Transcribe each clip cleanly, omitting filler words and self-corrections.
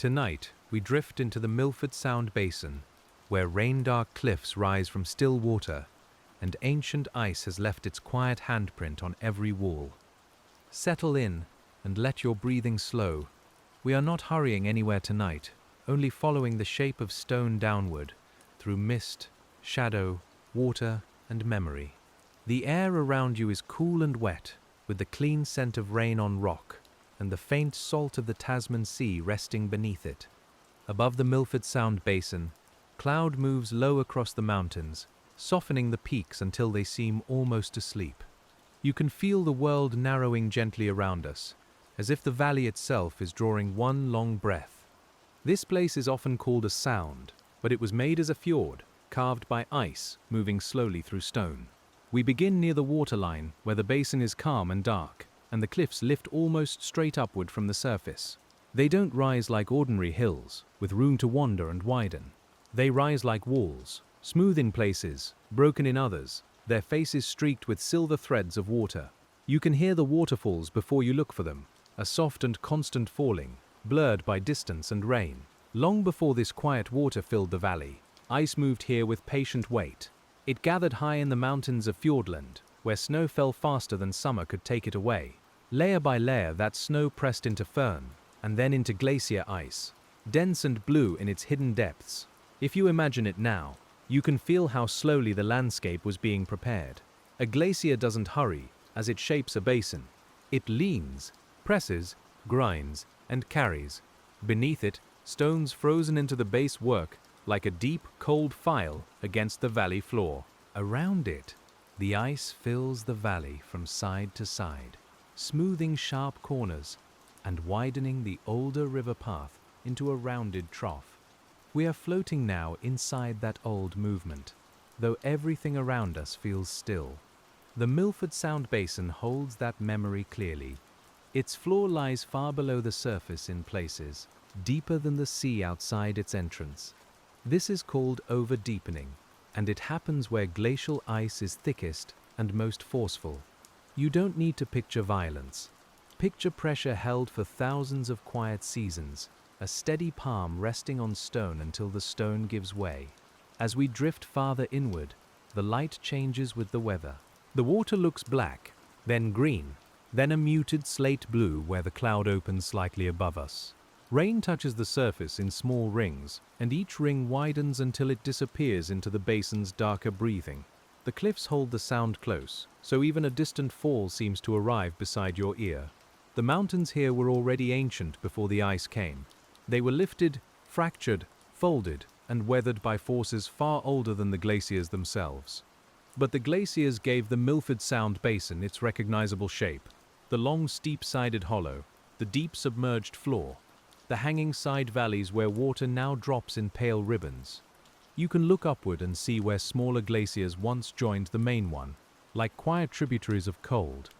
Tonight, we drift into the Milford Sound Basin, where rain-dark cliffs rise from still water, and ancient ice has left its quiet handprint on every wall. Settle in and let your breathing slow. We are not hurrying anywhere tonight, only following the shape of stone downward, through mist, shadow, water, and memory. The air around you is cool and wet, with the clean scent of rain on rock, and the faint salt of the Tasman Sea resting beneath it. Above the Milford Sound Basin, cloud moves low across the mountains, softening the peaks until they seem almost asleep. You can feel the world narrowing gently around us, as if the valley itself is drawing one long breath. This place is often called a sound, but it was made as a fjord, carved by ice, moving slowly through stone. We begin near the waterline, where the basin is calm and dark, and the cliffs lift almost straight upward from the surface. They don't rise like ordinary hills, with room to wander and widen. They rise like walls, smooth in places, broken in others, their faces streaked with silver threads of water. You can hear the waterfalls before you look for them, a soft and constant falling, blurred by distance and rain. Long before this quiet water filled the valley, ice moved here with patient weight. It gathered high in the mountains of Fjordland, where snow fell faster than summer could take it away. Layer by layer, that snow pressed into firn, and then into glacier ice, dense and blue in its hidden depths. If you imagine it now, you can feel how slowly the landscape was being prepared. A glacier doesn't hurry as it shapes a basin. It leans, presses, grinds, and carries. Beneath it, stones frozen into the base work like a deep, cold file against the valley floor. Around it, the ice fills the valley from side to side, smoothing sharp corners and widening the older river path into a rounded trough. We are floating now inside that old movement, though everything around us feels still. The Milford Sound Basin holds that memory clearly. Its floor lies far below the surface in places, deeper than the sea outside its entrance. This is called over-deepening, and it happens where glacial ice is thickest and most forceful. You don't need to picture violence. Picture pressure held for thousands of quiet seasons, a steady palm resting on stone until the stone gives way. As we drift farther inward, the light changes with the weather. The water looks black, then green, then a muted slate blue where the cloud opens slightly above us. Rain touches the surface in small rings, and each ring widens until it disappears into the basin's darker breathing. The cliffs hold the sound close, so even a distant fall seems to arrive beside your ear. The mountains here were already ancient before the ice came. They were lifted, fractured, folded, and weathered by forces far older than the glaciers themselves. But the glaciers gave the Milford Sound Basin its recognizable shape: the long, steep-sided hollow, the deep submerged floor, the hanging side valleys where water now drops in pale ribbons. You can look upward and see where smaller glaciers once joined the main one, like quiet tributaries of cold.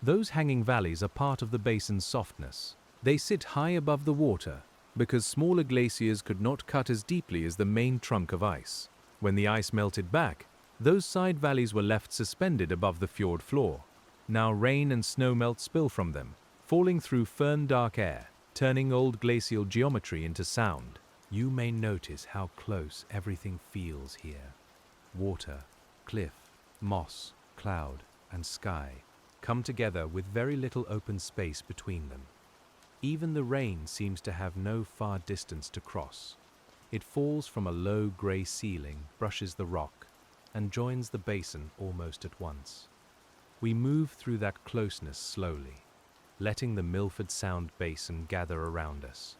Those hanging valleys are part of the basin's softness. They sit high above the water, because smaller glaciers could not cut as deeply as the main trunk of ice. When the ice melted back, those side valleys were left suspended above the fjord floor. Now rain and snowmelt spill from them, falling through fern-dark air, turning old glacial geometry into sound. You may notice how close everything feels here. Water, cliff, moss, cloud, and sky come together with very little open space between them. Even the rain seems to have no far distance to cross. It falls from a low grey ceiling, brushes the rock, and joins the basin almost at once. We move through that closeness slowly, letting the Milford Sound Basin gather around us.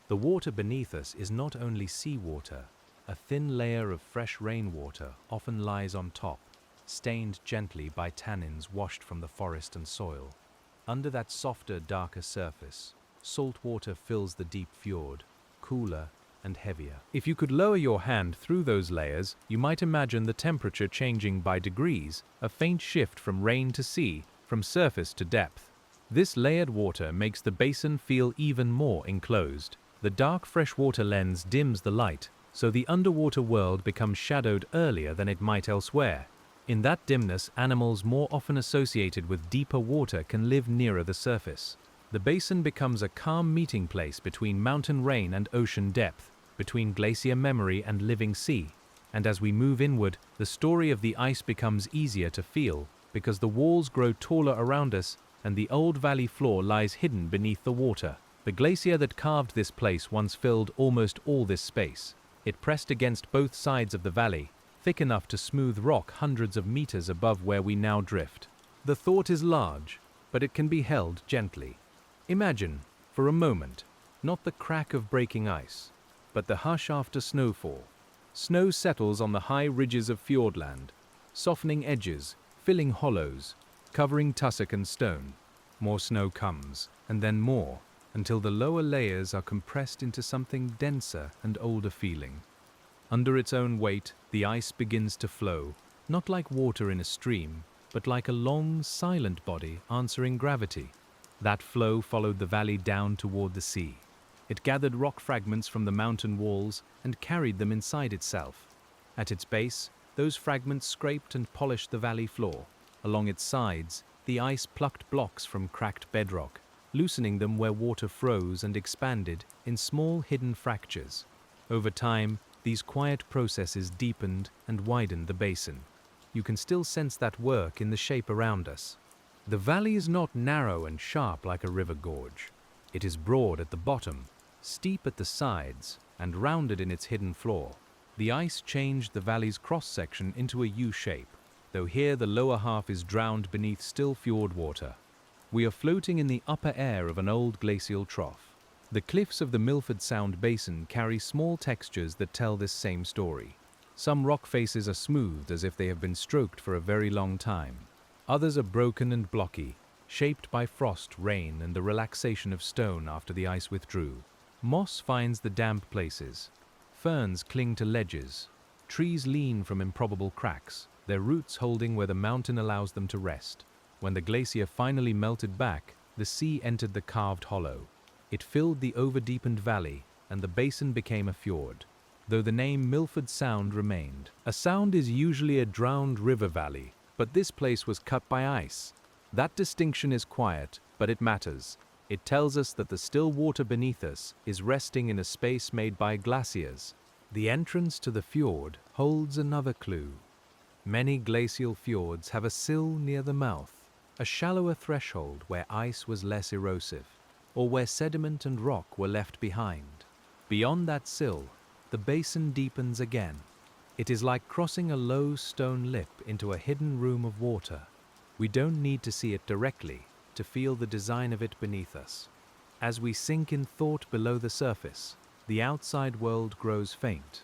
The water beneath us is not only seawater. A thin layer of fresh rainwater often lies on top, stained gently by tannins washed from the forest and soil. Under that softer, darker surface, salt water fills the deep fjord, cooler and heavier. If you could lower your hand through those layers, you might imagine the temperature changing by degrees, a faint shift from rain to sea, from surface to depth. This layered water makes the basin feel even more enclosed. The dark freshwater lens dims the light, so the underwater world becomes shadowed earlier than it might elsewhere. In that dimness, animals more often associated with deeper water can live nearer the surface. The basin becomes a calm meeting place between mountain rain and ocean depth, between glacier memory and living sea. And as we move inward, the story of the ice becomes easier to feel, because the walls grow taller around us and the old valley floor lies hidden beneath the water. The glacier that carved this place once filled almost all this space. It pressed against both sides of the valley, thick enough to smooth rock hundreds of meters above where we now drift. The thought is large, but it can be held gently. Imagine, for a moment, not the crack of breaking ice, but the hush after snowfall. Snow settles on the high ridges of fjordland, softening edges, filling hollows, covering tussock and stone. More snow comes, and then more, until the lower layers are compressed into something denser and older feeling. Under its own weight, the ice begins to flow, not like water in a stream, but like a long, silent body answering gravity. That flow followed the valley down toward the sea. It gathered rock fragments from the mountain walls and carried them inside itself. At its base, those fragments scraped and polished the valley floor. Along its sides, the ice plucked blocks from cracked bedrock, loosening them where water froze and expanded in small hidden fractures. Over time, these quiet processes deepened and widened the basin. You can still sense that work in the shape around us. The valley is not narrow and sharp like a river gorge. It is broad at the bottom, steep at the sides, and rounded in its hidden floor. The ice changed the valley's cross-section into a U shape, though here the lower half is drowned beneath still fjord water. We are floating in the upper air of an old glacial trough. The cliffs of the Milford Sound Basin carry small textures that tell this same story. Some rock faces are smoothed as if they have been stroked for a very long time. Others are broken and blocky, shaped by frost, rain, and the relaxation of stone after the ice withdrew. Moss finds the damp places. Ferns cling to ledges. Trees lean from improbable cracks, their roots holding where the mountain allows them to rest. When the glacier finally melted back, the sea entered the carved hollow. It filled the over-deepened valley, and the basin became a fjord, though the name Milford Sound remained. A sound is usually a drowned river valley, but this place was cut by ice. That distinction is quiet, but it matters. It tells us that the still water beneath us is resting in a space made by glaciers. The entrance to the fjord holds another clue. Many glacial fjords have a sill near the mouth, a shallower threshold where ice was less erosive, or where sediment and rock were left behind. Beyond that sill, the basin deepens again. It is like crossing a low stone lip into a hidden room of water. We don't need to see it directly to feel the design of it beneath us. As we sink in thought below the surface, the outside world grows faint.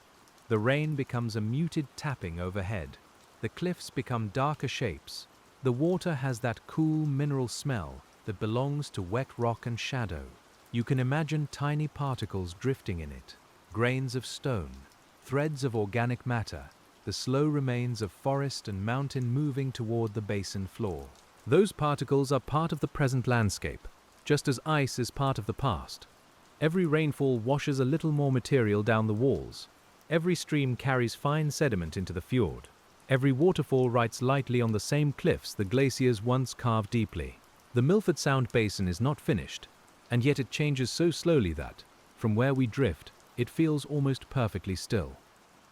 The rain becomes a muted tapping overhead. The cliffs become darker shapes. The water has that cool mineral smell that belongs to wet rock and shadow. You can imagine tiny particles drifting in it, grains of stone, threads of organic matter, the slow remains of forest and mountain moving toward the basin floor. Those particles are part of the present landscape, just as ice is part of the past. Every rainfall washes a little more material down the walls. Every stream carries fine sediment into the fjord. Every waterfall writes lightly on the same cliffs the glaciers once carved deeply. The Milford Sound Basin is not finished, and yet it changes so slowly that, from where we drift, it feels almost perfectly still.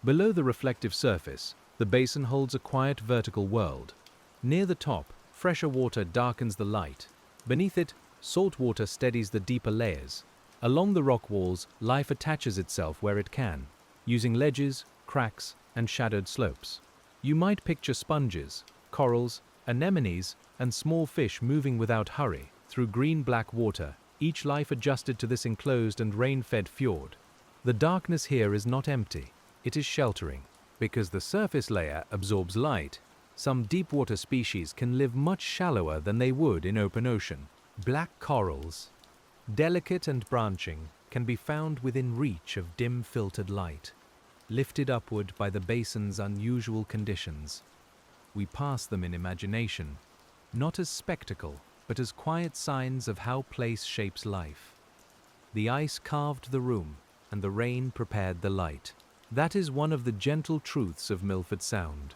Below the reflective surface, the basin holds a quiet vertical world. Near the top, fresher water darkens the light. Beneath it, salt water steadies the deeper layers. Along the rock walls, life attaches itself where it can, using ledges, cracks, and shadowed slopes. You might picture sponges, corals, anemones, and small fish moving without hurry through green-black water, each life adjusted to this enclosed and rain-fed fjord. The darkness here is not empty, it is sheltering. Because the surface layer absorbs light, some deep-water species can live much shallower than they would in open ocean. Black corals, delicate and branching, can be found within reach of dim-filtered light, lifted upward by the basin's unusual conditions. We pass them in imagination, not as spectacle, but as quiet signs of how place shapes life. The ice carved the room, and the rain prepared the light. That is one of the gentle truths of Milford Sound.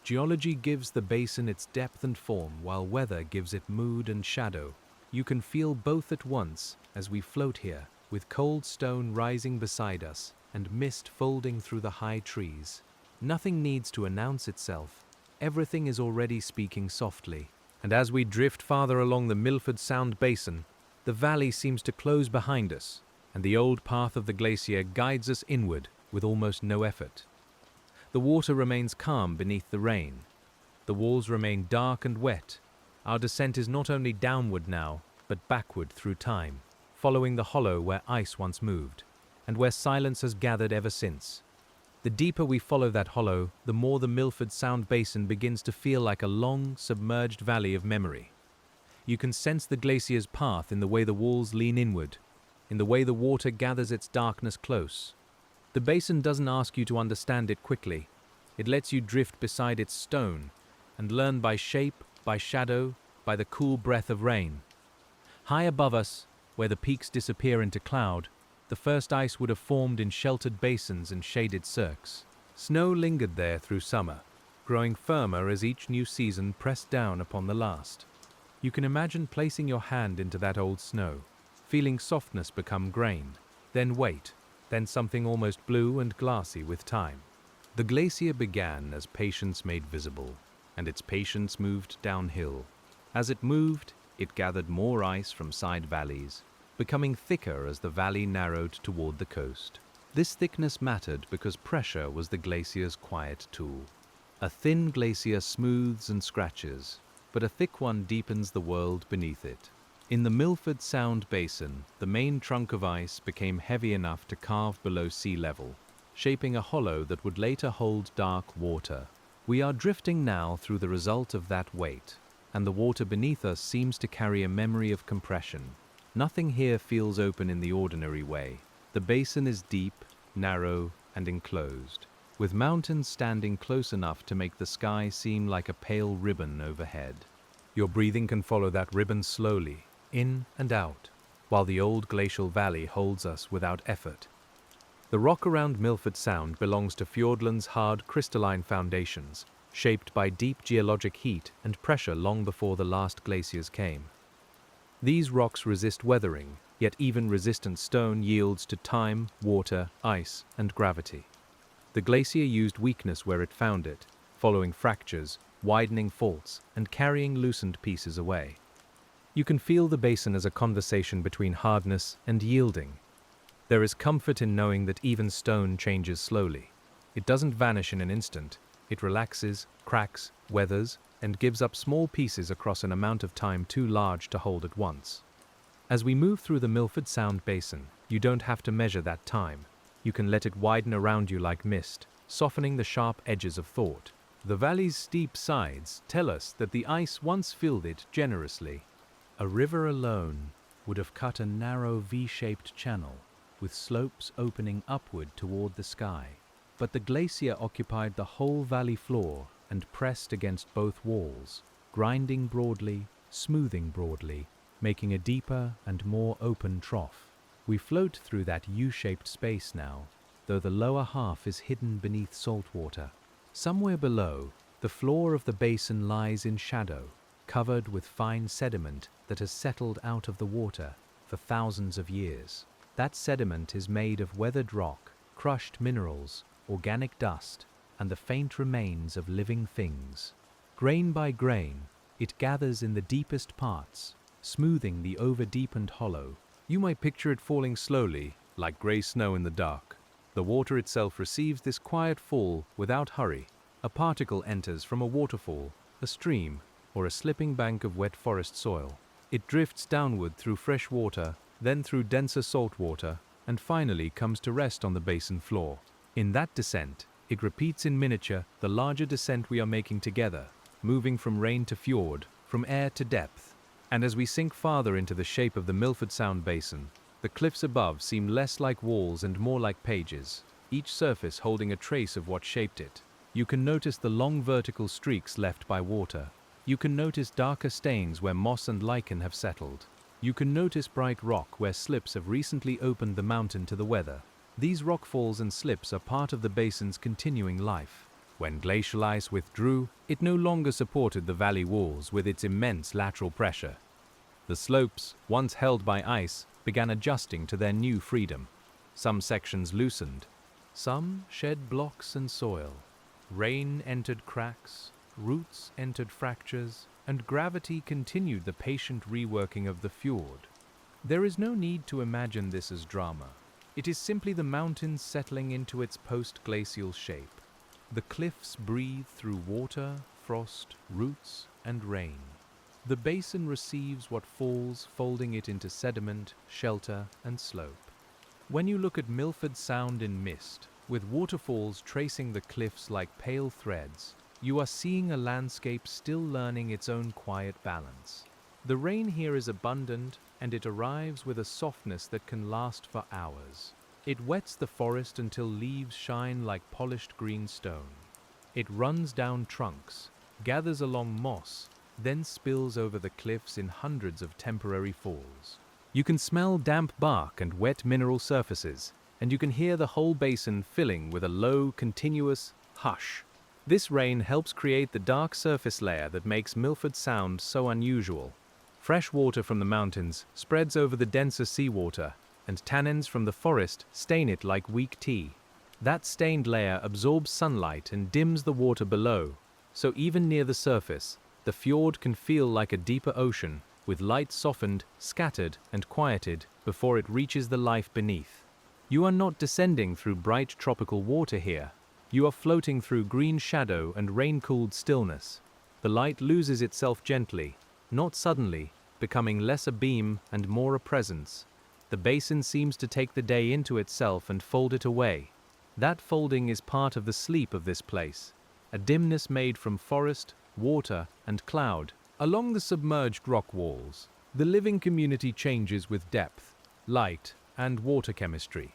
Geology gives the basin its depth and form, while weather gives it mood and shadow. You can feel both at once as we float here, with cold stone rising beside us and mist folding through the high trees. Nothing needs to announce itself. Everything is already speaking softly. And as we drift farther along the Milford Sound Basin, the valley seems to close behind us, and the old path of the glacier guides us inward with almost no effort. The water remains calm beneath the rain. The walls remain dark and wet. Our descent is not only downward now, but backward through time, following the hollow where ice once moved, and where silence has gathered ever since. The deeper we follow that hollow, the more the Milford Sound Basin begins to feel like a long, submerged valley of memory. You can sense the glacier's path in the way the walls lean inward, in the way the water gathers its darkness close. The basin doesn't ask you to understand it quickly. It lets you drift beside its stone and learn by shape, by shadow, by the cool breath of rain. High above us, where the peaks disappear into cloud, the first ice would have formed in sheltered basins and shaded cirques. Snow lingered there through summer, growing firmer as each new season pressed down upon the last. You can imagine placing your hand into that old snow, feeling softness become grain, then weight, then something almost blue and glassy with time. The glacier began as patience made visible, and its patience moved downhill. As it moved, it gathered more ice from side valleys, becoming thicker as the valley narrowed toward the coast. This thickness mattered because pressure was the glacier's quiet tool. A thin glacier smooths and scratches, but a thick one deepens the world beneath it. In the Milford Sound Basin, the main trunk of ice became heavy enough to carve below sea level, shaping a hollow that would later hold dark water. We are drifting now through the result of that weight, and the water beneath us seems to carry a memory of compression. Nothing here feels open in the ordinary way. The basin is deep, narrow, and enclosed, with mountains standing close enough to make the sky seem like a pale ribbon overhead. Your breathing can follow that ribbon slowly, in and out, while the old glacial valley holds us without effort. The rock around Milford Sound belongs to Fiordland's hard crystalline foundations, shaped by deep geologic heat and pressure long before the last glaciers came. These rocks resist weathering, yet even resistant stone yields to time, water, ice, and gravity. The glacier used weakness where it found it, following fractures, widening faults, and carrying loosened pieces away. You can feel the basin as a conversation between hardness and yielding. There is comfort in knowing that even stone changes slowly. It doesn't vanish in an instant. It relaxes, cracks, weathers, and gives up small pieces across an amount of time too large to hold at once. As we move through the Milford Sound Basin, you don't have to measure that time. You can let it widen around you like mist, softening the sharp edges of thought. The valley's steep sides tell us that the ice once filled it generously. A river alone would have cut a narrow V-shaped channel, with slopes opening upward toward the sky. But the glacier occupied the whole valley floor and pressed against both walls, grinding broadly, smoothing broadly, making a deeper and more open trough. We float through that U-shaped space now, though the lower half is hidden beneath salt water. Somewhere below, the floor of the basin lies in shadow, covered with fine sediment that has settled out of the water for thousands of years. That sediment is made of weathered rock, crushed minerals, organic dust, and the faint remains of living things. Grain by grain, it gathers in the deepest parts, smoothing the over-deepened hollow. You might picture it falling slowly, like grey snow in the dark. The water itself receives this quiet fall without hurry. A particle enters from a waterfall, a stream, or a slipping bank of wet forest soil. It drifts downward through fresh water, then through denser salt water, and finally comes to rest on the basin floor. In that descent, it repeats in miniature the larger descent we are making together, moving from rain to fjord, from air to depth. And as we sink farther into the shape of the Milford Sound Basin, the cliffs above seem less like walls and more like pages, each surface holding a trace of what shaped it. You can notice the long vertical streaks left by water. You can notice darker stains where moss and lichen have settled. You can notice bright rock where slips have recently opened the mountain to the weather. These rockfalls and slips are part of the basin's continuing life. When glacial ice withdrew, it no longer supported the valley walls with its immense lateral pressure. The slopes, once held by ice, began adjusting to their new freedom. Some sections loosened, some shed blocks and soil. Rain entered cracks, roots entered fractures, and gravity continued the patient reworking of the fjord. There is no need to imagine this as drama. It is simply the mountains settling into its post-glacial shape. The cliffs breathe through water, frost, roots, and rain. The basin receives what falls, folding it into sediment, shelter, and slope. When you look at Milford Sound in mist, with waterfalls tracing the cliffs like pale threads, you are seeing a landscape still learning its own quiet balance. The rain here is abundant, and it arrives with a softness that can last for hours. It wets the forest until leaves shine like polished green stone. It runs down trunks, gathers along moss, then spills over the cliffs in hundreds of temporary falls. You can smell damp bark and wet mineral surfaces, and you can hear the whole basin filling with a low, continuous hush. This rain helps create the dark surface layer that makes Milford Sound so unusual. Fresh water from the mountains spreads over the denser seawater, and tannins from the forest stain it like weak tea. That stained layer absorbs sunlight and dims the water below, so even near the surface, the fjord can feel like a deeper ocean, with light softened, scattered, and quieted before it reaches the life beneath. You are not descending through bright tropical water here. You are floating through green shadow and rain-cooled stillness. The light loses itself gently, not suddenly, becoming less a beam and more a presence. The basin seems to take the day into itself and fold it away. That folding is part of the sleep of this place, a dimness made from forest, water, and cloud. Along the submerged rock walls, the living community changes with depth, light, and water chemistry.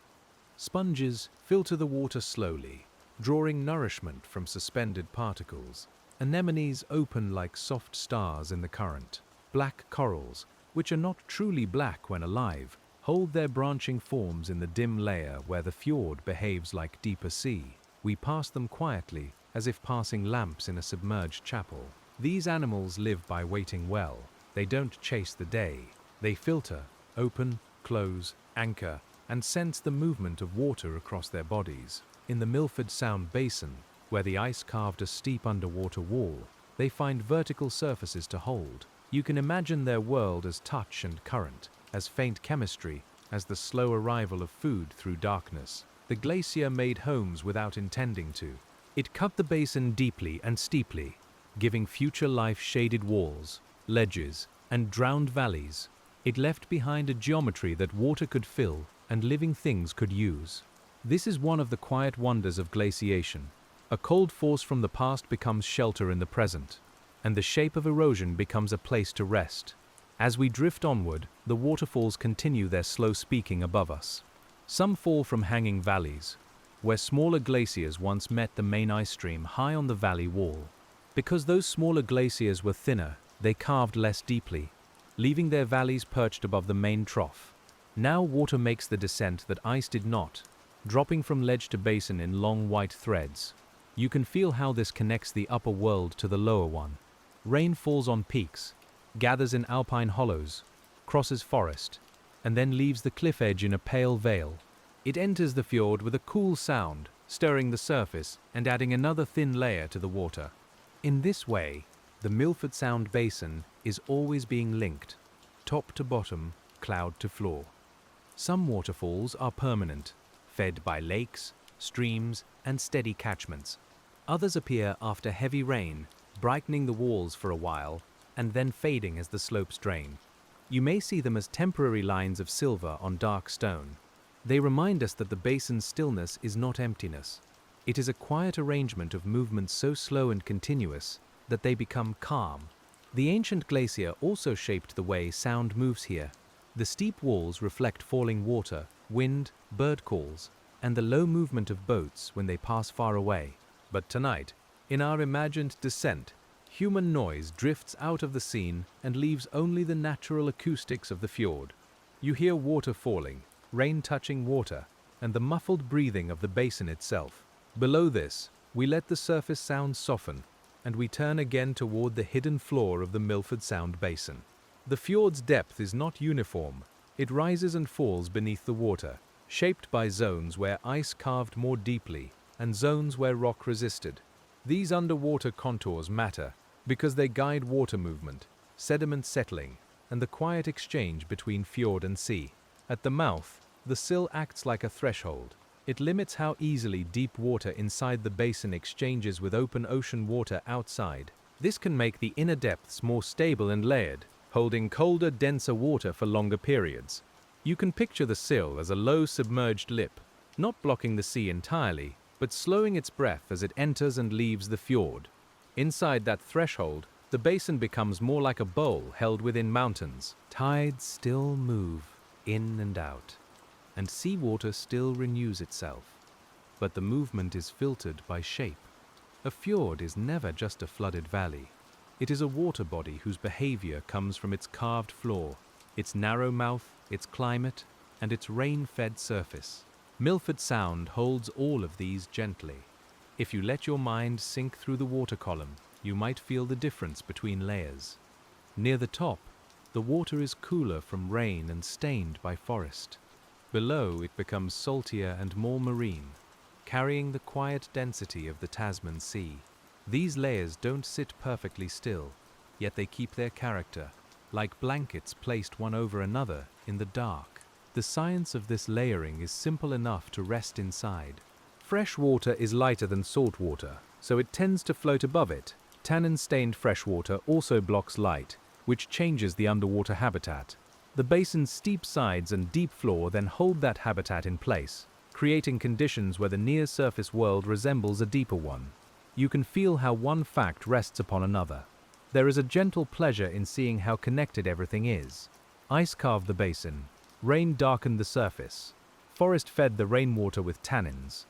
Sponges filter the water slowly, drawing nourishment from suspended particles. Anemones open like soft stars in the current. Black corals, which are not truly black when alive, hold their branching forms in the dim layer where the fjord behaves like deeper sea. We pass them quietly, as if passing lamps in a submerged chapel. These animals live by waiting well. They don't chase the day. They filter, open, close, anchor, and sense the movement of water across their bodies. In the Milford Sound Basin, where the ice carved a steep underwater wall, they find vertical surfaces to hold. You can imagine their world as touch and current, as faint chemistry, as the slow arrival of food through darkness. The glacier made homes without intending to. It cut the basin deeply and steeply, giving future life shaded walls, ledges, and drowned valleys. It left behind a geometry that water could fill and living things could use. This is one of the quiet wonders of glaciation. A cold force from the past becomes shelter in the present, and the shape of erosion becomes a place to rest. As we drift onward, the waterfalls continue their slow speaking above us. Some fall from hanging valleys, where smaller glaciers once met the main ice stream high on the valley wall. Because those smaller glaciers were thinner, they carved less deeply, leaving their valleys perched above the main trough. Now water makes the descent that ice did not, dropping from ledge to basin in long white threads. You can feel how this connects the upper world to the lower one. Rain falls on peaks, gathers in alpine hollows, crosses forest, and then leaves the cliff edge in a pale veil. It enters the fjord with a cool sound, stirring the surface and adding another thin layer to the water. In this way, the Milford Sound Basin is always being linked, top to bottom, cloud to floor. Some waterfalls are permanent, fed by lakes, streams, and steady catchments. Others appear after heavy rain, brightening the walls for a while, and then fading as the slopes drain. You may see them as temporary lines of silver on dark stone. They remind us that the basin's stillness is not emptiness. It is a quiet arrangement of movements so slow and continuous that they become calm. The ancient glacier also shaped the way sound moves here. The steep walls reflect falling water, wind, bird calls, and the low movement of boats when they pass far away. But tonight, in our imagined descent, human noise drifts out of the scene and leaves only the natural acoustics of the fjord. You hear water falling, rain touching water, and the muffled breathing of the basin itself. Below this, we let the surface sounds soften, and we turn again toward the hidden floor of the Milford Sound Basin. The fjord's depth is not uniform. It rises and falls beneath the water, shaped by zones where ice carved more deeply and zones where rock resisted. These underwater contours matter because they guide water movement, sediment settling, and the quiet exchange between fjord and sea. At the mouth, the sill acts like a threshold. It limits how easily deep water inside the basin exchanges with open ocean water outside. This can make the inner depths more stable and layered, holding colder, denser water for longer periods. You can picture the sill as a low submerged lip, not blocking the sea entirely, but slowing its breath as it enters and leaves the fjord. Inside that threshold, the basin becomes more like a bowl held within mountains. Tides still move in and out, and seawater still renews itself. But the movement is filtered by shape. A fjord is never just a flooded valley. It is a water body whose behavior comes from its carved floor, its narrow mouth, its climate, and its rain-fed surface. Milford Sound holds all of these gently. If you let your mind sink through the water column, you might feel the difference between layers. Near the top, the water is cooler from rain and stained by forest. Below, it becomes saltier and more marine, carrying the quiet density of the Tasman Sea. These layers don't sit perfectly still, yet they keep their character, like blankets placed one over another in the dark. The science of this layering is simple enough to rest inside. Fresh water is lighter than salt water, so it tends to float above it. Tannin-stained freshwater also blocks light, which changes the underwater habitat. The basin's steep sides and deep floor then hold that habitat in place, creating conditions where the near-surface world resembles a deeper one. You can feel how one fact rests upon another. There is a gentle pleasure in seeing how connected everything is. Ice carved the basin, rain darkened the surface, forest fed the rainwater with tannins.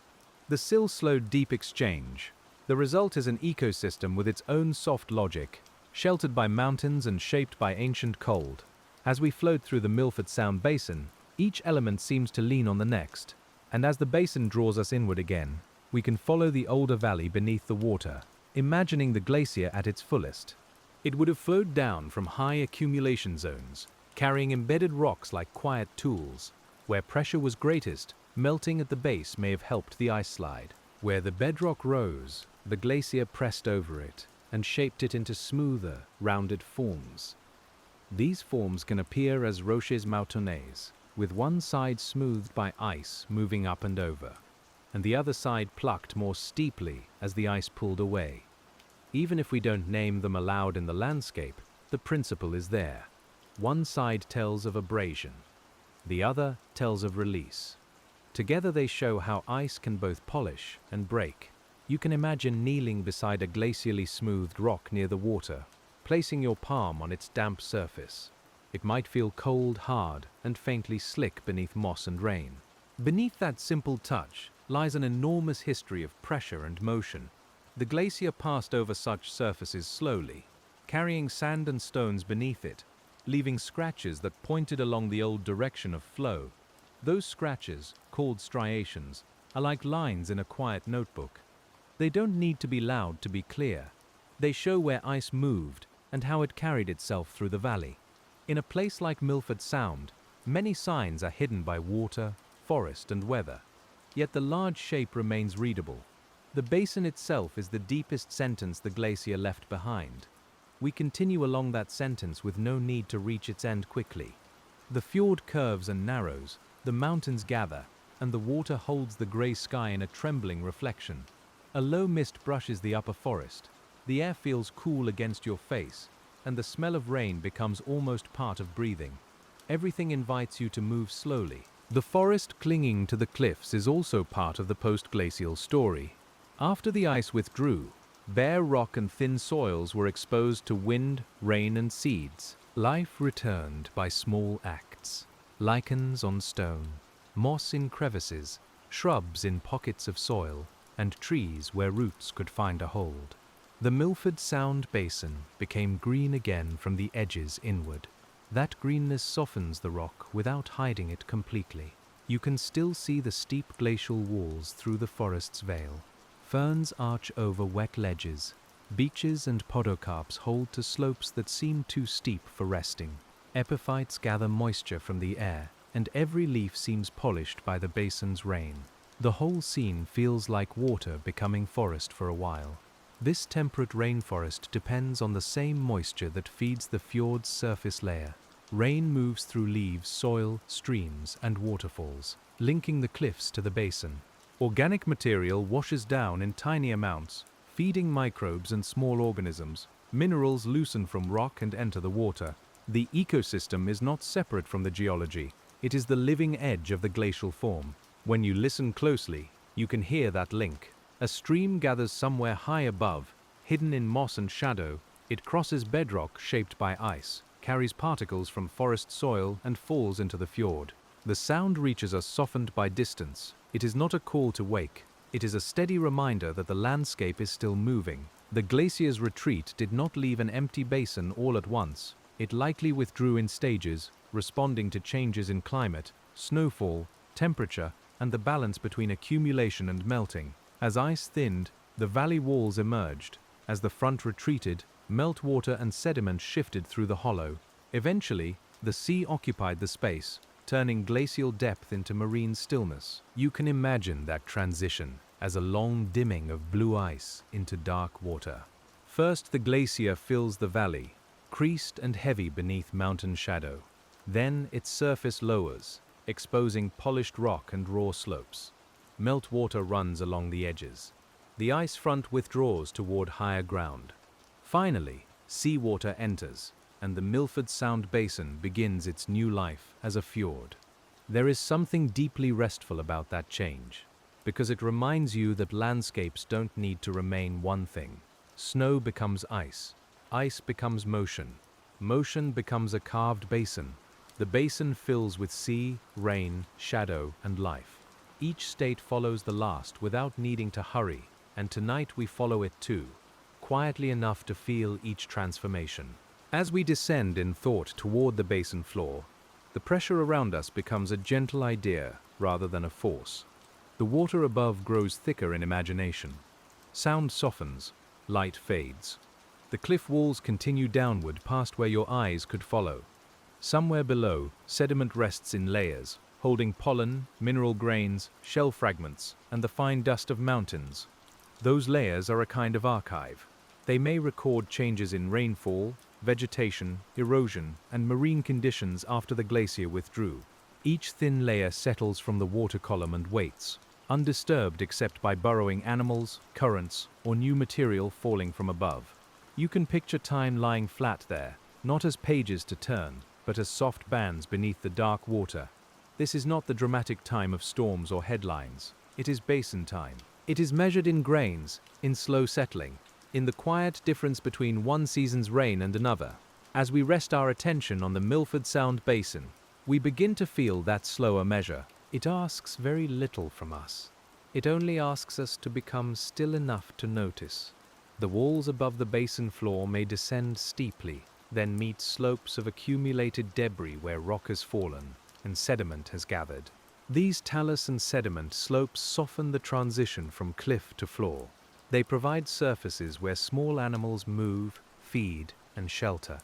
The sill slowed deep exchange. The result is an ecosystem with its own soft logic, sheltered by mountains and shaped by ancient cold. As we float through the Milford Sound basin, each element seems to lean on the next, and as the basin draws us inward again, we can follow the older valley beneath the water, imagining the glacier at its fullest. It would have flowed down from high accumulation zones, carrying embedded rocks like quiet tools. Where pressure was greatest, melting at the base may have helped the ice slide. Where the bedrock rose, the glacier pressed over it and shaped it into smoother, rounded forms. These forms can appear as roches moutonnées, with one side smoothed by ice moving up and over, and the other side plucked more steeply as the ice pulled away. Even if we don't name them aloud in the landscape, the principle is there. One side tells of abrasion, the other tells of release. Together they show how ice can both polish and break. You can imagine kneeling beside a glacially smoothed rock near the water, placing your palm on its damp surface. It might feel cold, hard, and faintly slick beneath moss and rain. Beneath that simple touch lies an enormous history of pressure and motion. The glacier passed over such surfaces slowly, carrying sand and stones beneath it, leaving scratches that pointed along the old direction of flow. Those scratches, called striations, are like lines in a quiet notebook. They don't need to be loud to be clear. They show where ice moved and how it carried itself through the valley. In a place like Milford Sound, many signs are hidden by water, forest, and weather. Yet the large shape remains readable. The basin itself is the deepest sentence the glacier left behind. We continue along that sentence with no need to reach its end quickly. The fjord curves and narrows, the mountains gather, and the water holds the grey sky in a trembling reflection. A low mist brushes the upper forest. The air feels cool against your face, and the smell of rain becomes almost part of breathing. Everything invites you to move slowly. The forest clinging to the cliffs is also part of the post-glacial story. After the ice withdrew, bare rock and thin soils were exposed to wind, rain, and seeds. Life returned by small acts. Lichens on stone, moss in crevices, shrubs in pockets of soil, and trees where roots could find a hold. The Milford Sound basin became green again from the edges inward. That greenness softens the rock without hiding it completely. You can still see the steep glacial walls through the forest's veil. Ferns arch over wet ledges. Beeches and podocarps hold to slopes that seem too steep for resting. Epiphytes gather moisture from the air, and every leaf seems polished by the basin's rain. The whole scene feels like water becoming forest for a while. This temperate rainforest depends on the same moisture that feeds the fjord's surface layer. Rain moves through leaves, soil, streams, and waterfalls, linking the cliffs to the basin. Organic material washes down in tiny amounts, feeding microbes and small organisms. Minerals loosen from rock and enter the water. The ecosystem is not separate from the geology. It is the living edge of the glacial form. When you listen closely, you can hear that link. A stream gathers somewhere high above, hidden in moss and shadow. It crosses bedrock shaped by ice, carries particles from forest soil, and falls into the fjord. The sound reaches us softened by distance. It is not a call to wake. It is a steady reminder that the landscape is still moving. The glacier's retreat did not leave an empty basin all at once. It likely withdrew in stages, responding to changes in climate, snowfall, temperature, and the balance between accumulation and melting. As ice thinned, the valley walls emerged. As the front retreated, meltwater and sediment shifted through the hollow. Eventually, the sea occupied the space, turning glacial depth into marine stillness. You can imagine that transition as a long dimming of blue ice into dark water. First, the glacier fills the valley, creased and heavy beneath mountain shadow. Then its surface lowers, exposing polished rock and raw slopes. Meltwater runs along the edges. The ice front withdraws toward higher ground. Finally, seawater enters, and the Milford Sound Basin begins its new life as a fjord. There is something deeply restful about that change, because it reminds you that landscapes don't need to remain one thing. Snow becomes ice. Ice becomes motion. Motion becomes a carved basin. The basin fills with sea, rain, shadow, and life. Each state follows the last without needing to hurry, and tonight we follow it too, quietly enough to feel each transformation. As we descend in thought toward the basin floor, the pressure around us becomes a gentle idea rather than a force. The water above grows thicker in imagination. Sound softens, light fades. The cliff walls continue downward past where your eyes could follow. Somewhere below, sediment rests in layers, holding pollen, mineral grains, shell fragments, and the fine dust of mountains. Those layers are a kind of archive. They may record changes in rainfall, vegetation, erosion, and marine conditions after the glacier withdrew. Each thin layer settles from the water column and waits, undisturbed except by burrowing animals, currents, or new material falling from above. You can picture time lying flat there, not as pages to turn, but as soft bands beneath the dark water. This is not the dramatic time of storms or headlines. It is basin time. It is measured in grains, in slow settling, in the quiet difference between one season's rain and another. As we rest our attention on the Milford Sound Basin, we begin to feel that slower measure. It asks very little from us. It only asks us to become still enough to notice. The walls above the basin floor may descend steeply, then meet slopes of accumulated debris where rock has fallen and sediment has gathered. These talus and sediment slopes soften the transition from cliff to floor. They provide surfaces where small animals move, feed, and shelter.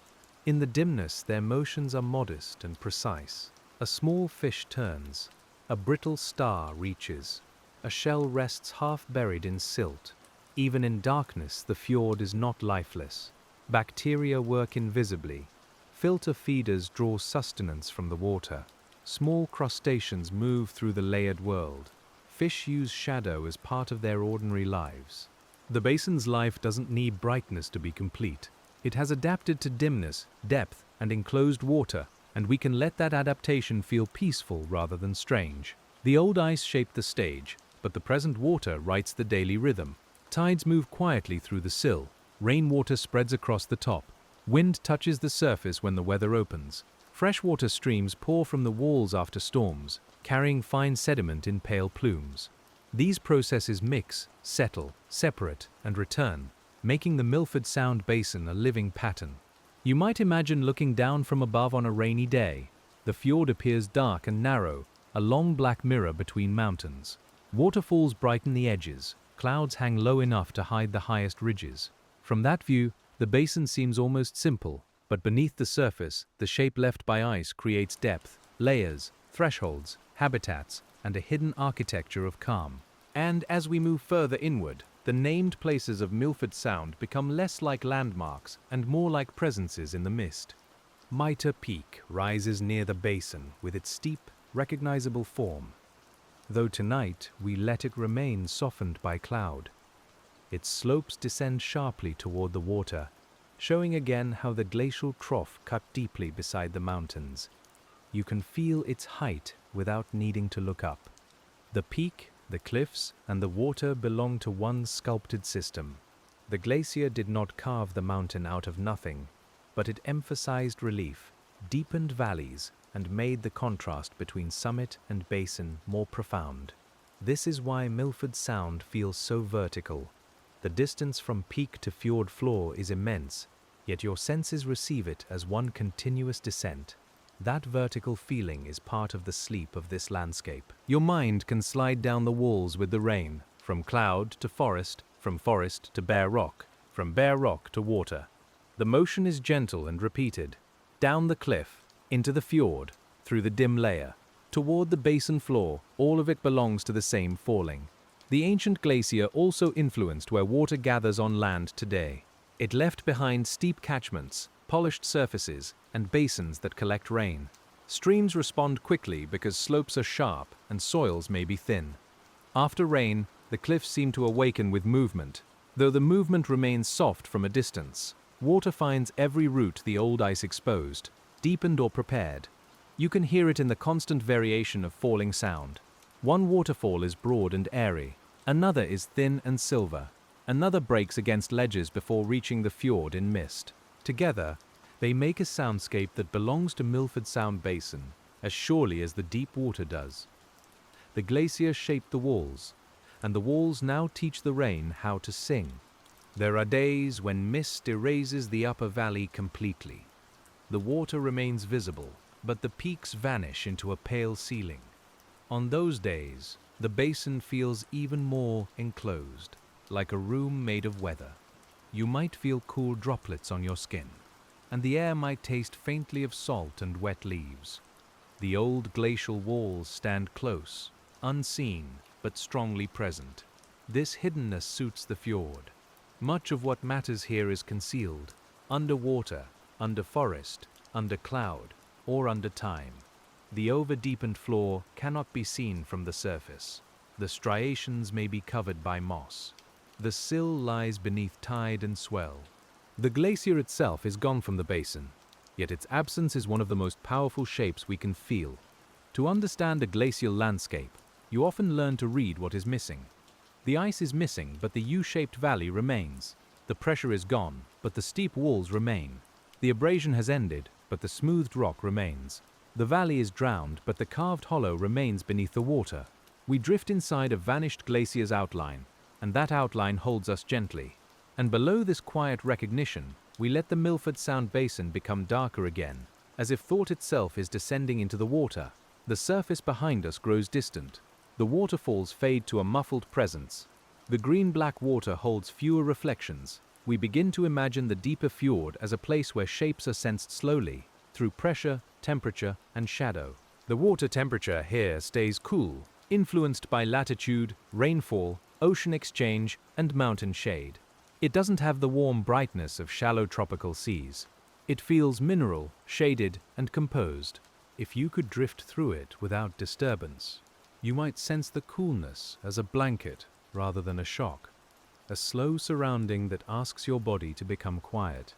In the dimness, their motions are modest and precise. A small fish turns, a brittle star reaches, a shell rests half buried in silt. Even in darkness, the fjord is not lifeless. Bacteria work invisibly. Filter feeders draw sustenance from the water. Small crustaceans move through the layered world. Fish use shadow as part of their ordinary lives. The basin's life doesn't need brightness to be complete. It has adapted to dimness, depth, and enclosed water, and we can let that adaptation feel peaceful rather than strange. The old ice shaped the stage, but the present water writes the daily rhythm. Tides move quietly through the sill. Rainwater spreads across the top. Wind touches the surface when the weather opens. Freshwater streams pour from the walls after storms, carrying fine sediment in pale plumes. These processes mix, settle, separate, and return, making the Milford Sound Basin a living pattern. You might imagine looking down from above on a rainy day. The fjord appears dark and narrow, a long black mirror between mountains. Waterfalls brighten the edges. Clouds hang low enough to hide the highest ridges. From that view, the basin seems almost simple, But beneath the surface, the shape left by ice creates depth, layers, thresholds, habitats, and a hidden architecture of calm. And as we move further inward, the named places of Milford Sound become less like landmarks and more like presences in the mist. Mitre Peak rises near the basin with its steep, recognizable form, though tonight we let it remain softened by cloud. Its slopes descend sharply toward the water, showing again how the glacial trough cut deeply beside the mountains. You can feel its height without needing to look up. The peak, the cliffs, and the water belong to one sculpted system. The glacier did not carve the mountain out of nothing, but it emphasized relief, deepened valleys, and made the contrast between summit and basin more profound. This is why Milford Sound feels so vertical. The distance from peak to fjord floor is immense, yet your senses receive it as one continuous descent. That vertical feeling is part of the sleep of this landscape. Your mind can slide down the walls with the rain, from cloud to forest, from forest to bare rock, from bare rock to water. The motion is gentle and repeated, down the cliff, into the fjord, through the dim layer, toward the basin floor. All of it belongs to the same falling. The ancient glacier also influenced where water gathers on land today. It left behind steep catchments, polished surfaces, and basins that collect rain. Streams respond quickly because slopes are sharp and soils may be thin. After rain, the cliffs seem to awaken with movement, though the movement remains soft from a distance. Water finds every route the old ice exposed, deepened or prepared. You can hear it in the constant variation of falling sound. One waterfall is broad and airy, another is thin and silver, another breaks against ledges before reaching the fjord in mist. Together, they make a soundscape that belongs to Milford Sound Basin, as surely as the deep water does. The glacier shaped the walls, and the walls now teach the rain how to sing. There are days when mist erases the upper valley completely. The water remains visible, but the peaks vanish into a pale ceiling. On those days, the basin feels even more enclosed, like a room made of weather. You might feel cool droplets on your skin, and the air might taste faintly of salt and wet leaves. The old glacial walls stand close, unseen but strongly present. This hiddenness suits the fjord. Much of what matters here is concealed, under water, under forest, under cloud, or under time. The over-deepened floor cannot be seen from the surface. The striations may be covered by moss. The sill lies beneath tide and swell. The glacier itself is gone from the basin, yet its absence is one of the most powerful shapes we can feel. To understand a glacial landscape, you often learn to read what is missing. The ice is missing, but the U-shaped valley remains. The pressure is gone, but the steep walls remain. The abrasion has ended, but the smoothed rock remains. The valley is drowned, but the carved hollow remains beneath the water. We drift inside a vanished glacier's outline, and that outline holds us gently. And below this quiet recognition, we let the Milford Sound Basin become darker again, as if thought itself is descending into the water. The surface behind us grows distant. The waterfalls fade to a muffled presence. The green-black water holds fewer reflections. We begin to imagine the deeper fjord as a place where shapes are sensed slowly, through pressure, temperature, and shadow. The water temperature here stays cool, influenced by latitude, rainfall, ocean exchange, and mountain shade. It doesn't have the warm brightness of shallow tropical seas. It feels mineral, shaded, and composed. If you could drift through it without disturbance, you might sense the coolness as a blanket rather than a shock, a slow surrounding that asks your body to become quiet.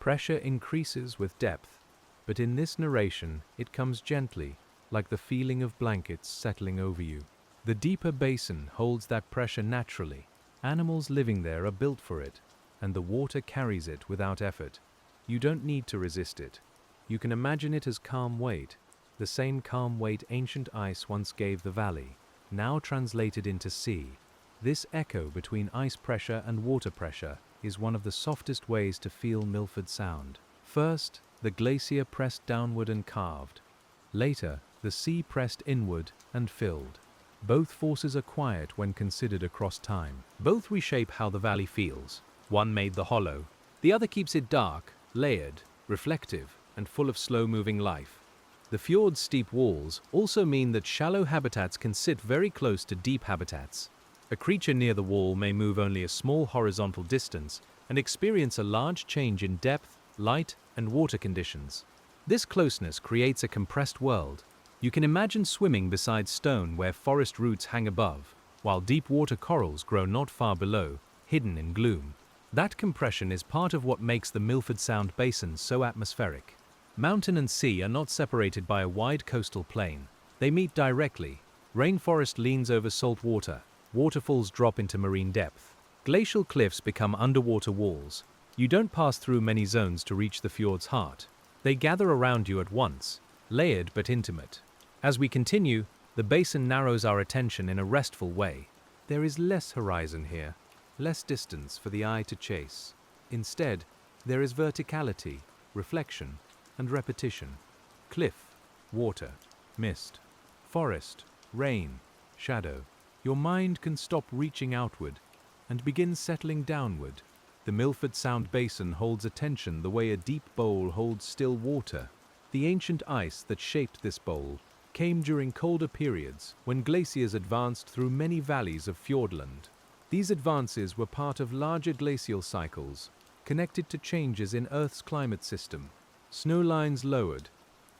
Pressure increases with depth, but in this narration it comes gently, like the feeling of blankets settling over you. The deeper basin holds that pressure naturally. Animals living there are built for it, and the water carries it without effort. You don't need to resist it. You can imagine it as calm weight, the same calm weight ancient ice once gave the valley, now translated into sea. This echo between ice pressure and water pressure is one of the softest ways to feel Milford Sound. First, the glacier pressed downward and carved. Later, the sea pressed inward and filled. Both forces are quiet when considered across time. Both reshape how the valley feels. One made the hollow, the other keeps it dark, layered, reflective, and full of slow-moving life. The fjord's steep walls also mean that shallow habitats can sit very close to deep habitats. A creature near the wall may move only a small horizontal distance and experience a large change in depth, light, and water conditions. This closeness creates a compressed world. You can imagine swimming beside stone where forest roots hang above, while deep water corals grow not far below, hidden in gloom. That compression is part of what makes the Milford Sound Basin so atmospheric. Mountain and sea are not separated by a wide coastal plain. They meet directly. Rainforest leans over salt water. Waterfalls drop into marine depth. Glacial cliffs become underwater walls. You don't pass through many zones to reach the fjord's heart. They gather around you at once, layered but intimate. As we continue, the basin narrows our attention in a restful way. There is less horizon here, less distance for the eye to chase. Instead, there is verticality, reflection, and repetition. Cliff, water, mist, forest, rain, shadow. Your mind can stop reaching outward and begin settling downward. The Milford Sound Basin holds attention the way a deep bowl holds still water. The ancient ice that shaped this bowl came during colder periods when glaciers advanced through many valleys of fjordland. These advances were part of larger glacial cycles, connected to changes in Earth's climate system. Snow lines lowered,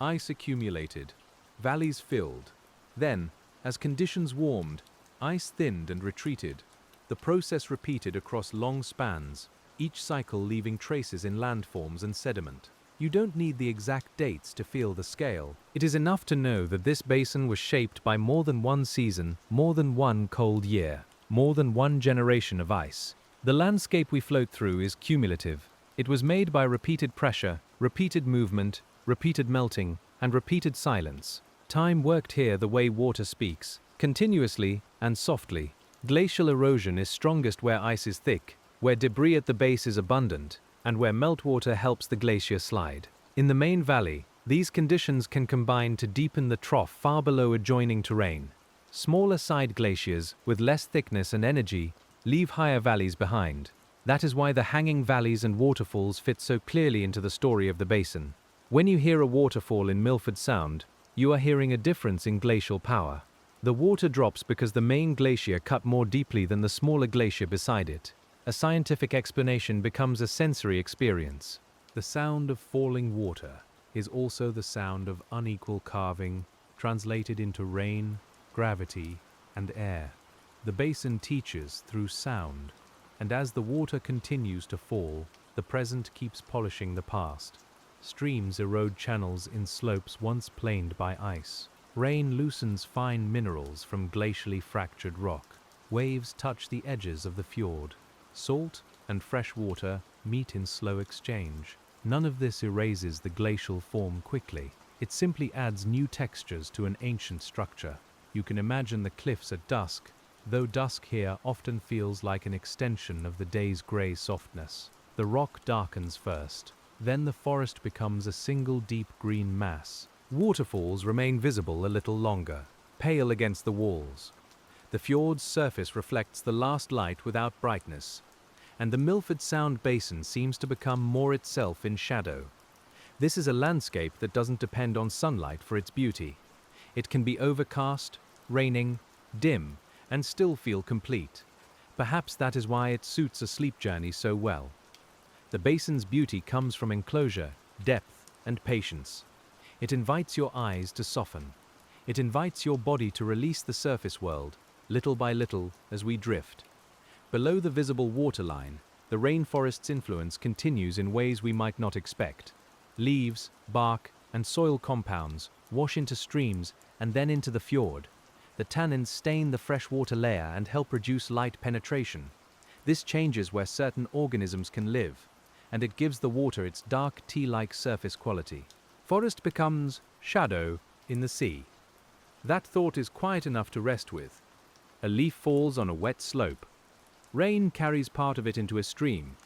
ice accumulated, valleys filled. Then, as conditions warmed, ice thinned and retreated. The process repeated across long spans, each cycle leaving traces in landforms and sediment. You don't need the exact dates to feel the scale. It is enough to know that this basin was shaped by more than one season, more than one cold year, more than one generation of ice. The landscape we float through is cumulative. It was made by repeated pressure, repeated movement, repeated melting, and repeated silence. Time worked here the way water speaks, continuously and softly. Glacial erosion is strongest where ice is thick, where debris at the base is abundant, and where meltwater helps the glacier slide. In the main valley, these conditions can combine to deepen the trough far below adjoining terrain. Smaller side glaciers, with less thickness and energy, leave higher valleys behind. That is why the hanging valleys and waterfalls fit so clearly into the story of the basin. When you hear a waterfall in Milford Sound, you are hearing a difference in glacial power. The water drops because the main glacier cut more deeply than the smaller glacier beside it. A scientific explanation becomes a sensory experience. The sound of falling water is also the sound of unequal carving, translated into rain, gravity, and air. The basin teaches through sound, and as the water continues to fall, the present keeps polishing the past. Streams erode channels in slopes once planed by ice. Rain loosens fine minerals from glacially fractured rock. Waves touch the edges of the fjord. Salt and fresh water meet in slow exchange. None of this erases the glacial form quickly. It simply adds new textures to an ancient structure. You can imagine the cliffs at dusk, though dusk here often feels like an extension of the day's grey softness. The rock darkens first, then the forest becomes a single deep green mass. Waterfalls remain visible a little longer, pale against the walls. The fjord's surface reflects the last light without brightness, and the Milford Sound Basin seems to become more itself in shadow. This is a landscape that doesn't depend on sunlight for its beauty. It can be overcast, raining, dim, and still feel complete. Perhaps that is why it suits a sleep journey so well. The basin's beauty comes from enclosure, depth, and patience. It invites your eyes to soften. It invites your body to release the surface world, little by little, as we drift. Below the visible waterline, the rainforest's influence continues in ways we might not expect. Leaves, bark, and soil compounds wash into streams and then into the fjord. The tannins stain the freshwater layer and help reduce light penetration. This changes where certain organisms can live, and it gives the water its dark tea-like surface quality. Forest becomes shadow in the sea. That thought is quiet enough to rest with. A leaf falls on a wet slope. Rain carries part of it into a stream.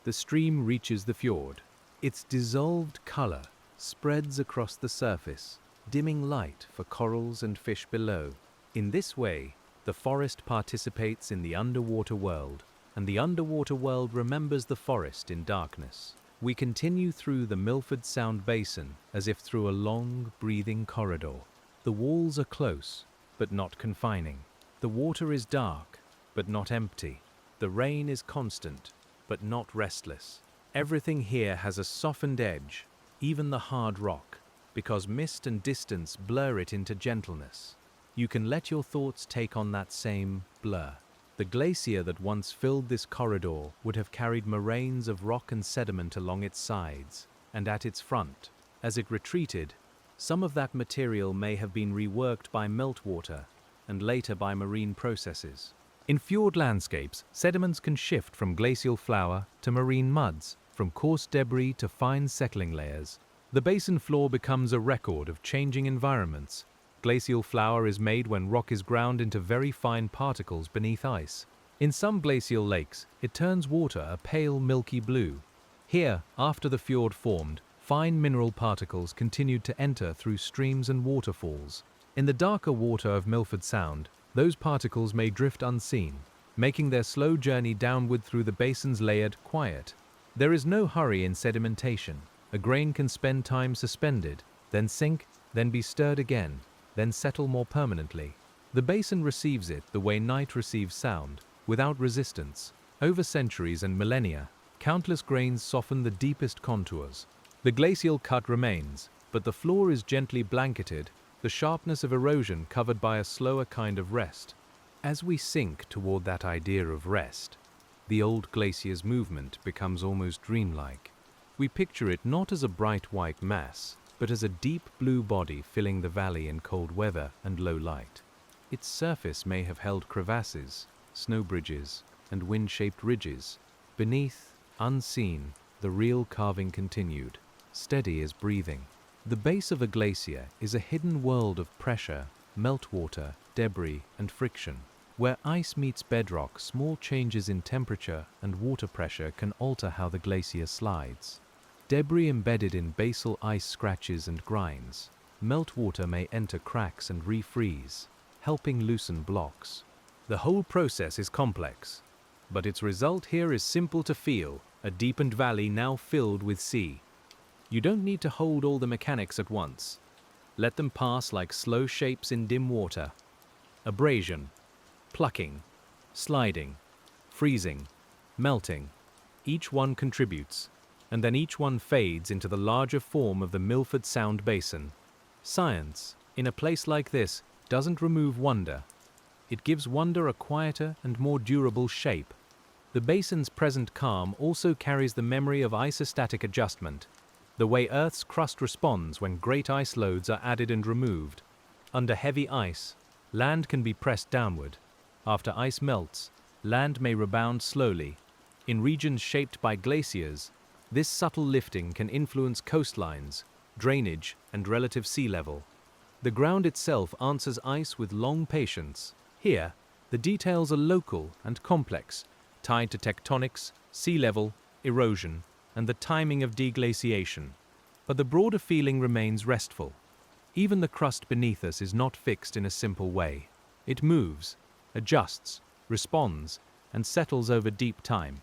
The stream reaches the fjord. Its dissolved color spreads across the surface, dimming light for corals and fish below. In this way, the forest participates in the underwater world, and the underwater world remembers the forest in darkness. We continue through the Milford Sound Basin as if through a long, breathing corridor. The walls are close, but not confining. The water is dark, but not empty. The rain is constant, but not restless. Everything here has a softened edge, even the hard rock, because mist and distance blur it into gentleness. You can let your thoughts take on that same blur. The glacier that once filled this corridor would have carried moraines of rock and sediment along its sides, and at its front. As it retreated, some of that material may have been reworked by meltwater and later by marine processes. In fjord landscapes, sediments can shift from glacial flour to marine muds, from coarse debris to fine settling layers. The basin floor becomes a record of changing environments. Glacial flour is made when rock is ground into very fine particles beneath ice. In some glacial lakes, it turns water a pale milky blue. Here, after the fjord formed, fine mineral particles continued to enter through streams and waterfalls. In the darker water of Milford Sound, those particles may drift unseen, making their slow journey downward through the basin's layered quiet. There is no hurry in sedimentation. A grain can spend time suspended, then sink, then be stirred again, then settle more permanently. The basin receives it the way night receives sound, without resistance. Over centuries and millennia, countless grains soften the deepest contours. The glacial cut remains, but the floor is gently blanketed, the sharpness of erosion covered by a slower kind of rest. As we sink toward that idea of rest, the old glacier's movement becomes almost dreamlike. We picture it not as a bright white mass, but as a deep blue body filling the valley in cold weather and low light. Its surface may have held crevasses, snow bridges, and wind-shaped ridges. Beneath, unseen, the real carving continued, steady as breathing. The base of a glacier is a hidden world of pressure, meltwater, debris, and friction. Where ice meets bedrock, small changes in temperature and water pressure can alter how the glacier slides. Debris embedded in basal ice scratches and grinds. Meltwater may enter cracks and refreeze, helping loosen blocks. The whole process is complex, but its result here is simple to feel, a deepened valley now filled with sea. You don't need to hold all the mechanics at once. Let them pass like slow shapes in dim water. Abrasion, plucking, sliding, freezing, melting. Each one contributes, and then each one fades into the larger form of the Milford Sound Basin. Science, in a place like this, doesn't remove wonder. It gives wonder a quieter and more durable shape. The basin's present calm also carries the memory of isostatic adjustment, the way Earth's crust responds when great ice loads are added and removed. Under heavy ice, land can be pressed downward. After ice melts, land may rebound slowly. In regions shaped by glaciers, this subtle lifting can influence coastlines, drainage, and relative sea level. The ground itself answers ice with long patience. Here, the details are local and complex, tied to tectonics, sea level, erosion, and the timing of deglaciation. But the broader feeling remains restful. Even the crust beneath us is not fixed in a simple way. It moves, adjusts, responds, and settles over deep time.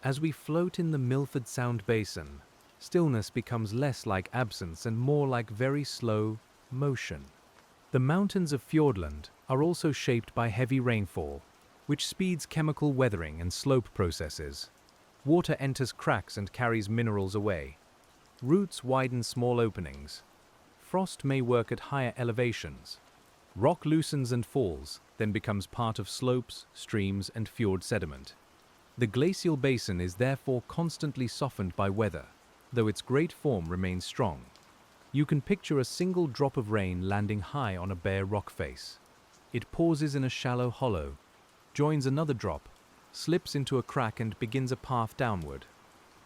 As we float in the Milford Sound Basin, stillness becomes less like absence and more like very slow motion. The mountains of Fjordland are also shaped by heavy rainfall, which speeds chemical weathering and slope processes. Water enters cracks and carries minerals away. Roots widen small openings. Frost may work at higher elevations. Rock loosens and falls, then becomes part of slopes, streams, and fjord sediment. The glacial basin is therefore constantly softened by weather, though its great form remains strong. You can picture a single drop of rain landing high on a bare rock face. It pauses in a shallow hollow, joins another drop, slips into a crack and begins a path downward.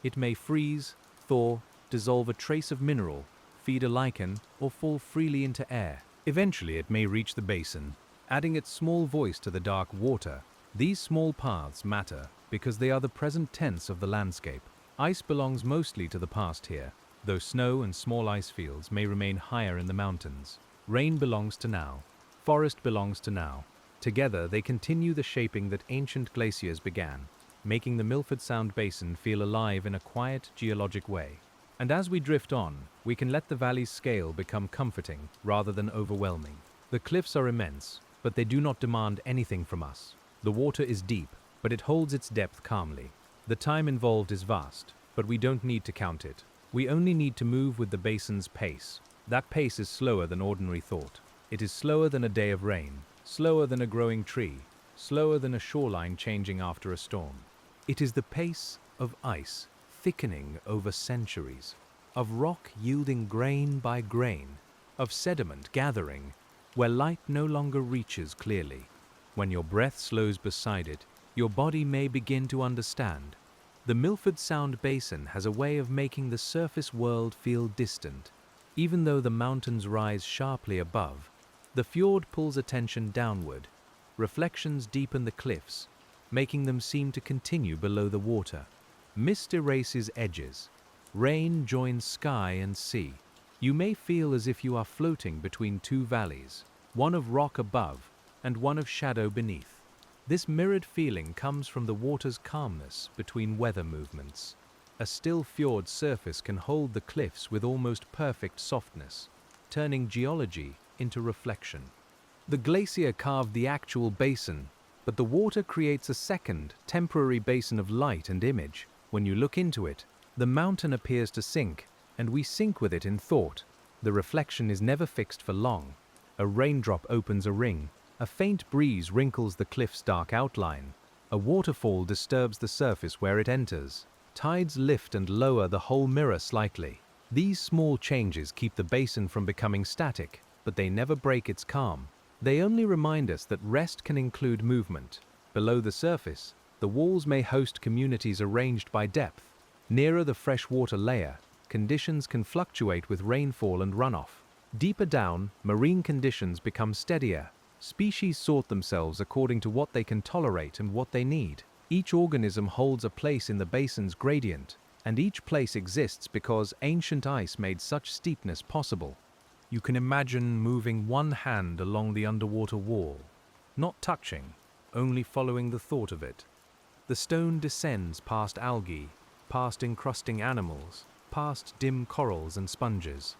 It may freeze, thaw, dissolve a trace of mineral, feed a lichen, or fall freely into air. Eventually it may reach the basin, adding its small voice to the dark water. These small paths matter because they are the present tense of the landscape. Ice belongs mostly to the past here, though snow and small ice fields may remain higher in the mountains. Rain belongs to now. Forest belongs to now. Together they continue the shaping that ancient glaciers began. making the Milford Sound Basin feel alive in a quiet, geologic way. And as we drift on, we can let the valley's scale become comforting rather than overwhelming. The cliffs are immense, but they do not demand anything from us. The water is deep, but it holds its depth calmly. The time involved is vast, but we don't need to count it. We only need to move with the basin's pace. That pace is slower than ordinary thought. It is slower than a day of rain, slower than a growing tree, slower than a shoreline changing after a storm. It is the pace of ice thickening over centuries, of rock yielding grain by grain, of sediment gathering where light no longer reaches clearly. When your breath slows beside it, your body may begin to understand. The Milford Sound Basin has a way of making the surface world feel distant. Even though the mountains rise sharply above, the fjord pulls attention downward. Reflections deepen the cliffs, making them seem to continue below the water. Mist erases edges. Rain joins sky and sea. You may feel as if you are floating between two valleys, one of rock above and one of shadow beneath. This mirrored feeling comes from the water's calmness between weather movements. A still fjord surface can hold the cliffs with almost perfect softness, turning geology into reflection. The glacier carved the actual basin, but the water creates a second, temporary basin of light and image. When you look into it, the mountain appears to sink, and we sink with it in thought. The reflection is never fixed for long. A raindrop opens a ring, a faint breeze wrinkles the cliff's dark outline, a waterfall disturbs the surface where it enters. Tides lift and lower the whole mirror slightly. These small changes keep the basin from becoming static, but they never break its calm. They only remind us that rest can include movement. Below the surface, the walls may host communities arranged by depth. Nearer the freshwater layer, conditions can fluctuate with rainfall and runoff. Deeper down, marine conditions become steadier. Species sort themselves according to what they can tolerate and what they need. Each organism holds a place in the basin's gradient, and each place exists because ancient ice made such steepness possible. You can imagine moving one hand along the underwater wall, not touching, only following the thought of it. The stone descends past algae, past encrusting animals, past dim corals and sponges,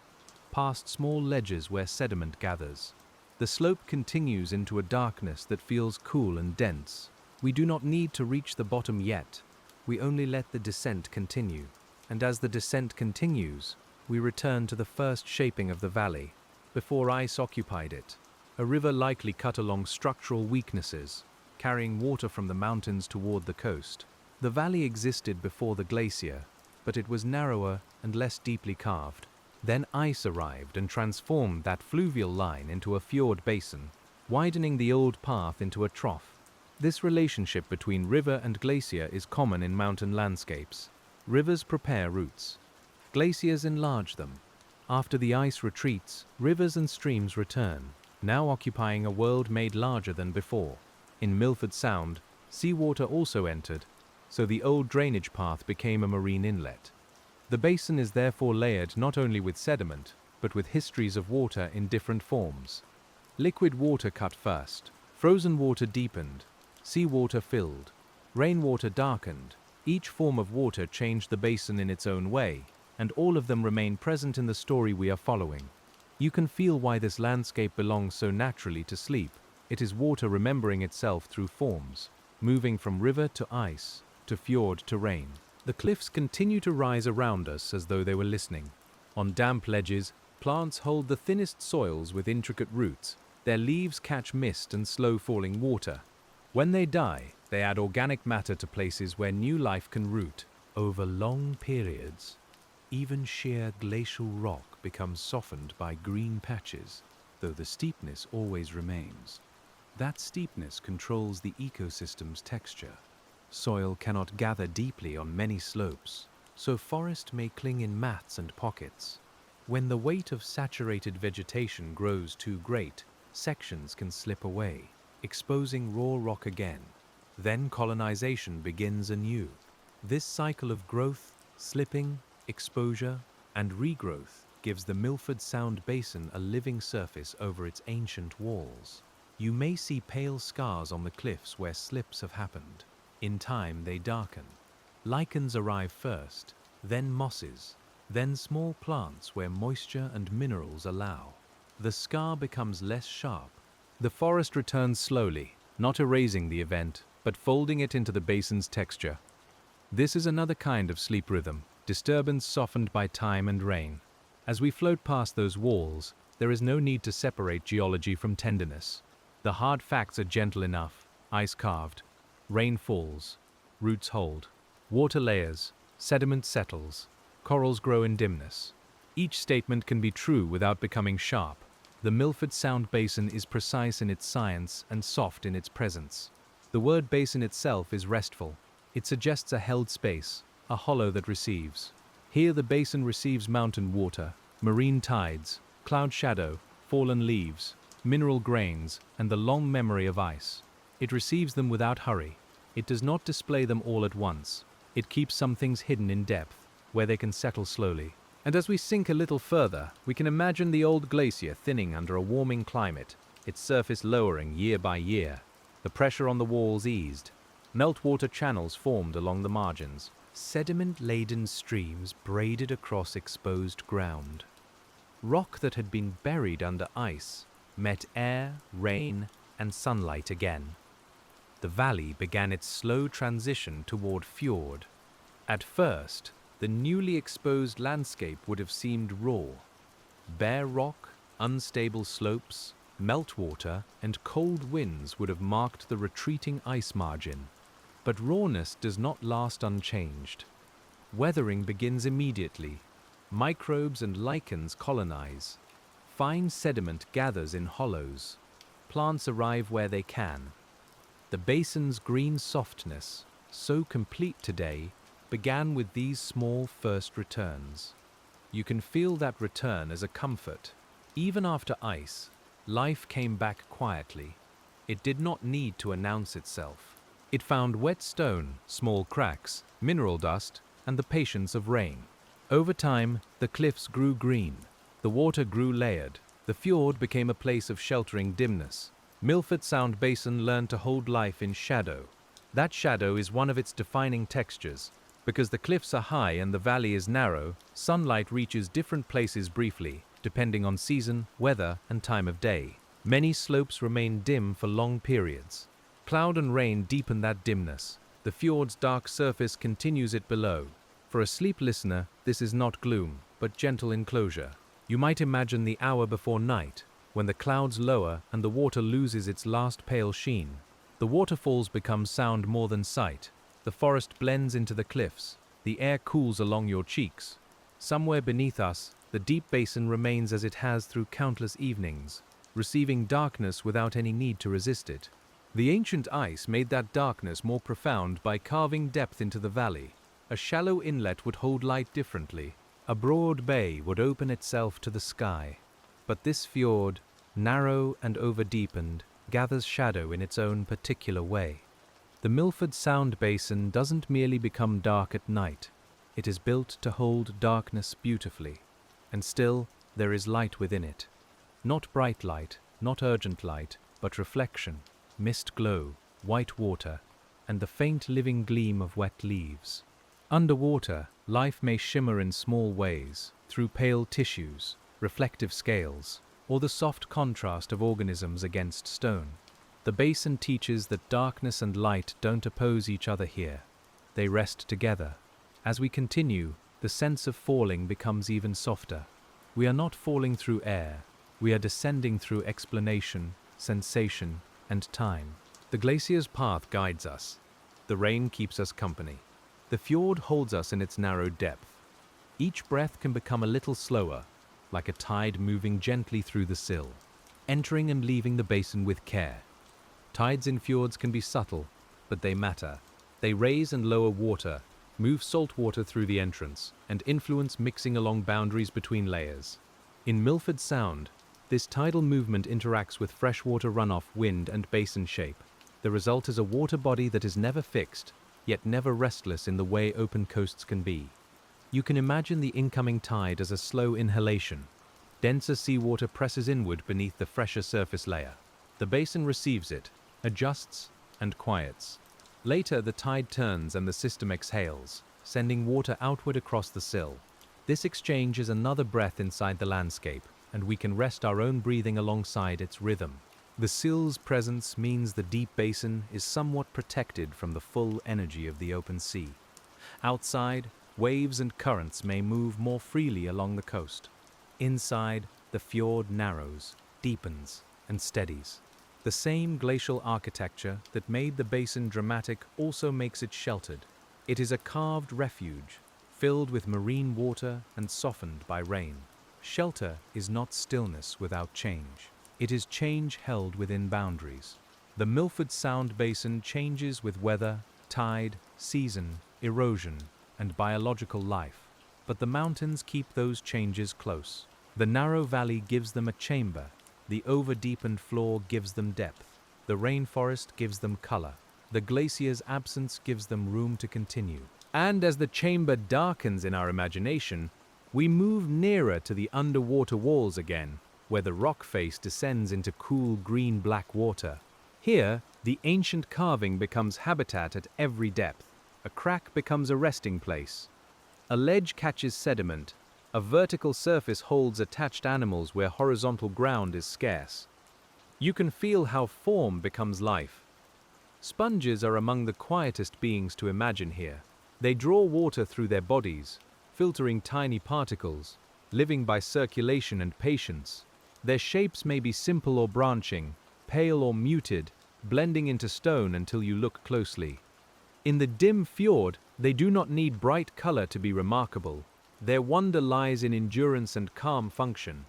past small ledges where sediment gathers. The slope continues into a darkness that feels cool and dense. We do not need to reach the bottom yet. We only let the descent continue. And as the descent continues, we return to the first shaping of the valley, before ice occupied it. A river likely cut along structural weaknesses, carrying water from the mountains toward the coast. The valley existed before the glacier, but it was narrower and less deeply carved. Then ice arrived and transformed that fluvial line into a fjord basin, widening the old path into a trough. This relationship between river and glacier is common in mountain landscapes. Rivers prepare routes. Glaciers enlarge them. After the ice retreats, rivers and streams return, now occupying a world made larger than before. In Milford Sound, seawater also entered, so the old drainage path became a marine inlet. The basin is therefore layered not only with sediment, but with histories of water in different forms. Liquid water cut first, frozen water deepened, seawater filled, rainwater darkened. Each form of water changed the basin in its own way, and all of them remain present in the story we are following. You can feel why this landscape belongs so naturally to sleep. It is water remembering itself through forms, moving from river to ice, to fjord to rain. The cliffs continue to rise around us as though they were listening. On damp ledges, plants hold the thinnest soils with intricate roots. Their leaves catch mist and slow-falling water. When they die, they add organic matter to places where new life can root. Over long periods, even sheer glacial rock becomes softened by green patches, though the steepness always remains. That steepness controls the ecosystem's texture. Soil cannot gather deeply on many slopes, so forest may cling in mats and pockets. When the weight of saturated vegetation grows too great, sections can slip away, exposing raw rock again. Then colonization begins anew. This cycle of growth, slipping, exposure, and regrowth gives the Milford Sound Basin a living surface over its ancient walls. You may see pale scars on the cliffs where slips have happened. In time, they darken. Lichens arrive first, then mosses, then small plants where moisture and minerals allow. The scar becomes less sharp. The forest returns slowly, not erasing the event, but folding it into the basin's texture. This is another kind of sleep rhythm, disturbance softened by time and rain. As we float past those walls, there is no need to separate geology from tenderness. The hard facts are gentle enough: ice carved, rain falls, roots hold, water layers, sediment settles, corals grow in dimness. Each statement can be true without becoming sharp. The Milford Sound Basin is precise in its science and soft in its presence. The word basin itself is restful. It suggests a held space, a hollow that receives. Here the basin receives mountain water, marine tides, cloud shadow, fallen leaves, mineral grains, and the long memory of ice. It receives them without hurry. It does not display them all at once. It keeps some things hidden in depth, where they can settle slowly. And as we sink a little further, we can imagine the old glacier thinning under a warming climate, its surface lowering year by year. The pressure on the walls eased. Meltwater channels formed along the margins. Sediment-laden streams braided across exposed ground. Rock that had been buried under ice met air, rain, and sunlight again. The valley began its slow transition toward fjord. At first, the newly exposed landscape would have seemed raw. Bare rock, unstable slopes, meltwater, and cold winds would have marked the retreating ice margin. But rawness does not last unchanged. Weathering begins immediately. Microbes and lichens colonize. Fine sediment gathers in hollows. Plants arrive where they can. The basin's green softness, so complete today, began with these small first returns. You can feel that return as a comfort. Even after ice, life came back quietly. It did not need to announce itself. It found wet stone, small cracks, mineral dust, and the patience of rain. Over time, the cliffs grew green. The water grew layered. The fjord became a place of sheltering dimness. Milford Sound Basin learned to hold life in shadow. That shadow is one of its defining textures. Because the cliffs are high and the valley is narrow, sunlight reaches different places briefly, depending on season, weather, and time of day. Many slopes remain dim for long periods. Cloud and rain deepen that dimness. The fjord's dark surface continues it below. For a sleep listener, this is not gloom, but gentle enclosure. You might imagine the hour before night, when the clouds lower and the water loses its last pale sheen. The waterfalls become sound more than sight. The forest blends into the cliffs. The air cools along your cheeks. Somewhere beneath us, the deep basin remains as it has through countless evenings, receiving darkness without any need to resist it. The ancient ice made that darkness more profound by carving depth into the valley. A shallow inlet would hold light differently. A broad bay would open itself to the sky. But this fjord, narrow and over-deepened, gathers shadow in its own particular way. The Milford Sound Basin doesn't merely become dark at night. It is built to hold darkness beautifully. And still, there is light within it. Not bright light, not urgent light, but reflection, mist glow, white water, and the faint living gleam of wet leaves. Underwater, life may shimmer in small ways, through pale tissues, reflective scales, or the soft contrast of organisms against stone. The basin teaches that darkness and light don't oppose each other here. They rest together. As we continue, the sense of falling becomes even softer. We are not falling through air. We are descending through explanation, sensation, and time. The glacier's path guides us. The rain keeps us company. The fjord holds us in its narrow depth. Each breath can become a little slower, like a tide moving gently through the sill, entering and leaving the basin with care. Tides in fjords can be subtle, but they matter. They raise and lower water, move salt water through the entrance, and influence mixing along boundaries between layers. In Milford Sound, this tidal movement interacts with freshwater runoff, wind, and basin shape. The result is a water body that is never fixed, yet never restless in the way open coasts can be. You can imagine the incoming tide as a slow inhalation. Denser seawater presses inward beneath the fresher surface layer. The basin receives it, adjusts, and quiets. Later, the tide turns and the system exhales, sending water outward across the sill. This exchange is another breath inside the landscape, and we can rest our own breathing alongside its rhythm. The sill's presence means the deep basin is somewhat protected from the full energy of the open sea. Outside, waves and currents may move more freely along the coast. Inside, the fjord narrows, deepens, and steadies. The same glacial architecture that made the basin dramatic also makes it sheltered. It is a carved refuge, filled with marine water and softened by rain. Shelter is not stillness without change. It is change held within boundaries. The Milford Sound Basin changes with weather, tide, season, erosion, and biological life, but the mountains keep those changes close. The narrow valley gives them a chamber. The over-deepened floor gives them depth. The rainforest gives them color. The glacier's absence gives them room to continue. And as the chamber darkens in our imagination, we move nearer to the underwater walls again, where the rock face descends into cool green-black water. Here, the ancient carving becomes habitat at every depth. A crack becomes a resting place. A ledge catches sediment. A vertical surface holds attached animals where horizontal ground is scarce. You can feel how form becomes life. Sponges are among the quietest beings to imagine here. They draw water through their bodies, filtering tiny particles, living by circulation and patience. Their shapes may be simple or branching, pale or muted, blending into stone until you look closely. In the dim fjord, they do not need bright color to be remarkable. Their wonder lies in endurance and calm function.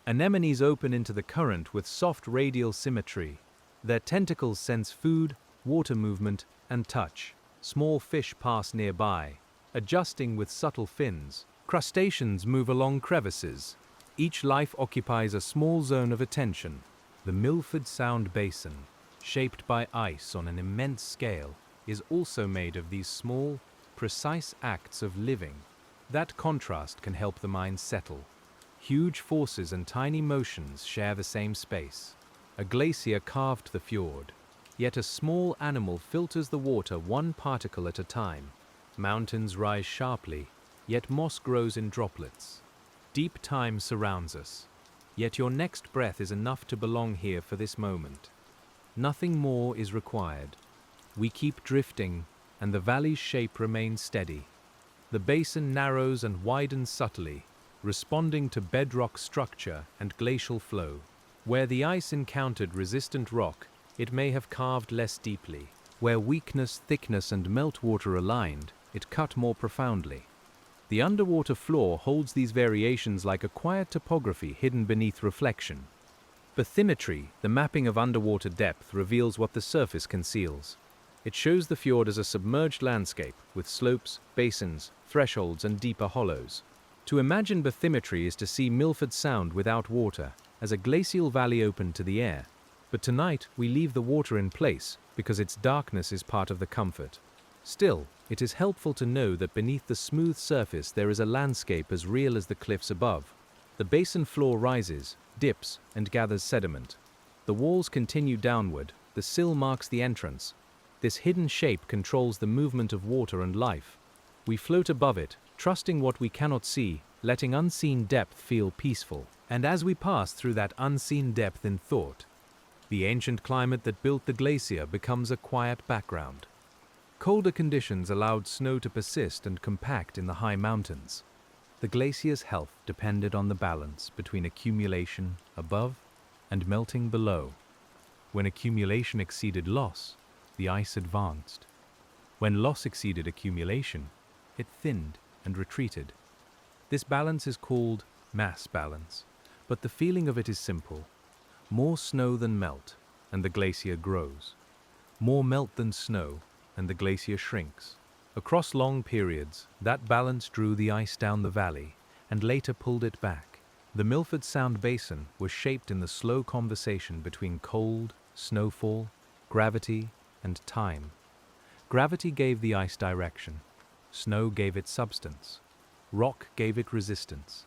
Anemones open into the current with soft radial symmetry. Their tentacles sense food, water movement, and touch. Small fish pass nearby, adjusting with subtle fins. Crustaceans move along crevices. Each life occupies a small zone of attention. The Milford Sound Basin, shaped by ice on an immense scale, is also made of these small, precise acts of living. That contrast can help the mind settle. Huge forces and tiny motions share the same space. A glacier carved the fjord, yet a small animal filters the water one particle at a time. Mountains rise sharply, yet moss grows in droplets. Deep time surrounds us, yet your next breath is enough to belong here for this moment. Nothing more is required. We keep drifting, and the valley's shape remains steady. The basin narrows and widens subtly, responding to bedrock structure and glacial flow. Where the ice encountered resistant rock, it may have carved less deeply. Where weakness, thickness, and meltwater aligned, it cut more profoundly. The underwater floor holds these variations like a quiet topography hidden beneath reflection. Bathymetry, the mapping of underwater depth, reveals what the surface conceals. It shows the fjord as a submerged landscape with slopes, basins, thresholds, and deeper hollows. To imagine bathymetry is to see Milford Sound without water, as a glacial valley open to the air. But tonight we leave the water in place because its darkness is part of the comfort. Still, it is helpful to know that beneath the smooth surface there is a landscape as real as the cliffs above. The basin floor rises, dips, and gathers sediment. The walls continue downward, the sill marks the entrance. This hidden shape controls the movement of water and life. We float above it, trusting what we cannot see, letting unseen depth feel peaceful. And as we pass through that unseen depth in thought, the ancient climate that built the glacier becomes a quiet background. Colder conditions allowed snow to persist and compact in the high mountains. The glacier's health depended on the balance between accumulation above and melting below. When accumulation exceeded loss, the ice advanced. When loss exceeded accumulation, it thinned and retreated. This balance is called mass balance, but the feeling of it is simple. More snow than melt, and the glacier grows. More melt than snow, and the glacier shrinks. Across long periods, that balance drew the ice down the valley and later pulled it back. The Milford Sound Basin was shaped in the slow conversation between cold, snowfall, gravity, and time. Gravity gave the ice direction. Snow gave it substance. Rock gave it resistance.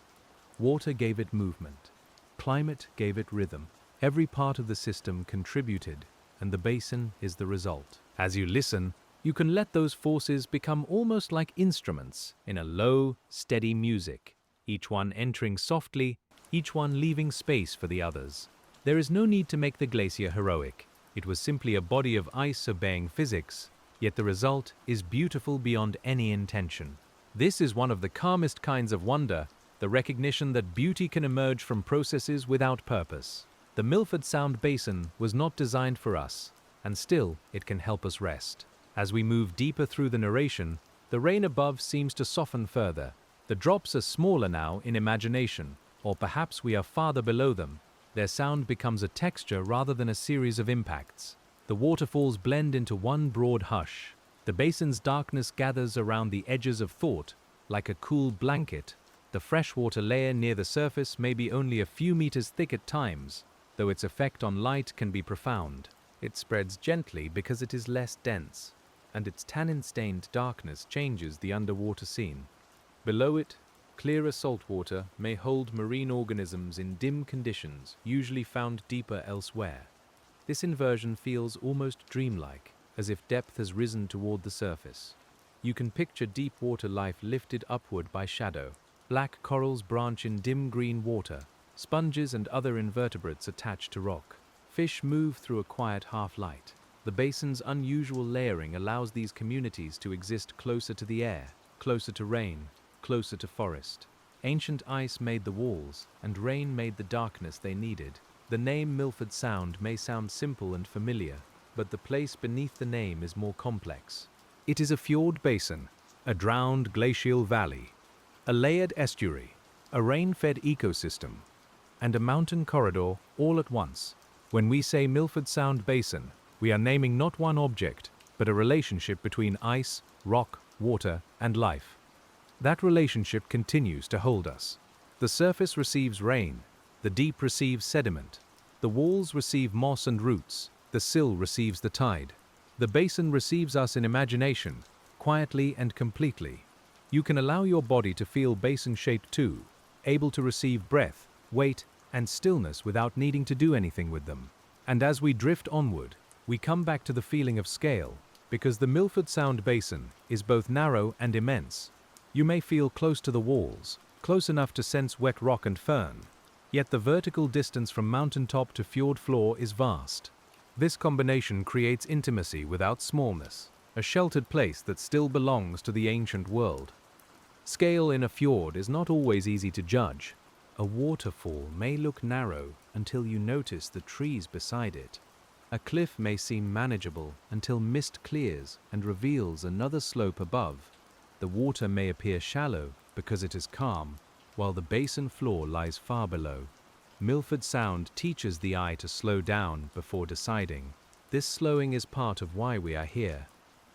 Water gave it movement. Climate gave it rhythm. Every part of the system contributed, and the basin is the result. As you listen, You can let those forces become almost like instruments in a low, steady music, each one entering softly, each one leaving space for the others. There is no need to make the glacier heroic. It was simply a body of ice obeying physics, yet the result is beautiful beyond any intention. This is one of the calmest kinds of wonder, the recognition that beauty can emerge from processes without purpose. The Milford Sound Basin was not designed for us, and still it can help us rest. As we move deeper through the narration, the rain above seems to soften further. The drops are smaller now in imagination, or perhaps we are farther below them. Their sound becomes a texture rather than a series of impacts. The waterfalls blend into one broad hush. The basin's darkness gathers around the edges of thought, like a cool blanket. The freshwater layer near the surface may be only a few meters thick at times, though its effect on light can be profound. It spreads gently because it is less dense, and its tannin-stained darkness changes the underwater scene. Below it, clearer saltwater may hold marine organisms in dim conditions, usually found deeper elsewhere. This inversion feels almost dreamlike, as if depth has risen toward the surface. You can picture deep water life lifted upward by shadow. Black corals branch in dim green water, sponges and other invertebrates attach to rock. Fish move through a quiet half-light. The basin's unusual layering allows these communities to exist closer to the air, closer to rain, closer to forest. Ancient ice made the walls, and rain made the darkness they needed. The name Milford Sound may sound simple and familiar, but the place beneath the name is more complex. It is a fjord basin, a drowned glacial valley, a layered estuary, a rain-fed ecosystem, and a mountain corridor all at once. When we say Milford Sound Basin, we are naming not one object, but a relationship between ice, rock, water, and life. That relationship continues to hold us. The surface receives rain, the deep receives sediment, the walls receive moss and roots, the sill receives the tide. The basin receives us in imagination, quietly and completely. You can allow your body to feel basin shape too, able to receive breath, weight, and stillness without needing to do anything with them. And as we drift onward, we come back to the feeling of scale, because the Milford Sound Basin is both narrow and immense. You may feel close to the walls, close enough to sense wet rock and fern, yet the vertical distance from mountaintop to fjord floor is vast. This combination creates intimacy without smallness, a sheltered place that still belongs to the ancient world. Scale in a fjord is not always easy to judge. A waterfall may look narrow until you notice the trees beside it. A cliff may seem manageable until mist clears and reveals another slope above. The water may appear shallow because it is calm, while the basin floor lies far below. Milford Sound teaches the eye to slow down before deciding. This slowing is part of why we are here.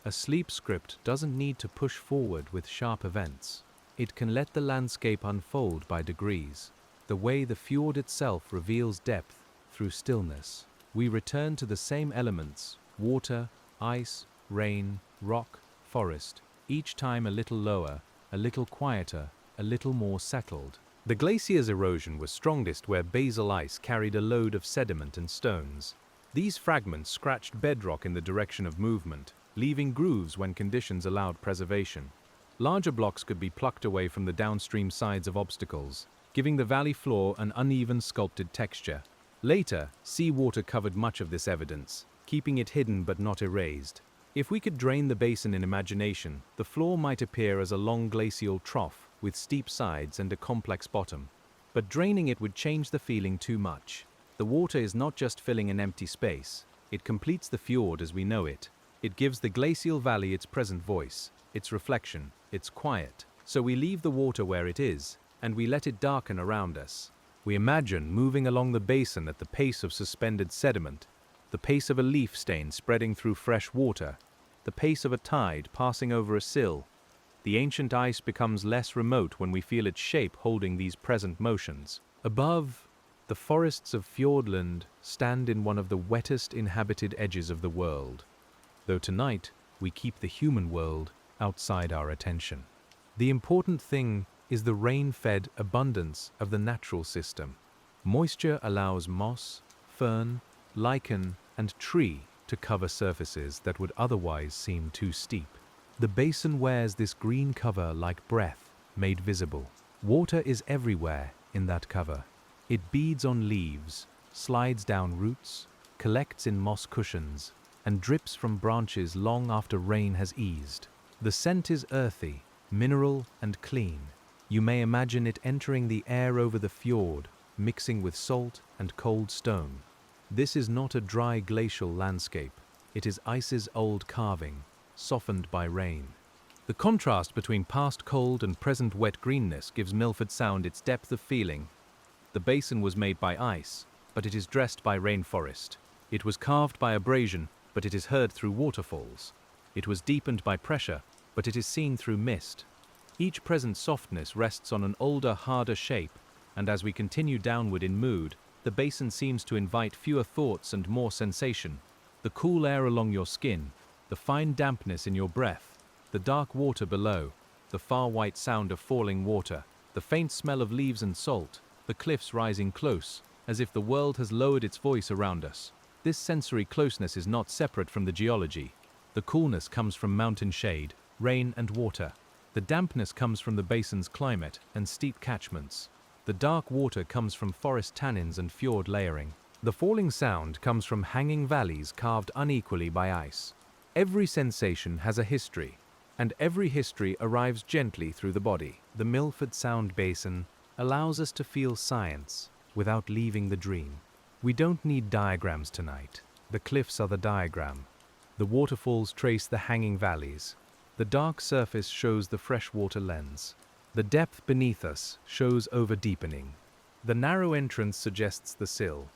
A sleep script doesn't need to push forward with sharp events. It can let the landscape unfold by degrees. The way the fjord itself reveals depth through stillness. We return to the same elements: water, ice, rain, rock, forest, each time a little lower, a little quieter, a little more settled. The glacier's erosion was strongest where basal ice carried a load of sediment and stones. These fragments scratched bedrock in the direction of movement, leaving grooves when conditions allowed preservation. Larger blocks could be plucked away from the downstream sides of obstacles, giving the valley floor an uneven sculpted texture. Later, seawater covered much of this evidence, keeping it hidden but not erased. If we could drain the basin in imagination, the floor might appear as a long glacial trough with steep sides and a complex bottom. But draining it would change the feeling too much. The water is not just filling an empty space, it completes the fjord as we know it. It gives the glacial valley its present voice, its reflection, its quiet. So we leave the water where it is, and we let it darken around us. We imagine moving along the basin at the pace of suspended sediment, the pace of a leaf stain spreading through fresh water, the pace of a tide passing over a sill. The ancient ice becomes less remote when we feel its shape holding these present motions. Above, the forests of Fjordland stand in one of the wettest inhabited edges of the world, though tonight we keep the human world outside our attention. The important thing is the rain-fed abundance of the natural system. Moisture allows moss, fern, lichen, and tree to cover surfaces that would otherwise seem too steep. The basin wears this green cover like breath, made visible. Water is everywhere in that cover. It beads on leaves, slides down roots, collects in moss cushions, and drips from branches long after rain has eased. The scent is earthy, mineral, and clean. You may imagine it entering the air over the fjord, mixing with salt and cold stone. This is not a dry glacial landscape. It is ice's old carving, softened by rain. The contrast between past cold and present wet greenness gives Milford Sound its depth of feeling. The basin was made by ice, but it is dressed by rainforest. It was carved by abrasion, but it is heard through waterfalls. It was deepened by pressure, but it is seen through mist. Each present softness rests on an older, harder shape, and as we continue downward in mood, the basin seems to invite fewer thoughts and more sensation. The cool air along your skin, the fine dampness in your breath, the dark water below, the far white sound of falling water, the faint smell of leaves and salt, the cliffs rising close, as if the world has lowered its voice around us. This sensory closeness is not separate from the geology. The coolness comes from mountain shade, rain and water. The dampness comes from the basin's climate and steep catchments. The dark water comes from forest tannins and fjord layering. The falling sound comes from hanging valleys carved unequally by ice. Every sensation has a history, and every history arrives gently through the body. The Milford Sound Basin allows us to feel science without leaving the dream. We don't need diagrams tonight. The cliffs are the diagram. The waterfalls trace the hanging valleys. The dark surface shows the freshwater lens. The depth beneath us shows over deepening. The narrow entrance suggests the sill.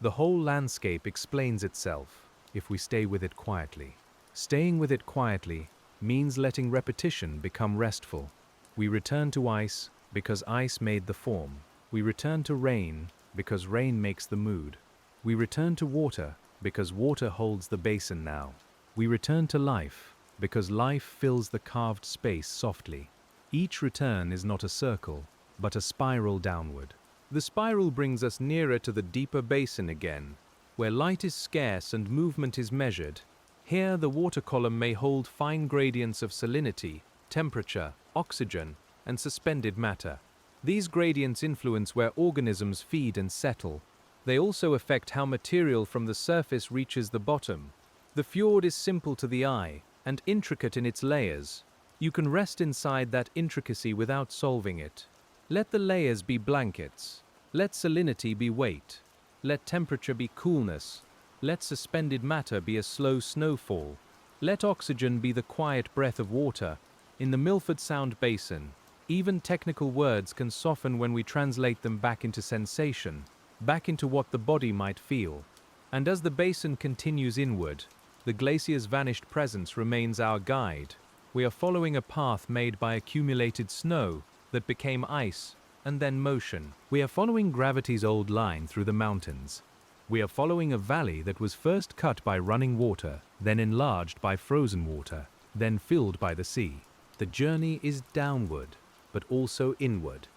The whole landscape explains itself if we stay with it quietly. Staying with it quietly means letting repetition become restful. We return to ice because ice made the form. We return to rain because rain makes the mood. We return to water because water holds the basin now. We return to life because life fills the carved space softly. Each return is not a circle, but a spiral downward. The spiral brings us nearer to the deeper basin again, where light is scarce and movement is measured. Here the water column may hold fine gradients of salinity, temperature, oxygen, and suspended matter. These gradients influence where organisms feed and settle. They also affect how material from the surface reaches the bottom. The fjord is simple to the eye and intricate in its layers. You can rest inside that intricacy without solving it. Let the layers be blankets. Let salinity be weight. Let temperature be coolness. Let suspended matter be a slow snowfall. Let oxygen be the quiet breath of water. In the Milford Sound Basin, even technical words can soften when we translate them back into sensation, back into what the body might feel. And as the basin continues inward, the glacier's vanished presence remains our guide. We are following a path made by accumulated snow that became ice and then motion. We are following gravity's old line through the mountains. We are following a valley that was first cut by running water, then enlarged by frozen water, then filled by the sea. The journey is downward, but also inward.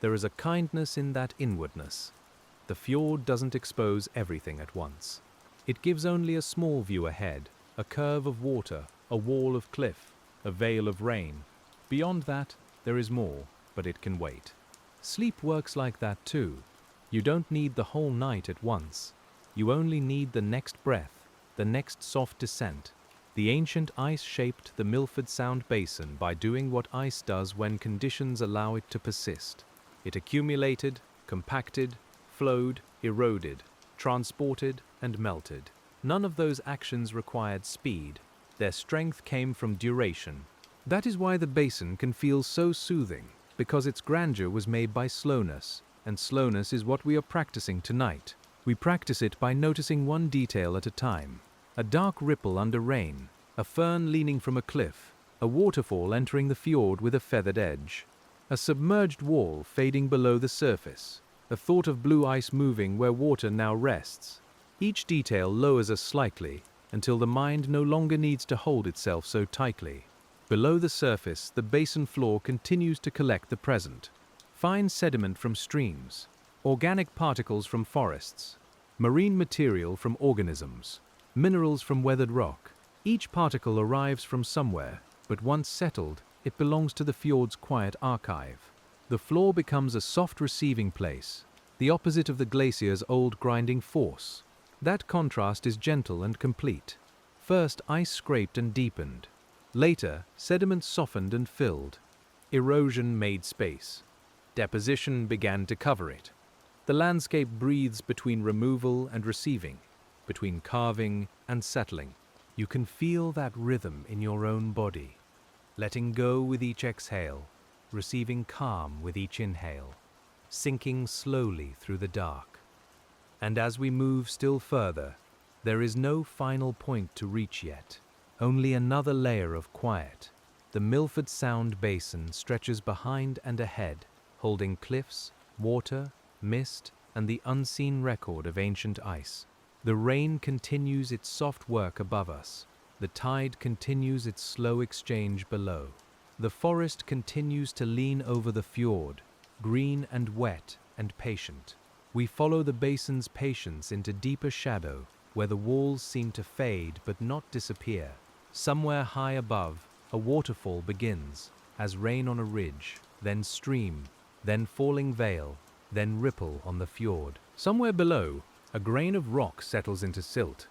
There is a kindness in that inwardness. The fjord doesn't expose everything at once. It gives only a small view ahead, a curve of water, a wall of cliff, a veil of rain. Beyond that, there is more, but it can wait. Sleep works like that too. You don't need the whole night at once. You only need the next breath, the next soft descent. The ancient ice shaped the Milford Sound Basin by doing what ice does when conditions allow it to persist. It accumulated, compacted, flowed, eroded, transported, and melted. None of those actions required speed. Their strength came from duration. That is why the basin can feel so soothing, because its grandeur was made by slowness, and slowness is what we are practicing tonight. We practice it by noticing one detail at a time. A dark ripple under rain, a fern leaning from a cliff, a waterfall entering the fjord with a feathered edge, a submerged wall fading below the surface, a thought of blue ice moving where water now rests. Each detail lowers us slightly until the mind no longer needs to hold itself so tightly. Below the surface, the basin floor continues to collect the present. Fine sediment from streams, organic particles from forests, marine material from organisms. minerals from weathered rock. Each particle arrives from somewhere, but once settled, it belongs to the fjord's quiet archive. The floor becomes a soft receiving place, the opposite of the glacier's old grinding force. That contrast is gentle and complete. First, ice scraped and deepened. Later, sediment softened and filled. Erosion made space. Deposition began to cover it. The landscape breathes between removal and receiving, between carving and settling. You can feel that rhythm in your own body, letting go with each exhale, receiving calm with each inhale, sinking slowly through the dark. And as we move still further, there is no final point to reach yet, only another layer of quiet. The Milford Sound Basin stretches behind and ahead, holding cliffs, water, mist, and the unseen record of ancient ice. The rain continues its soft work above us. The tide continues its slow exchange below. The forest continues to lean over the fjord, green and wet and patient. We follow the basin's patience into deeper shadow, where the walls seem to fade but not disappear. Somewhere high above, a waterfall begins, as rain on a ridge, then stream, then falling vale, then ripple on the fjord. Somewhere below, a grain of rock settles into silt.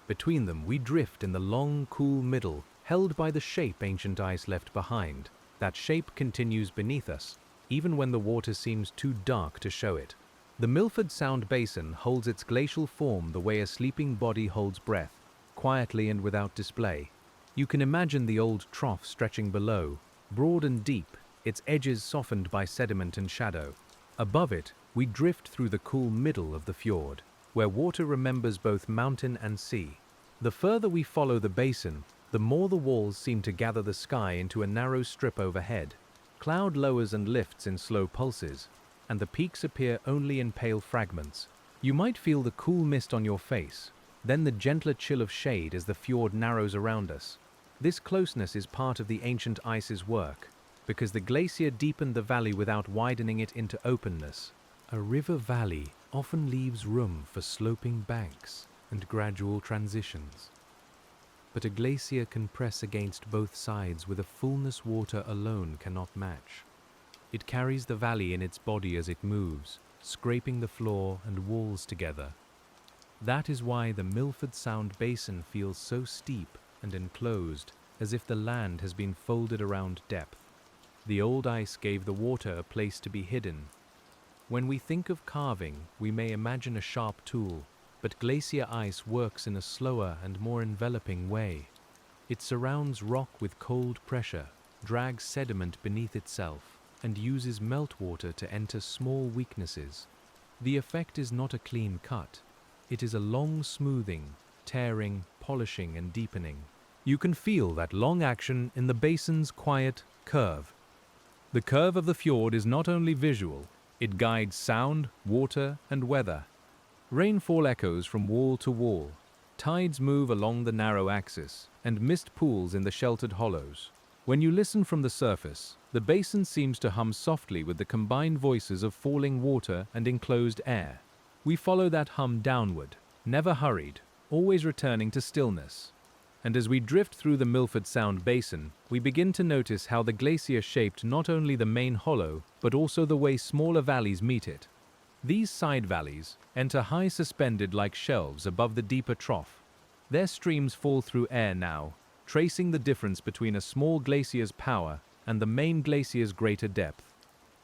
Between them we drift in the long, cool middle, held by the shape ancient ice left behind. That shape continues beneath us, even when the water seems too dark to show it. The Milford Sound Basin holds its glacial form the way a sleeping body holds breath, quietly and without display. You can imagine the old trough stretching below, broad and deep, its edges softened by sediment and shadow. Above it, we drift through the cool middle of the fjord, where water remembers both mountain and sea. The further we follow the basin, the more the walls seem to gather the sky into a narrow strip overhead. Cloud lowers and lifts in slow pulses, and the peaks appear only in pale fragments. You might feel the cool mist on your face, then the gentler chill of shade as the fjord narrows around us. This closeness is part of the ancient ice's work, because the glacier deepened the valley without widening it into openness. A river valley often leaves room for sloping banks and gradual transitions. But a glacier can press against both sides with a fullness water alone cannot match. It carries the valley in its body as it moves, scraping the floor and walls together. That is why the Milford Sound Basin feels so steep and enclosed, as if the land has been folded around depth. The old ice gave the water a place to be hidden. When we think of carving, we may imagine a sharp tool, but glacier ice works in a slower and more enveloping way. It surrounds rock with cold pressure, drags sediment beneath itself, and uses meltwater to enter small weaknesses. The effect is not a clean cut. It is a long smoothing, tearing, polishing, and deepening. You can feel that long action in the basin's quiet curve. The curve of the fjord is not only visual, it guides sound, water, and weather. Rainfall echoes from wall to wall. Tides move along the narrow axis, and mist pools in the sheltered hollows. When you listen from the surface, the basin seems to hum softly with the combined voices of falling water and enclosed air. We follow that hum downward, never hurried, always returning to stillness. And as we drift through the Milford Sound Basin, we begin to notice how the glacier shaped not only the main hollow, but also the way smaller valleys meet it. These side valleys enter high suspended like shelves above the deeper trough. Their streams fall through air now, tracing the difference between a small glacier's power and the main glacier's greater depth.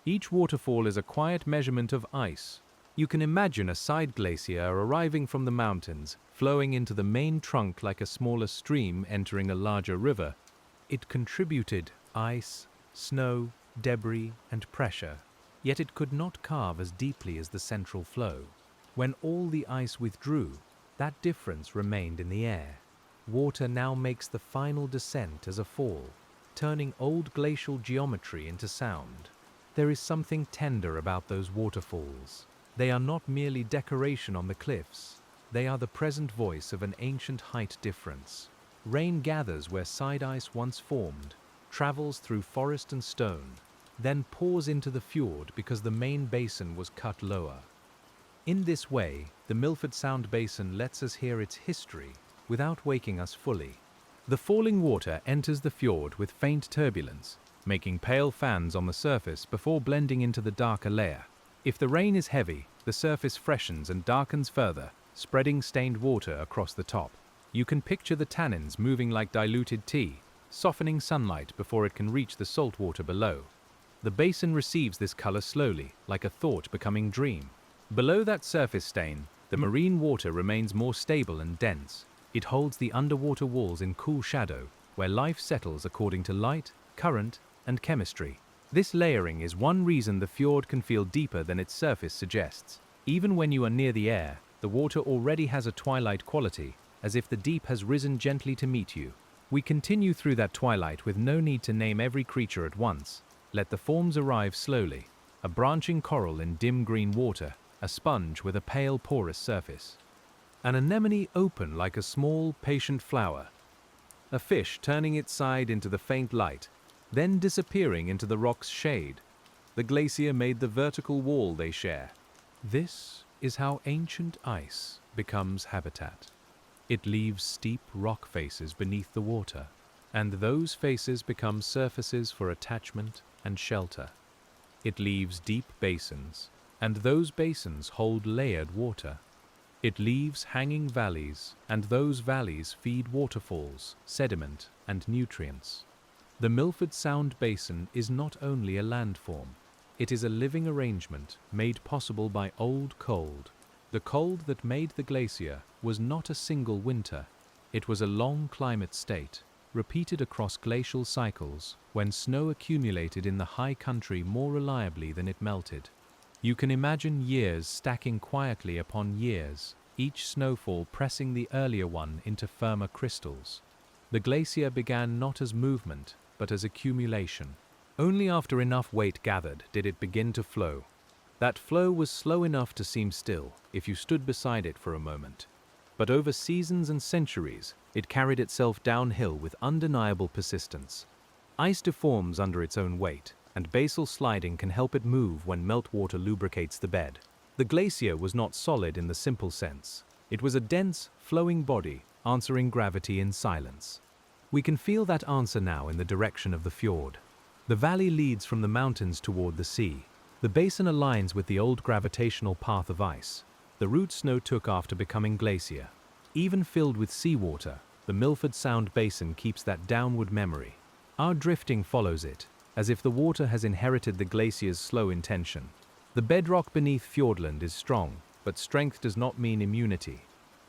Each waterfall is a quiet measurement of ice. You can imagine a side glacier arriving from the mountains, flowing into the main trunk like a smaller stream entering a larger river. It contributed ice, snow, debris, and pressure, yet it could not carve as deeply as the central flow. When all the ice withdrew, that difference remained in the air. Water now makes the final descent as a fall, turning old glacial geometry into sound. There is something tender about those waterfalls. They are not merely decoration on the cliffs. They are the present voice of an ancient height difference. Rain gathers where side ice once formed, travels through forest and stone, then pours into the fjord because the main basin was cut lower. In this way, the Milford Sound Basin lets us hear its history, without waking us fully. The falling water enters the fjord with faint turbulence, making pale fans on the surface before blending into the darker layer. If the rain is heavy, the surface freshens and darkens further, spreading stained water across the top. You can picture the tannins moving like diluted tea, softening sunlight before it can reach the salt water below. The basin receives this color slowly, like a thought becoming dream. Below that surface stain, the marine water remains more stable and dense. It holds the underwater walls in cool shadow, where life settles according to light, current, and chemistry. This layering is one reason the fjord can feel deeper than its surface suggests. Even when you are near the air, the water already has a twilight quality, as if the deep has risen gently to meet you. We continue through that twilight with no need to name every creature at once. Let the forms arrive slowly. A branching coral in dim green water, a sponge with a pale porous surface. An anemone open like a small, patient flower. A fish turning its side into the faint light, then disappearing into the rock's shade. The glacier made the vertical wall they share. This is how ancient ice becomes habitat. It leaves steep rock faces beneath the water, and those faces become surfaces for attachment and shelter. It leaves deep basins, and those basins hold layered water. It leaves hanging valleys, and those valleys feed waterfalls, sediment, and nutrients. The Milford Sound Basin is not only a landform, it is a living arrangement made possible by old cold. The cold that made the glacier was not a single winter. It was a long climate state, repeated across glacial cycles when snow accumulated in the high country more reliably than it melted. You can imagine years stacking quietly upon years, each snowfall pressing the earlier one into firmer crystals. The glacier began not as movement, but as accumulation. Only after enough weight gathered did it begin to flow. That flow was slow enough to seem still if you stood beside it for a moment. But over seasons and centuries, it carried itself downhill with undeniable persistence. Ice deforms under its own weight, and basal sliding can help it move when meltwater lubricates the bed. The glacier was not solid in the simple sense. It was a dense, flowing body, answering gravity in silence. We can feel that answer now in the direction of the fjord. The valley leads from the mountains toward the sea. The basin aligns with the old gravitational path of ice, the route snow took after becoming glacier. Even filled with seawater, the Milford Sound Basin keeps that downward memory. Our drifting follows it, as if the water has inherited the glacier's slow intention. The bedrock beneath Fjordland is strong, but strength does not mean immunity.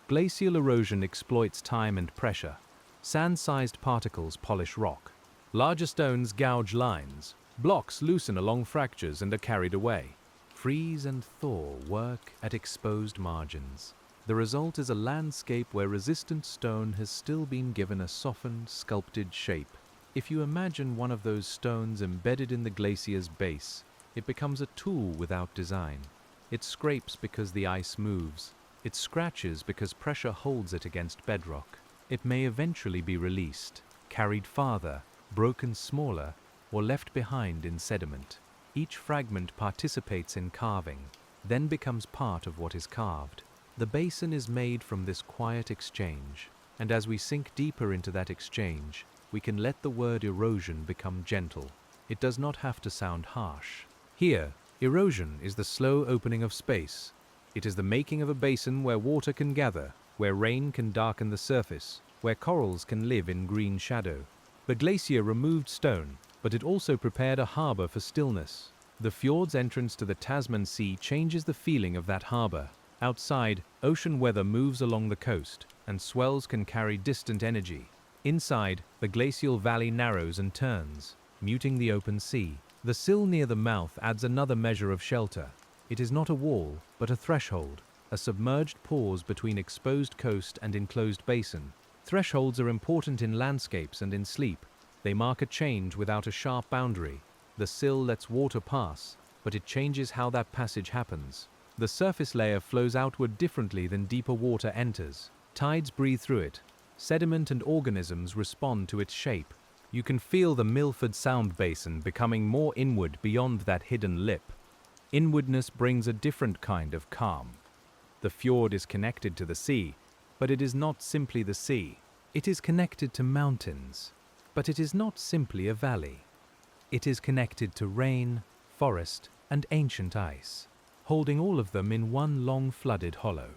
Glacial erosion exploits time and pressure. Sand-sized particles polish rock. Larger stones gouge lines. Blocks loosen along fractures and are carried away. Freeze and thaw work at exposed margins. The result is a landscape where resistant stone has still been given a softened, sculpted shape. If you imagine one of those stones embedded in the glacier's base, it becomes a tool without design. It scrapes because the ice moves. It scratches because pressure holds it against bedrock. It may eventually be released, carried farther, broken smaller, or left behind in sediment. Each fragment participates in carving, then becomes part of what is carved. The basin is made from this quiet exchange, and as we sink deeper into that exchange, we can let the word erosion become gentle. It does not have to sound harsh. Here, erosion is the slow opening of space. It is the making of a basin where water can gather, where rain can darken the surface, where corals can live in green shadow. The glacier removed stone, but it also prepared a harbor for stillness. The fjord's entrance to the Tasman Sea changes the feeling of that harbor. Outside, ocean weather moves along the coast, and swells can carry distant energy. Inside, the glacial valley narrows and turns, muting the open sea. The sill near the mouth adds another measure of shelter. It is not a wall, but a threshold, a submerged pause between exposed coast and enclosed basin. Thresholds are important in landscapes and in sleep. They mark a change without a sharp boundary. The sill lets water pass, but it changes how that passage happens. The surface layer flows outward differently than deeper water enters. Tides breathe through it. Sediment and organisms respond to its shape. You can feel the Milford Sound Basin becoming more inward beyond that hidden lip. Inwardness brings a different kind of calm. The fjord is connected to the sea, But it is not simply the sea. It is connected to mountains. But it is not simply a valley. It is connected to rain, forest, and ancient ice, holding all of them in one long flooded hollow.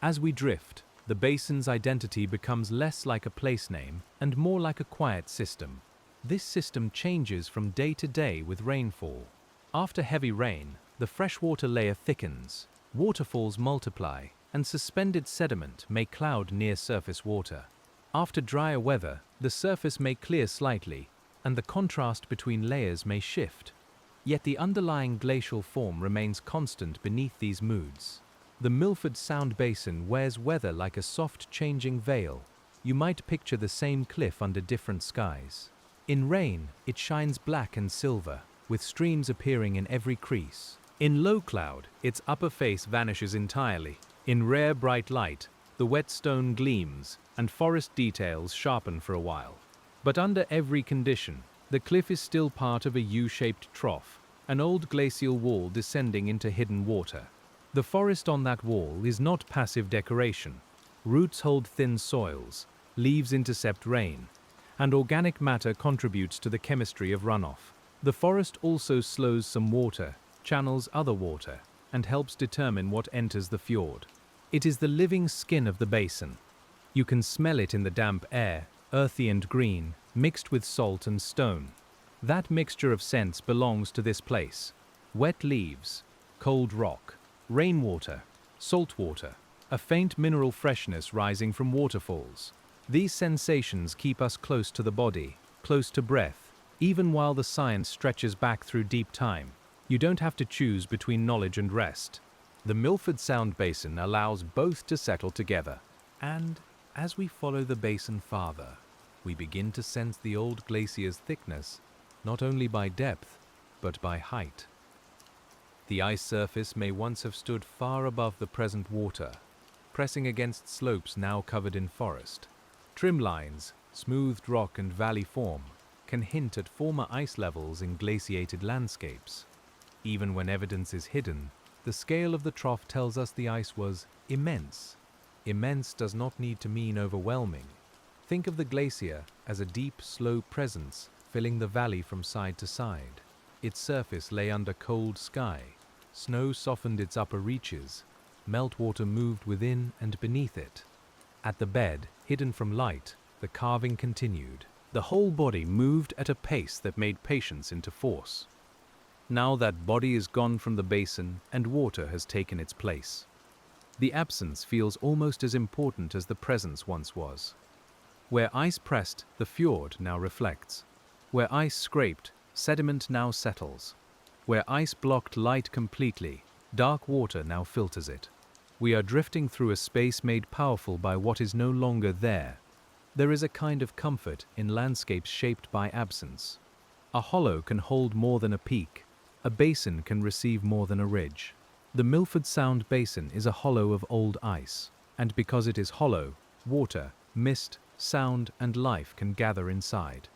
As we drift, the basin's identity becomes less like a place name and more like a quiet system. This system changes from day to day with rainfall. After heavy rain, the freshwater layer thickens, waterfalls multiply, and suspended sediment may cloud near-surface water. After drier weather, the surface may clear slightly, and the contrast between layers may shift. Yet the underlying glacial form remains constant beneath these moods. The Milford Sound Basin wears weather like a soft changing veil. You might picture the same cliff under different skies. In rain, it shines black and silver, with streams appearing in every crease. In low cloud, its upper face vanishes entirely. In rare bright light, the wet stone gleams, and forest details sharpen for a while. But under every condition, the cliff is still part of a U-shaped trough, an old glacial wall descending into hidden water. The forest on that wall is not passive decoration. Roots hold thin soils, leaves intercept rain, and organic matter contributes to the chemistry of runoff. The forest also slows some water, channels other water, and helps determine what enters the fjord. It is the living skin of the basin. You can smell it in the damp air, earthy and green, mixed with salt and stone. That mixture of scents belongs to this place. Wet leaves, cold rock, rainwater, salt water, a faint mineral freshness rising from waterfalls. These sensations keep us close to the body, close to breath, even while the science stretches back through deep time. You don't have to choose between knowledge and rest. The Milford Sound Basin allows both to settle together. And as we follow the basin farther, we begin to sense the old glacier's thickness, not only by depth, but by height. The ice surface may once have stood far above the present water, pressing against slopes now covered in forest. Trim lines, smoothed rock and valley form, can hint at former ice levels in glaciated landscapes. Even when evidence is hidden, the scale of the trough tells us the ice was immense. Immense does not need to mean overwhelming. Think of the glacier as a deep, slow presence filling the valley from side to side. Its surface lay under cold sky. Snow softened its upper reaches. Meltwater moved within and beneath it. At the bed, hidden from light, the carving continued. The whole body moved at a pace that made patience into force. Now that body is gone from the basin and water has taken its place. The absence feels almost as important as the presence once was. Where ice pressed, the fjord now reflects. Where ice scraped, sediment now settles. Where ice blocked light completely, dark water now filters it. We are drifting through a space made powerful by what is no longer there. There is a kind of comfort in landscapes shaped by absence. A hollow can hold more than a peak. A basin can receive more than a ridge. The Milford Sound Basin is a hollow of old ice, and because it is hollow, water, mist, sound, and life can gather inside.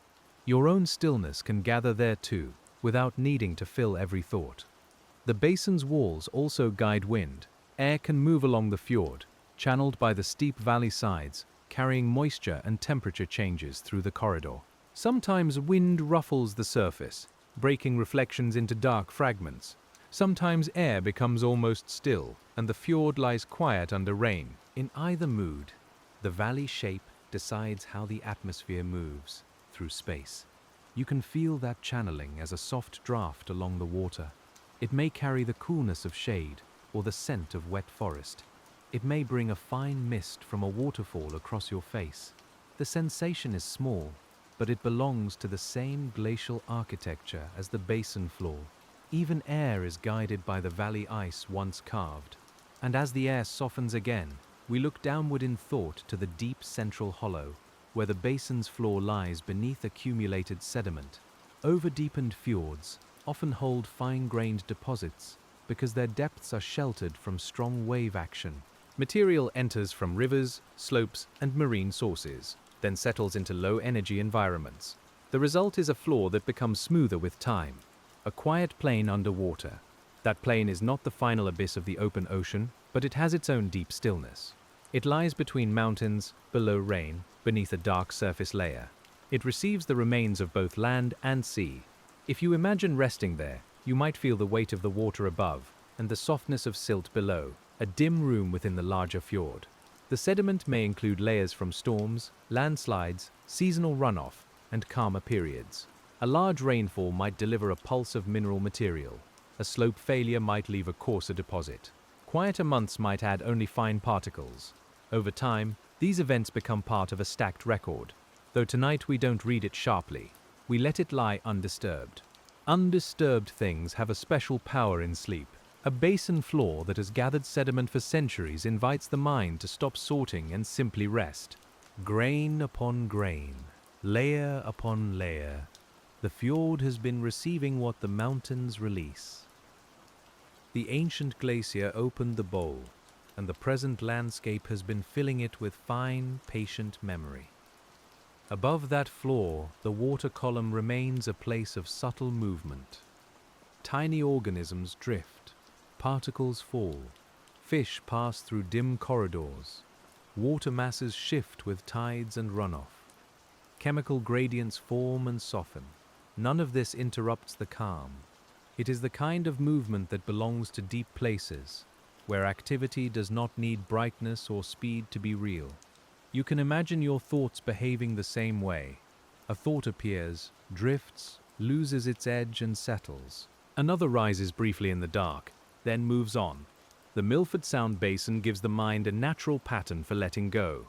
Your own stillness can gather there too, without needing to fill every thought. The basin's walls also guide wind. Air can move along the fjord, channeled by the steep valley sides, carrying moisture and temperature changes through the corridor. Sometimes wind ruffles the surface, breaking reflections into dark fragments. Sometimes air becomes almost still, and the fjord lies quiet under rain. In either mood, the valley shape decides how the atmosphere moves through space. You can feel that channeling as a soft draft along the water. It may carry the coolness of shade or the scent of wet forest. It may bring a fine mist from a waterfall across your face. The sensation is small, but it belongs to the same glacial architecture as the basin floor. Even air is guided by the valley ice once carved. And as the air softens again, we look downward in thought to the deep central hollow, where the basin's floor lies beneath accumulated sediment. Over-deepened fjords often hold fine-grained deposits because their depths are sheltered from strong wave action. Material enters from rivers, slopes, and marine sources, then settles into low-energy environments. The result is a floor that becomes smoother with time, a quiet plain underwater. That plain is not the final abyss of the open ocean, but it has its own deep stillness. It lies between mountains, below rain, beneath a dark surface layer. It receives the remains of both land and sea. If you imagine resting there, you might feel the weight of the water above and the softness of silt below, a dim room within the larger fjord. The sediment may include layers from storms, landslides, seasonal runoff, and calmer periods. A large rainfall might deliver a pulse of mineral material. A slope failure might leave a coarser deposit. Quieter months might add only fine particles. Over time, these events become part of a stacked record. Though tonight we don't read it sharply, we let it lie undisturbed. Undisturbed things have a special power in sleep. A basin floor that has gathered sediment for centuries invites the mind to stop sorting and simply rest. Grain upon grain, layer upon layer, the fjord has been receiving what the mountains release. The ancient glacier opened the bowl, and the present landscape has been filling it with fine, patient memory. Above that floor, the water column remains a place of subtle movement. Tiny organisms drift, particles fall, fish pass through dim corridors, water masses shift with tides and runoff. Chemical gradients form and soften. None of this interrupts the calm. It is the kind of movement that belongs to deep places, where activity does not need brightness or speed to be real. You can imagine your thoughts behaving the same way. A thought appears, drifts, loses its edge and settles. Another rises briefly in the dark, then moves on. The Milford Sound Basin gives the mind a natural pattern for letting go.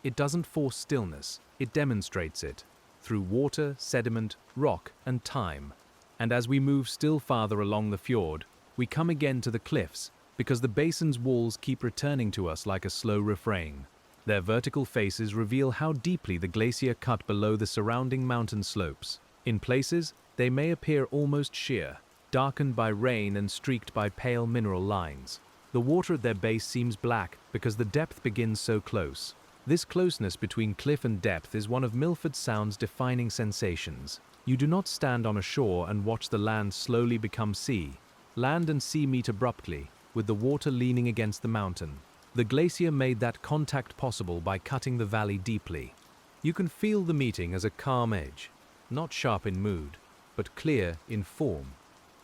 It doesn't force stillness, it demonstrates it, through water, sediment, rock, and time. And as we move still farther along the fjord, we come again to the cliffs, because the basin's walls keep returning to us like a slow refrain. Their vertical faces reveal how deeply the glacier cut below the surrounding mountain slopes. In places, they may appear almost sheer, darkened by rain and streaked by pale mineral lines. The water at their base seems black because the depth begins so close. This closeness between cliff and depth is one of Milford Sound's defining sensations. You do not stand on a shore and watch the land slowly become sea. Land and sea meet abruptly, with the water leaning against the mountain. The glacier made that contact possible by cutting the valley deeply. You can feel the meeting as a calm edge, not sharp in mood, but clear in form.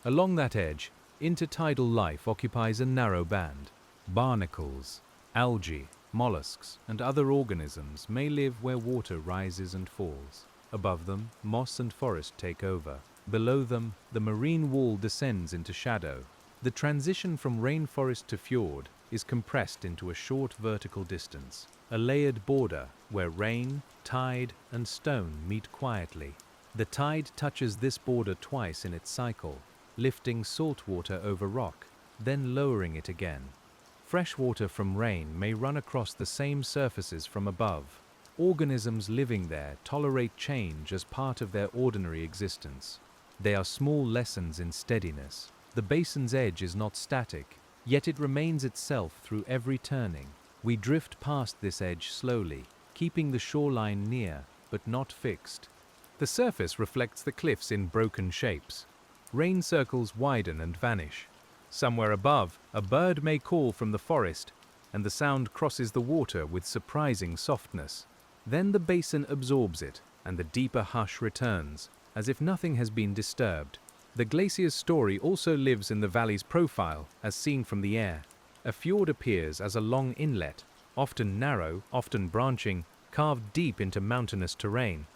Along that edge, intertidal life occupies a narrow band. Barnacles, algae, mollusks, and other organisms may live where water rises and falls. Above them, moss and forest take over. Below them, the marine wall descends into shadow. The transition from rainforest to fjord is compressed into a short vertical distance, a layered border where rain, tide, and stone meet quietly. The tide touches this border twice in its cycle, lifting salt water over rock, then lowering it again. Fresh water from rain may run across the same surfaces from above. Organisms living there tolerate change as part of their ordinary existence. They are small lessons in steadiness. The basin's edge is not static, yet it remains itself through every turning. We drift past this edge slowly, keeping the shoreline near, but not fixed. The surface reflects the cliffs in broken shapes. Rain circles widen and vanish. Somewhere above, a bird may call from the forest, and the sound crosses the water with surprising softness. Then the basin absorbs it, and the deeper hush returns, as if nothing has been disturbed. The glacier's story also lives in the valley's profile, as seen from the air. A fjord appears as a long inlet, often narrow, often branching, carved deep into mountainous terrain.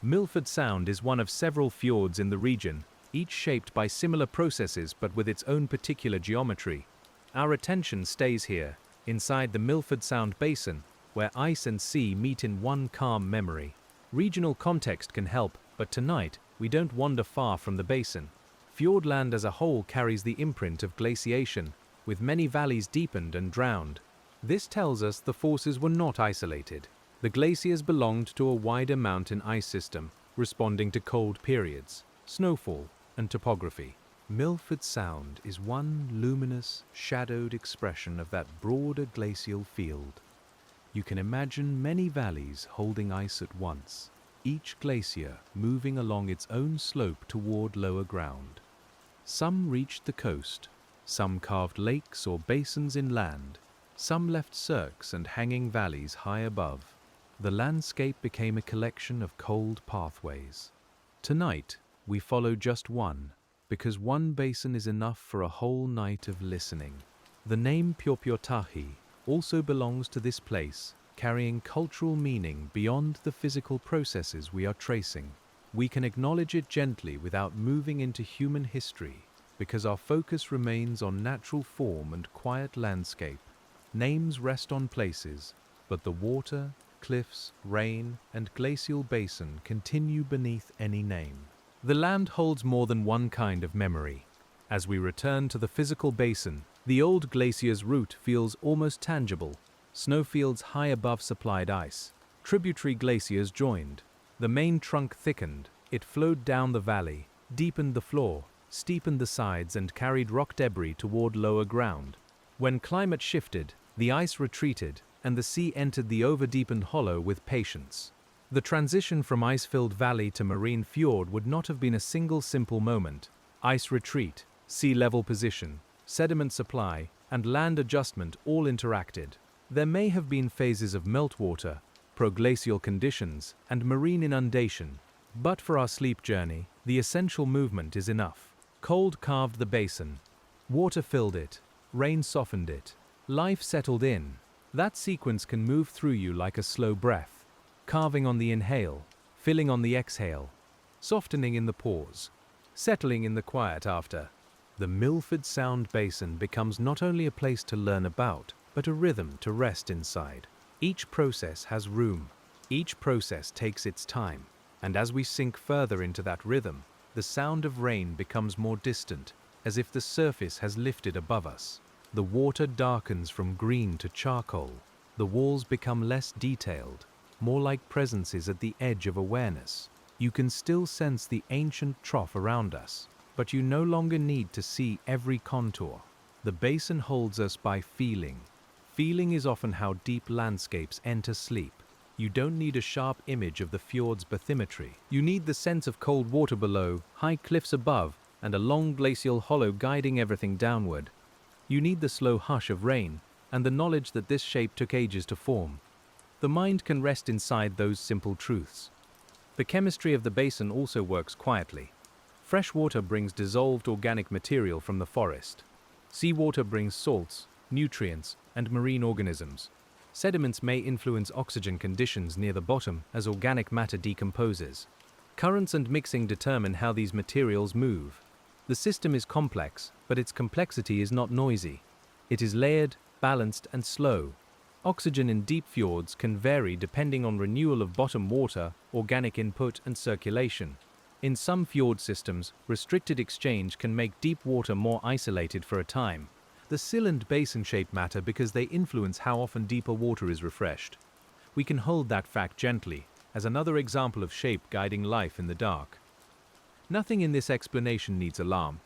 Milford Sound is one of several fjords in the region, each shaped by similar processes but with its own particular geometry. Our attention stays here, inside the Milford Sound Basin, where ice and sea meet in one calm memory. Regional context can help, but tonight we don't wander far from the basin. Fjordland as a whole carries the imprint of glaciation, with many valleys deepened and drowned. This tells us the forces were not isolated. The glaciers belonged to a wider mountain ice system, responding to cold periods, snowfall, and topography. Milford Sound is one luminous, shadowed expression of that broader glacial field. You can imagine many valleys holding ice at once, each glacier moving along its own slope toward lower ground. Some reached the coast, some carved lakes or basins inland, Some left cirques and hanging valleys high above. The landscape became a collection of cold pathways. Tonight, we follow just one, because one basin is enough for a whole night of listening. The name Pyopyotahi also belongs to this place, carrying cultural meaning beyond the physical processes we are tracing. We can acknowledge it gently without moving into human history, because our focus remains on natural form and quiet landscape. Names rest on places, but the water, cliffs, rain, and glacial basin continue beneath any name. The land holds more than one kind of memory. As we return to the physical basin, the old glacier's route feels almost tangible. Snowfields high above supplied ice. Tributary glaciers joined. The main trunk thickened. It flowed down the valley, deepened the floor, steepened the sides, and carried rock debris toward lower ground. When climate shifted, the ice retreated, and the sea entered the over-deepened hollow with patience. The transition from ice-filled valley to marine fjord would not have been a single simple moment. Ice retreat, sea level position, sediment supply, and land adjustment all interacted. There may have been phases of meltwater, proglacial conditions, and marine inundation, but for our sleep journey, the essential movement is enough. Cold carved the basin. Water filled it. Rain softened it. Life settled in. That sequence can move through you like a slow breath, carving on the inhale, filling on the exhale, softening in the pause, settling in the quiet after. The Milford Sound Basin becomes not only a place to learn about, but a rhythm to rest inside. Each process has room. Each process takes its time. And as we sink further into that rhythm, the sound of rain becomes more distant, as if the surface has lifted above us. The water darkens from green to charcoal. The walls become less detailed, more like presences at the edge of awareness. You can still sense the ancient trough around us, but you no longer need to see every contour. The basin holds us by feeling. Feeling is often how deep landscapes enter sleep. You don't need a sharp image of the fjord's bathymetry. You need the sense of cold water below, high cliffs above, and a long glacial hollow guiding everything downward. You need the slow hush of rain, and the knowledge that this shape took ages to form. The mind can rest inside those simple truths. The chemistry of the basin also works quietly. Fresh water brings dissolved organic material from the forest. Seawater brings salts, nutrients, and marine organisms. Sediments may influence oxygen conditions near the bottom as organic matter decomposes. Currents and mixing determine how these materials move. The system is complex, but its complexity is not noisy. It is layered, balanced, and slow. Oxygen in deep fjords can vary depending on renewal of bottom water, organic input, and circulation. In some fjord systems, restricted exchange can make deep water more isolated for a time. The sill and basin shape matter because they influence how often deeper water is refreshed. We can hold that fact gently, as another example of shape guiding life in the dark. Nothing in this explanation needs alarm.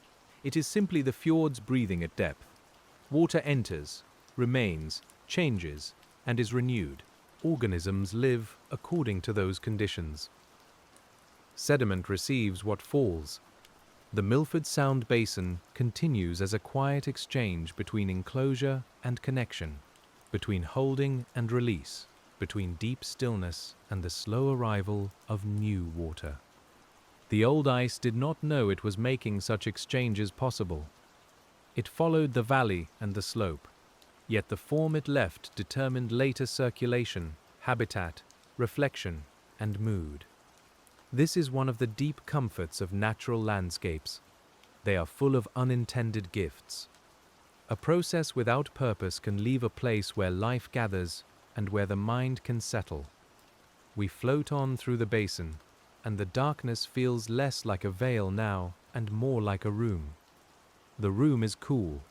It is simply the fjords breathing at depth. Water enters, remains, changes, and is renewed. Organisms live according to those conditions. Sediment receives what falls. The Milford Sound Basin continues as a quiet exchange between enclosure and connection, between holding and release, between deep stillness and the slow arrival of new water. The old ice did not know it was making such exchanges possible. It followed the valley and the slope, yet the form it left determined later circulation, habitat, reflection, and mood. This is one of the deep comforts of natural landscapes. They are full of unintended gifts. A process without purpose can leave a place where life gathers and where the mind can settle. We float on through the basin, and the darkness feels less like a veil now and more like a room. The room is cool.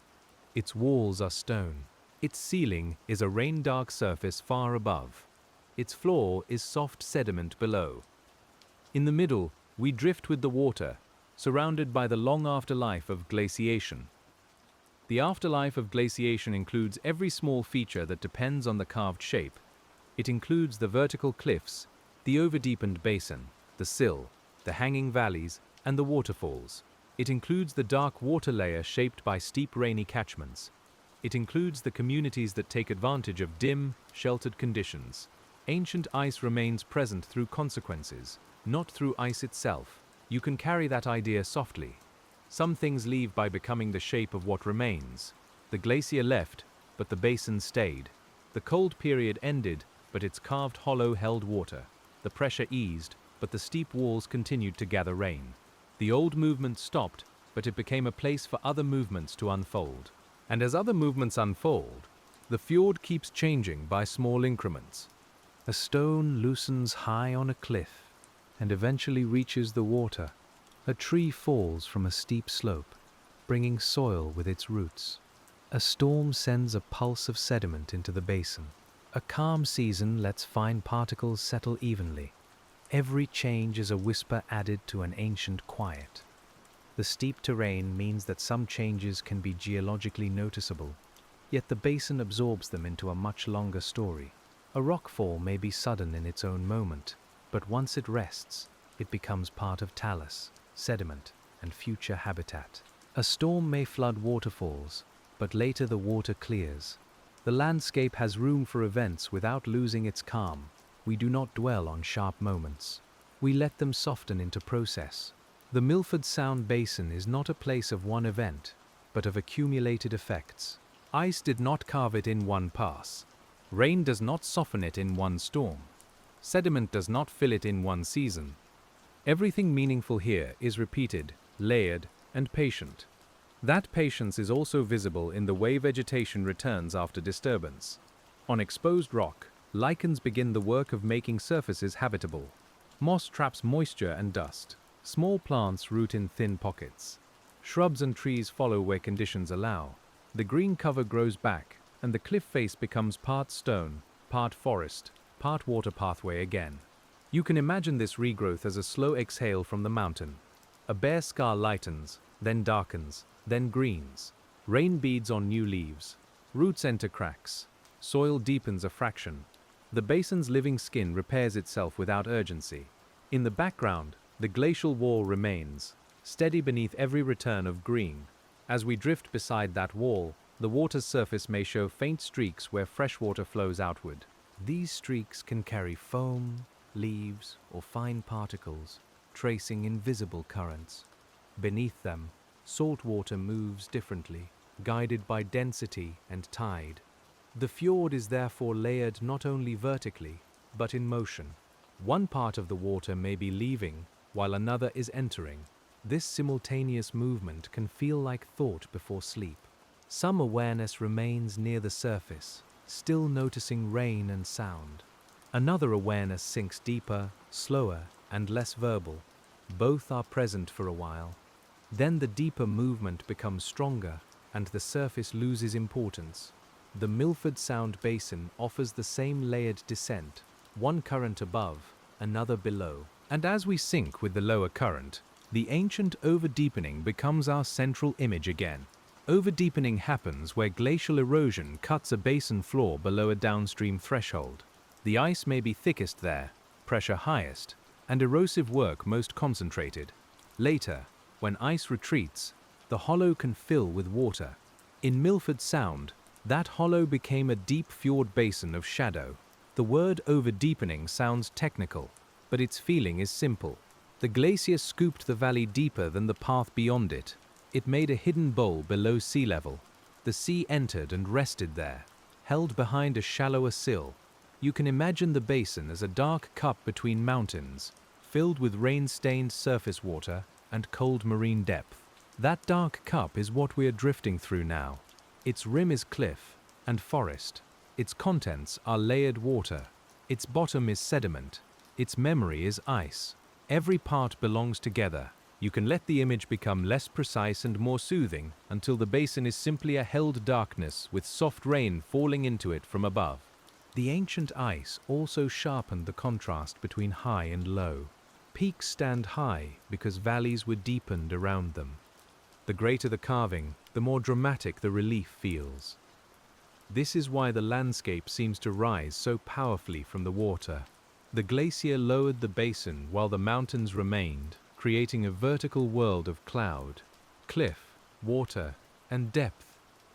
Its walls are stone. Its ceiling is a rain-dark surface far above. Its floor is soft sediment below. In the middle, we drift with the water, surrounded by the long afterlife of glaciation. The afterlife of glaciation includes every small feature that depends on the carved shape. It includes the vertical cliffs, the overdeepened basin, the sill, the hanging valleys, and the waterfalls. It includes the dark water layer shaped by steep rainy catchments. It includes the communities that take advantage of dim, sheltered conditions. Ancient ice remains present through consequences, not through ice itself. You can carry that idea softly. Some things leave by becoming the shape of what remains. The glacier left, but the basin stayed. The cold period ended, but its carved hollow held water. The pressure eased, but the steep walls continued to gather rain. The old movement stopped, but it became a place for other movements to unfold. And as other movements unfold, the fjord keeps changing by small increments. A stone loosens high on a cliff and eventually reaches the water. A tree falls from a steep slope, bringing soil with its roots. A storm sends a pulse of sediment into the basin. A calm season lets fine particles settle evenly. Every change is a whisper added to an ancient quiet. The steep terrain means that some changes can be geologically noticeable, yet the basin absorbs them into a much longer story. A rockfall may be sudden in its own moment, but once it rests, it becomes part of talus, sediment, and future habitat. A storm may flood waterfalls, but later the water clears. The landscape has room for events without losing its calm. We do not dwell on sharp moments. We let them soften into process. The Milford Sound Basin is not a place of one event, but of accumulated effects. Ice did not carve it in one pass. Rain does not soften it in one storm. Sediment does not fill it in one season. Everything meaningful here is repeated, layered, and patient. That patience is also visible in the way vegetation returns after disturbance. On exposed rock, lichens begin the work of making surfaces habitable. Moss traps moisture and dust. Small plants root in thin pockets. Shrubs and trees follow where conditions allow. The green cover grows back, and the cliff face becomes part stone, part forest, part water pathway again. You can imagine this regrowth as a slow exhale from the mountain. A bare scar lightens, then darkens, then greens. Rain beads on new leaves. Roots enter cracks. Soil deepens a fraction. The basin's living skin repairs itself without urgency. In the background, the glacial wall remains, steady beneath every return of green. As we drift beside that wall, the water's surface may show faint streaks where fresh water flows outward. These streaks can carry foam, leaves, or fine particles, tracing invisible currents. Beneath them, salt water moves differently, guided by density and tide. The fjord is therefore layered not only vertically, but in motion. One part of the water may be leaving, while another is entering. This simultaneous movement can feel like thought before sleep. Some awareness remains near the surface, still noticing rain and sound. Another awareness sinks deeper, slower, and less verbal. Both are present for a while. Then the deeper movement becomes stronger, and the surface loses importance. The Milford Sound Basin offers the same layered descent, one current above, another below. And as we sink with the lower current, the ancient over-deepening becomes our central image again. Over-deepening happens where glacial erosion cuts a basin floor below a downstream threshold. The ice may be thickest there, pressure highest, and erosive work most concentrated. Later, when ice retreats, the hollow can fill with water. In Milford Sound, that hollow became a deep fjord basin of shadow. The word over-deepening sounds technical, but its feeling is simple. The glacier scooped the valley deeper than the path beyond it. It made a hidden bowl below sea level. The sea entered and rested there, held behind a shallower sill. You can imagine the basin as a dark cup between mountains, filled with rain-stained surface water and cold marine depth. That dark cup is what we are drifting through now. Its rim is cliff and forest. Its contents are layered water. Its bottom is sediment. Its memory is ice. Every part belongs together. You can let the image become less precise and more soothing until the basin is simply a held darkness with soft rain falling into it from above. The ancient ice also sharpened the contrast between high and low. Peaks stand high because valleys were deepened around them. The greater the carving, the more dramatic the relief feels. This is why the landscape seems to rise so powerfully from the water. The glacier lowered the basin while the mountains remained, creating a vertical world of cloud, cliff, water, and depth.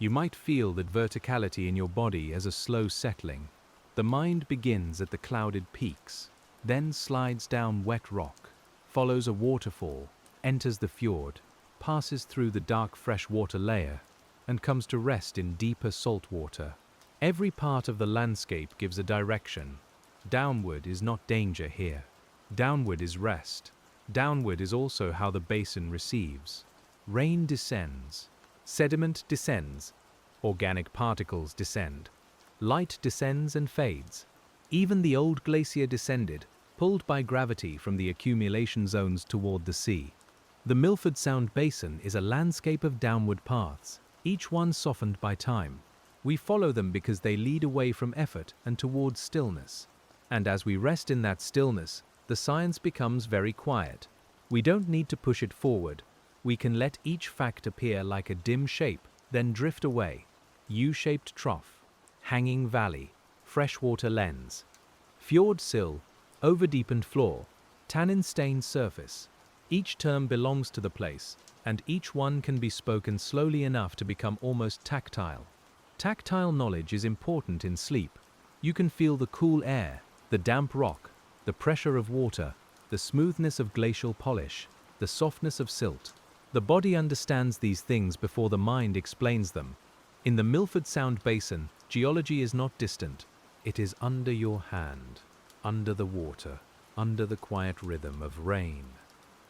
You might feel that verticality in your body as a slow settling. The mind begins at the clouded peaks, then slides down wet rock, follows a waterfall, enters the fjord, passes through the dark freshwater layer, and comes to rest in deeper salt water. Every part of the landscape gives a direction. Downward is not danger here. Downward is rest. Downward is also how the basin receives. Rain descends. Sediment descends. Organic particles descend. Light descends and fades. Even the old glacier descended, pulled by gravity from the accumulation zones toward the sea. The Milford Sound Basin is a landscape of downward paths, each one softened by time. We follow them because they lead away from effort and towards stillness. And as we rest in that stillness, the science becomes very quiet. We don't need to push it forward. We can let each fact appear like a dim shape, then drift away. U-shaped trough, hanging valley, freshwater lens, fjord sill, over-deepened floor, tannin-stained surface. Each term belongs to the place, and each one can be spoken slowly enough to become almost tactile. Tactile knowledge is important in sleep. You can feel the cool air, the damp rock, the pressure of water, the smoothness of glacial polish, the softness of silt. The body understands these things before the mind explains them. In the Milford Sound Basin, geology is not distant. It is under your hand, under the water, under the quiet rhythm of rain.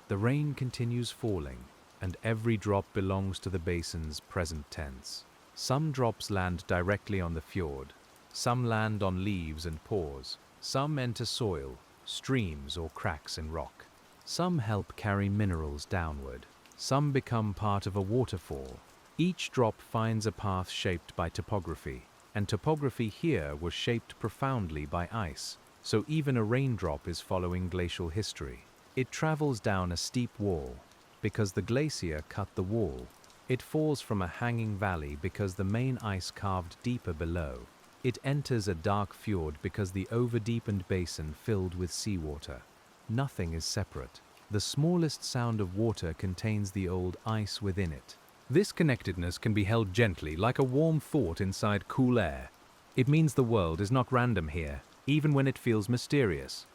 The rain continues falling, and every drop belongs to the basin's present tense. Some drops land directly on the fjord. Some land on leaves and pores. Some enter soil, streams, or cracks in rock. Some help carry minerals downward. Some become part of a waterfall. Each drop finds a path shaped by topography, and topography here was shaped profoundly by ice, so even a raindrop is following glacial history. It travels down a steep wall, because the glacier cut the wall. It falls from a hanging valley because the main ice carved deeper below. It enters a dark fjord because the over-deepened basin filled with seawater. Nothing is separate. The smallest sound of water contains the old ice within it. This connectedness can be held gently, like a warm thought inside cool air. It means the world is not random here, even when it feels mysterious.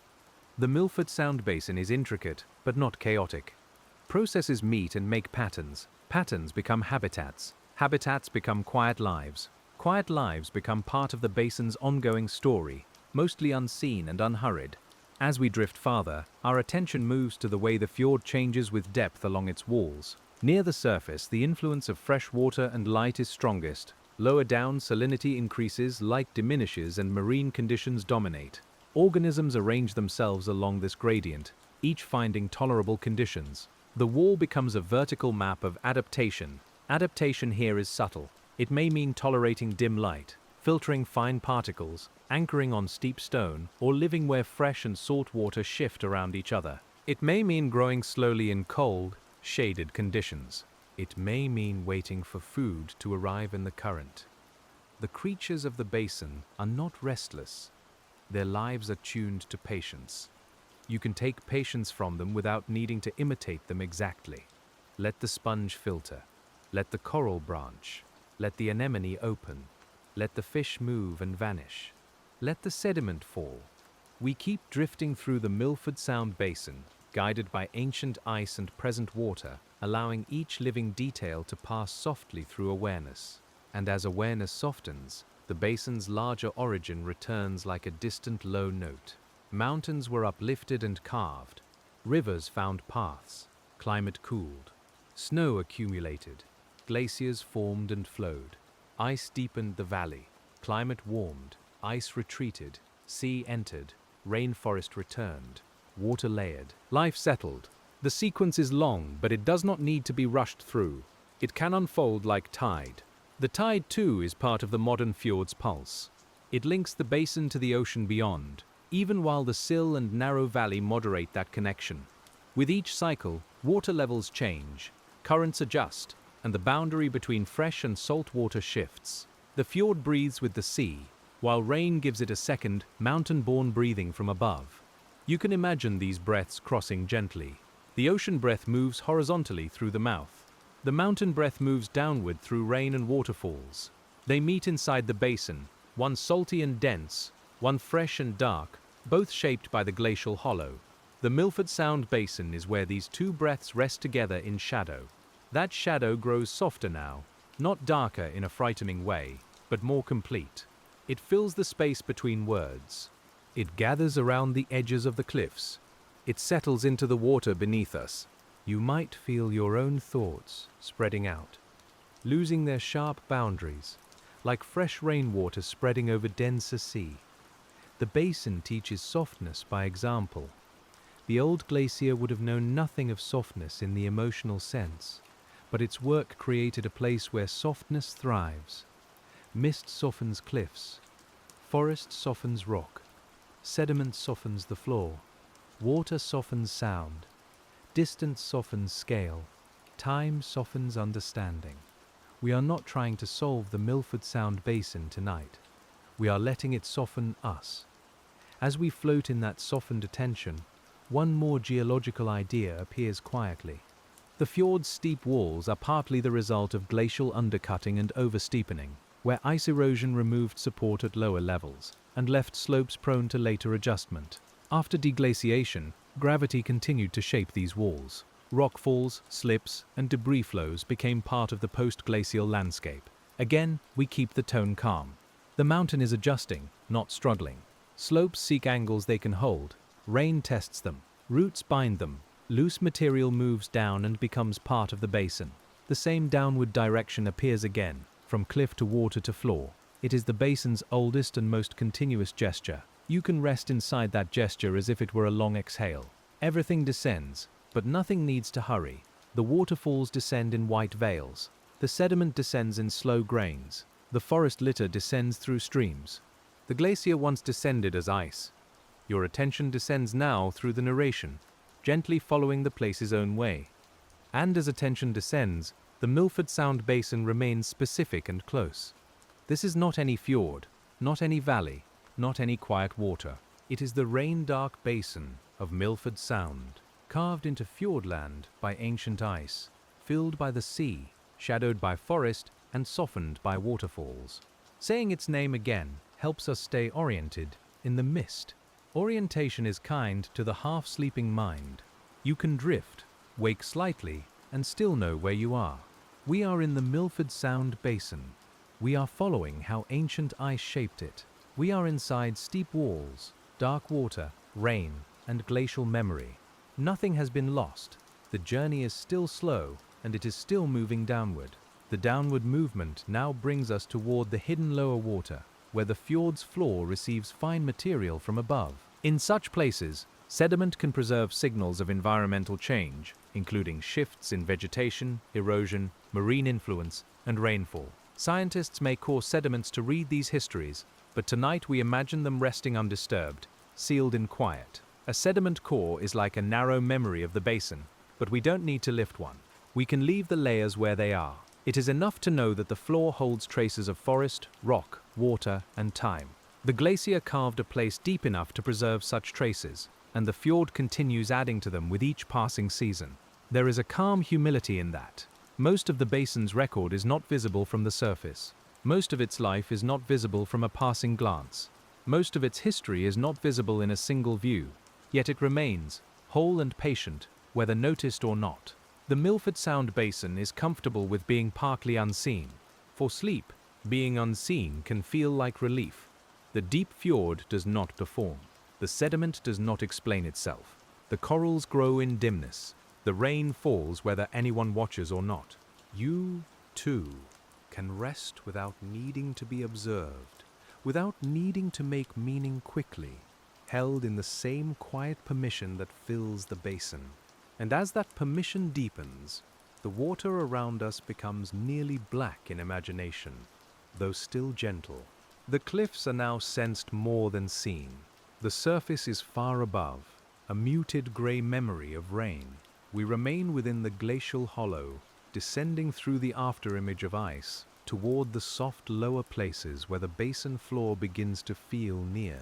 The Milford Sound Basin is intricate, but not chaotic. Processes meet and make patterns. Patterns become habitats. Habitats become quiet lives. Quiet lives become part of the basin's ongoing story, mostly unseen and unhurried. As we drift farther, our attention moves to the way the fjord changes with depth along its walls. Near the surface, the influence of fresh water and light is strongest. Lower down, salinity increases, light diminishes, and marine conditions dominate. Organisms arrange themselves along this gradient, each finding tolerable conditions. The wall becomes a vertical map of adaptation. Adaptation here is subtle. It may mean tolerating dim light, filtering fine particles, anchoring on steep stone, or living where fresh and salt water shift around each other. It may mean growing slowly in cold, shaded conditions. It may mean waiting for food to arrive in the current. The creatures of the basin are not restless. Their lives are tuned to patience. You can take patience from them without needing to imitate them exactly. Let the sponge filter. Let the coral branch. Let the anemone open. Let the fish move and vanish. Let the sediment fall. We keep drifting through the Milford Sound Basin, guided by ancient ice and present water, allowing each living detail to pass softly through awareness. And as awareness softens, the basin's larger origin returns like a distant low note. Mountains were uplifted and carved. Rivers found paths. Climate cooled. Snow accumulated. Glaciers formed and flowed. Ice deepened the valley. Climate warmed. Ice retreated. Sea entered. Rainforest returned. Water layered. Life settled. The sequence is long, but it does not need to be rushed through. It can unfold like tide. The tide, too, is part of the modern fjord's pulse. It links the basin to the ocean beyond, even while the sill and narrow valley moderate that connection. With each cycle, water levels change, currents adjust, and the boundary between fresh and salt water shifts. The fjord breathes with the sea, while rain gives it a second, mountain-born breathing from above. You can imagine these breaths crossing gently. The ocean breath moves horizontally through the mouth. The mountain breath moves downward through rain and waterfalls. They meet inside the basin, one salty and dense, one fresh and dark, both shaped by the glacial hollow. The Milford Sound Basin is where these two breaths rest together in shadow. That shadow grows softer now, not darker in a frightening way, but more complete. It fills the space between words. It gathers around the edges of the cliffs. It settles into the water beneath us. You might feel your own thoughts spreading out, losing their sharp boundaries, like fresh rainwater spreading over denser sea. The basin teaches softness by example. The old glacier would have known nothing of softness in the emotional sense, but its work created a place where softness thrives. Mist softens cliffs, forest softens rock, sediment softens the floor, water softens sound, distance softens scale, time softens understanding. We are not trying to solve the Milford Sound Basin tonight. We are letting it soften us. As we float in that softened attention, one more geological idea appears quietly. The fjord's steep walls are partly the result of glacial undercutting and oversteepening, where ice erosion removed support at lower levels and left slopes prone to later adjustment. After deglaciation, gravity continued to shape these walls. Rockfalls, slips, and debris flows became part of the post-glacial landscape. Again, we keep the tone calm. The mountain is adjusting, not struggling. Slopes seek angles they can hold. Rain tests them. Roots bind them. Loose material moves down and becomes part of the basin. The same downward direction appears again, from cliff to water to floor. It is the basin's oldest and most continuous gesture. You can rest inside that gesture as if it were a long exhale. Everything descends, but nothing needs to hurry. The waterfalls descend in white veils. The sediment descends in slow grains. The forest litter descends through streams. The glacier once descended as ice. Your attention descends now through the narration, gently following the place's own way. And as attention descends, the Milford Sound Basin remains specific and close. This is not any fjord, not any valley, not any quiet water. It is the rain-dark basin of Milford Sound, carved into fjordland by ancient ice, filled by the sea, shadowed by forest, and softened by waterfalls. Saying its name again helps us stay oriented in the mist. Orientation is kind to the half-sleeping mind. You can drift, wake slightly, and still know where you are. We are in the Milford Sound Basin. We are following how ancient ice shaped it. We are inside steep walls, dark water, rain, and glacial memory. Nothing has been lost. The journey is still slow, and it is still moving downward. The downward movement now brings us toward the hidden lower water, where the fjord's floor receives fine material from above. In such places, sediment can preserve signals of environmental change, including shifts in vegetation, erosion, marine influence, and rainfall. Scientists may cause sediments to read these histories, but tonight we imagine them resting undisturbed, sealed in quiet. A sediment core is like a narrow memory of the basin, but we don't need to lift one. We can leave the layers where they are. It is enough to know that the floor holds traces of forest, rock, water, and time. The glacier carved a place deep enough to preserve such traces, and the fjord continues adding to them with each passing season. There is a calm humility in that. Most of the basin's record is not visible from the surface. Most of its life is not visible from a passing glance. Most of its history is not visible in a single view, yet it remains, whole and patient, whether noticed or not. The Milford Sound Basin is comfortable with being partly unseen. For sleep, being unseen can feel like relief. The deep fjord does not perform. The sediment does not explain itself. The corals grow in dimness. The rain falls whether anyone watches or not. You, too, can rest without needing to be observed, without needing to make meaning quickly, held in the same quiet permission that fills the basin. And as that permission deepens, the water around us becomes nearly black in imagination, though still gentle. The cliffs are now sensed more than seen. The surface is far above, a muted grey memory of rain. We remain within the glacial hollow, descending through the afterimage of ice, toward the soft lower places where the basin floor begins to feel near.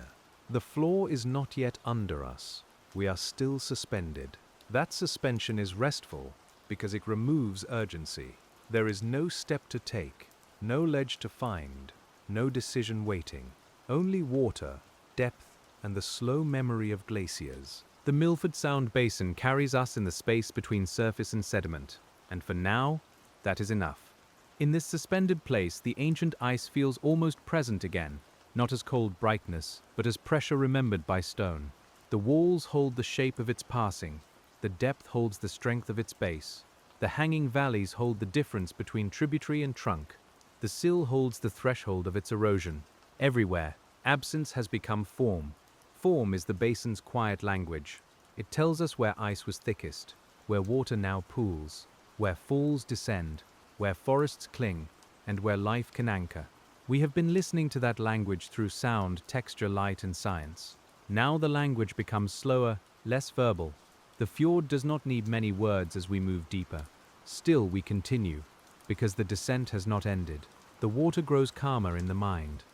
The floor is not yet under us. We are still suspended. That suspension is restful, because it removes urgency. There is no step to take, no ledge to find, no decision waiting. Only water, depth, and the slow memory of glaciers. The Milford Sound Basin carries us in the space between surface and sediment, and for now, that is enough. In this suspended place, the ancient ice feels almost present again, not as cold brightness, but as pressure remembered by stone. The walls hold the shape of its passing, the depth holds the strength of its base. The hanging valleys hold the difference between tributary and trunk. The sill holds the threshold of its erosion. Everywhere, absence has become form. Form is the basin's quiet language. It tells us where ice was thickest, where water now pools, where falls descend, where forests cling, and where life can anchor. We have been listening to that language through sound, texture, light, and science. Now the language becomes slower, less verbal. The fjord does not need many words as we move deeper. Still we continue, because the descent has not ended. The water grows calmer in the mind.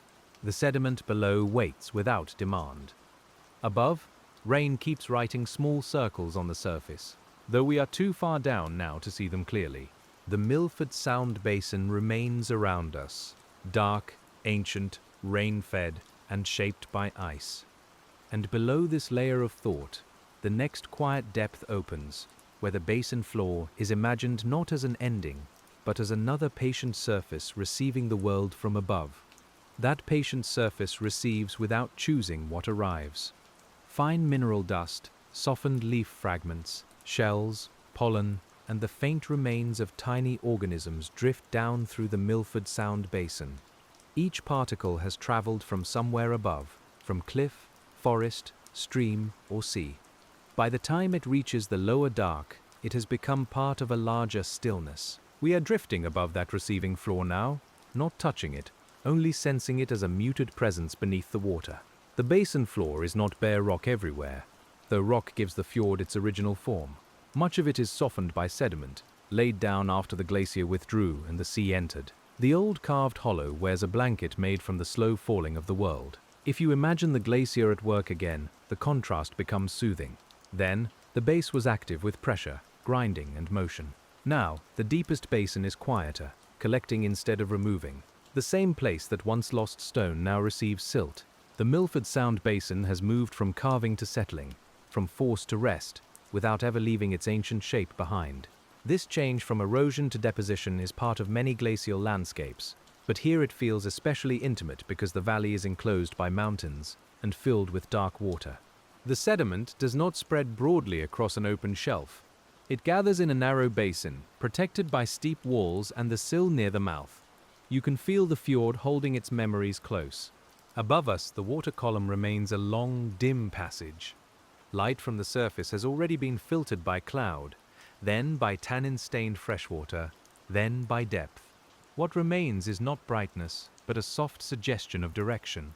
The sediment below waits without demand. Above, rain keeps writing small circles on the surface, though we are too far down now to see them clearly. The Milford Sound Basin remains around us, dark, ancient, rain-fed, and shaped by ice. And below this layer of thought, the next quiet depth opens, where the basin floor is imagined not as an ending, but as another patient surface receiving the world from above. That patient surface receives without choosing what arrives. Fine mineral dust, softened leaf fragments, shells, pollen, and the faint remains of tiny organisms drift down through the Milford Sound Basin. Each particle has traveled from somewhere above, from cliff, forest, stream, or sea. By the time it reaches the lower dark, it has become part of a larger stillness. We are drifting above that receiving floor now, not touching it, only sensing it as a muted presence beneath the water. The basin floor is not bare rock everywhere, though rock gives the fjord its original form. Much of it is softened by sediment, laid down after the glacier withdrew and the sea entered. The old carved hollow wears a blanket made from the slow falling of the world. If you imagine the glacier at work again, the contrast becomes soothing. Then, the base was active with pressure, grinding, and motion. Now, the deepest basin is quieter, collecting instead of removing. The same place that once lost stone now receives silt. The Milford Sound Basin has moved from carving to settling, from force to rest, without ever leaving its ancient shape behind. This change from erosion to deposition is part of many glacial landscapes, but here it feels especially intimate because the valley is enclosed by mountains and filled with dark water. The sediment does not spread broadly across an open shelf. It gathers in a narrow basin, protected by steep walls and the sill near the mouth. You can feel the fjord holding its memories close. Above us, the water column remains a long, dim passage. Light from the surface has already been filtered by cloud, then by tannin-stained freshwater, then by depth. What remains is not brightness, but a soft suggestion of direction.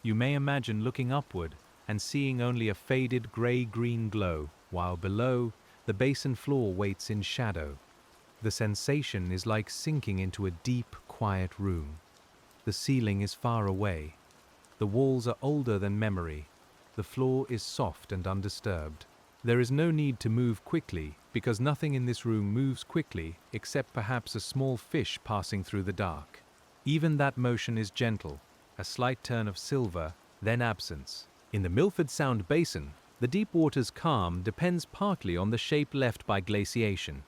You may imagine looking upward and seeing only a faded gray-green glow, while below, the basin floor waits in shadow. The sensation is like sinking into a deep, quiet room. The ceiling is far away. The walls are older than memory. The floor is soft and undisturbed. There is no need to move quickly, because nothing in this room moves quickly except perhaps a small fish passing through the dark. Even that motion is gentle, a slight turn of silver, then absence. In the Milford Sound Basin, the deep water's calm depends partly on the shape left by glaciation.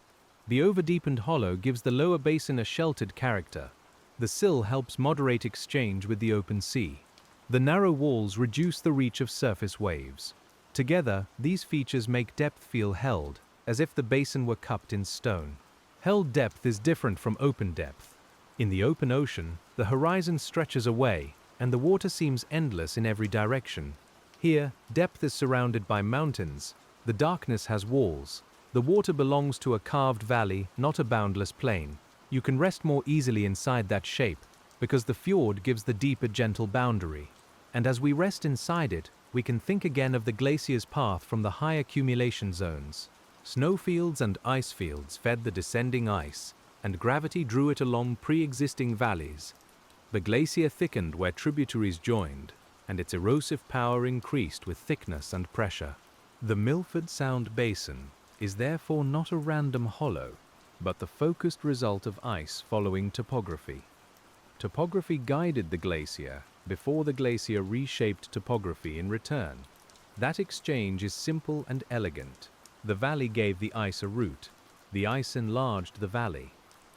The over-deepened hollow gives the lower basin a sheltered character. The sill helps moderate exchange with the open sea. The narrow walls reduce the reach of surface waves. Together, these features make depth feel held, as if the basin were cupped in stone. Held depth is different from open depth. In the open ocean, the horizon stretches away, and the water seems endless in every direction. Here, depth is surrounded by mountains. The darkness has walls. The water belongs to a carved valley, not a boundless plain. You can rest more easily inside that shape, because the fjord gives the deep a gentle boundary. And as we rest inside it, we can think again of the glacier's path from the high accumulation zones. Snowfields and ice fields fed the descending ice, and gravity drew it along pre-existing valleys. The glacier thickened where tributaries joined, and its erosive power increased with thickness and pressure. The Milford Sound Basin is therefore not a random hollow, but the focused result of ice following topography. Topography guided the glacier before the glacier reshaped topography in return. That exchange is simple and elegant. The valley gave the ice a route. The ice enlarged the valley.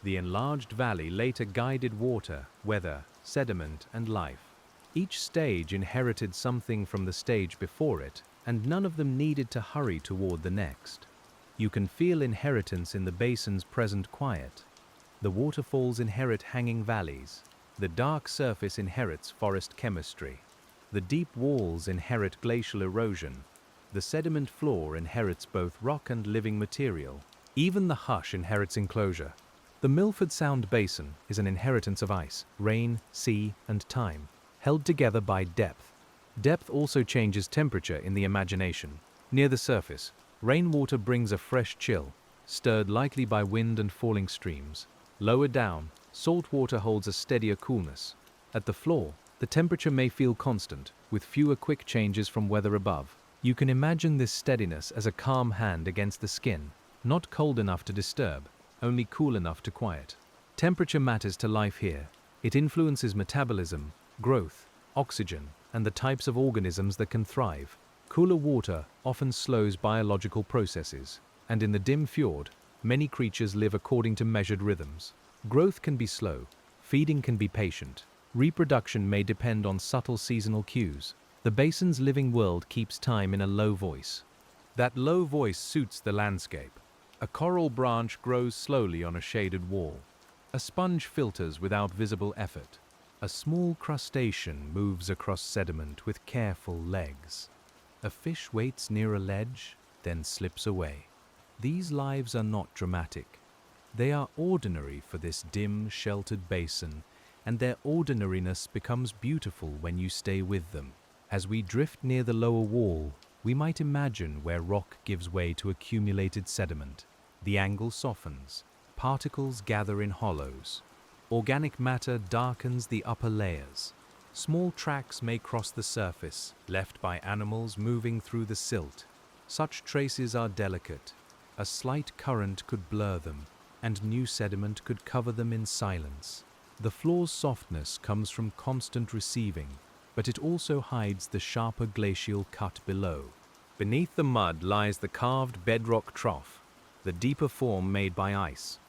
The enlarged valley later guided water, weather, sediment, and life. Each stage inherited something from the stage before it, and none of them needed to hurry toward the next. You can feel inheritance in the basin's present quiet. The waterfalls inherit hanging valleys. The dark surface inherits forest chemistry. The deep walls inherit glacial erosion. The sediment floor inherits both rock and living material. Even the hush inherits enclosure. The Milford Sound Basin is an inheritance of ice, rain, sea, and time, held together by depth. Depth also changes temperature in the imagination. Near the surface, rainwater brings a fresh chill, stirred lightly by wind and falling streams. Lower down, salt water holds a steadier coolness. At the floor, the temperature may feel constant, with fewer quick changes from weather above. You can imagine this steadiness as a calm hand against the skin, not cold enough to disturb, only cool enough to quiet. Temperature matters to life here. It influences metabolism, growth, oxygen, and the types of organisms that can thrive. Cooler water often slows biological processes, and in the dim fjord, many creatures live according to measured rhythms. Growth can be slow, feeding can be patient, reproduction may depend on subtle seasonal cues. The basin's living world keeps time in a low voice. That low voice suits the landscape. A coral branch grows slowly on a shaded wall. A sponge filters without visible effort. A small crustacean moves across sediment with careful legs. A fish waits near a ledge, then slips away. These lives are not dramatic. They are ordinary for this dim, sheltered basin, and their ordinariness becomes beautiful when you stay with them. As we drift near the lower wall, we might imagine where rock gives way to accumulated sediment. The angle softens. Particles gather in hollows. Organic matter darkens the upper layers. Small tracks may cross the surface, left by animals moving through the silt. Such traces are delicate. A slight current could blur them, and new sediment could cover them in silence. The floor's softness comes from constant receiving, but it also hides the sharper glacial cut below. Beneath the mud lies the carved bedrock trough, the deeper form made by ice.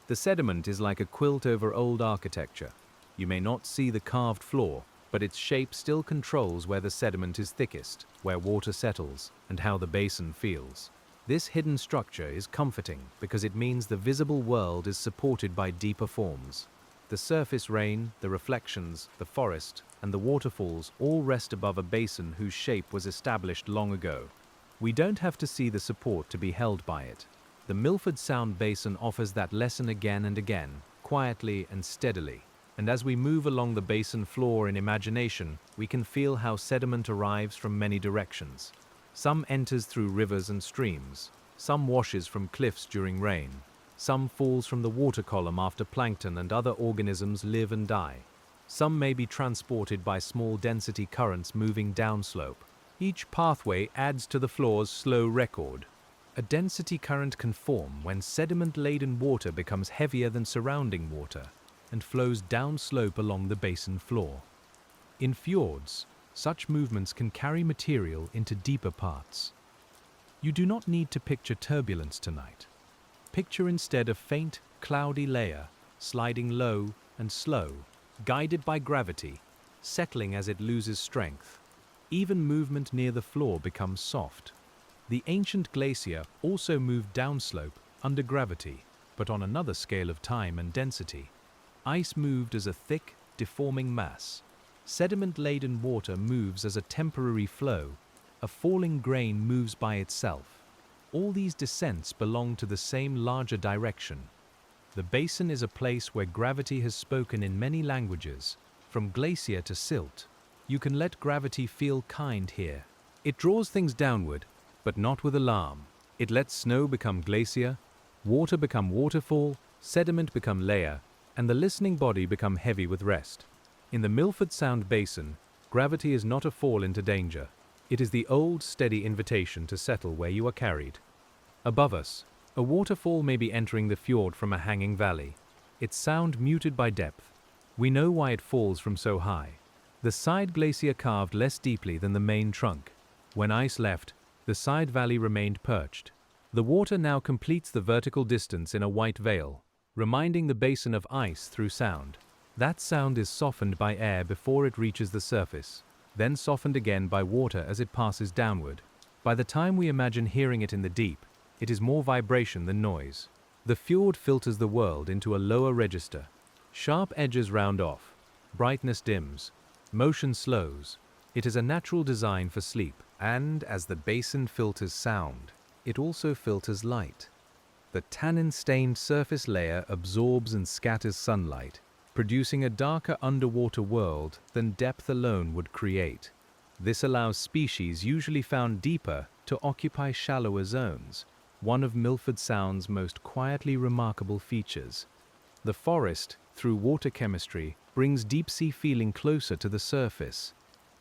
The sediment is like a quilt over old architecture. You may not see the carved floor, but its shape still controls where the sediment is thickest, where water settles, and how the basin feels. This hidden structure is comforting because it means the visible world is supported by deeper forms. The surface rain, the reflections, the forest, and the waterfalls all rest above a basin whose shape was established long ago. We don't have to see the support to be held by it. The Milford Sound Basin offers that lesson again and again, quietly and steadily. And as we move along the basin floor in imagination, we can feel how sediment arrives from many directions. Some enters through rivers and streams. Some washes from cliffs during rain. Some falls from the water column after plankton and other organisms live and die. Some may be transported by small density currents moving downslope. Each pathway adds to the floor's slow record. A density current can form when sediment-laden water becomes heavier than surrounding water and flows downslope along the basin floor. In fjords, such movements can carry material into deeper parts. You do not need to picture turbulence tonight. Picture instead a faint, cloudy layer, sliding low and slow, guided by gravity, settling as it loses strength. Even movement near the floor becomes soft. The ancient glacier also moved downslope under gravity, but on another scale of time and density. Ice moved as a thick, deforming mass. Sediment-laden water moves as a temporary flow. A falling grain moves by itself. All these descents belong to the same larger direction. The basin is a place where gravity has spoken in many languages, from glacier to silt. You can let gravity feel kind here. It draws things downward, but not with alarm. It lets snow become glacier, water become waterfall, sediment become layer, and the listening body become heavy with rest. In the Milford Sound Basin, gravity is not a fall into danger. It is the old, steady invitation to settle where you are carried. Above us, a waterfall may be entering the fjord from a hanging valley, its sound muted by depth. We know why it falls from so high. The side glacier carved less deeply than the main trunk. When ice left, the side valley remained perched. The water now completes the vertical distance in a white veil, reminding the basin of ice through sound. That sound is softened by air before it reaches the surface, then softened again by water as it passes downward. By the time we imagine hearing it in the deep, it is more vibration than noise. The fjord filters the world into a lower register. Sharp edges round off, brightness dims, motion slows. It is a natural design for sleep, and as the basin filters sound, it also filters light. The tannin-stained surface layer absorbs and scatters sunlight, producing a darker underwater world than depth alone would create. This allows species usually found deeper to occupy shallower zones, one of Milford Sound's most quietly remarkable features. The forest, through water chemistry, brings deep-sea feeling closer to the surface.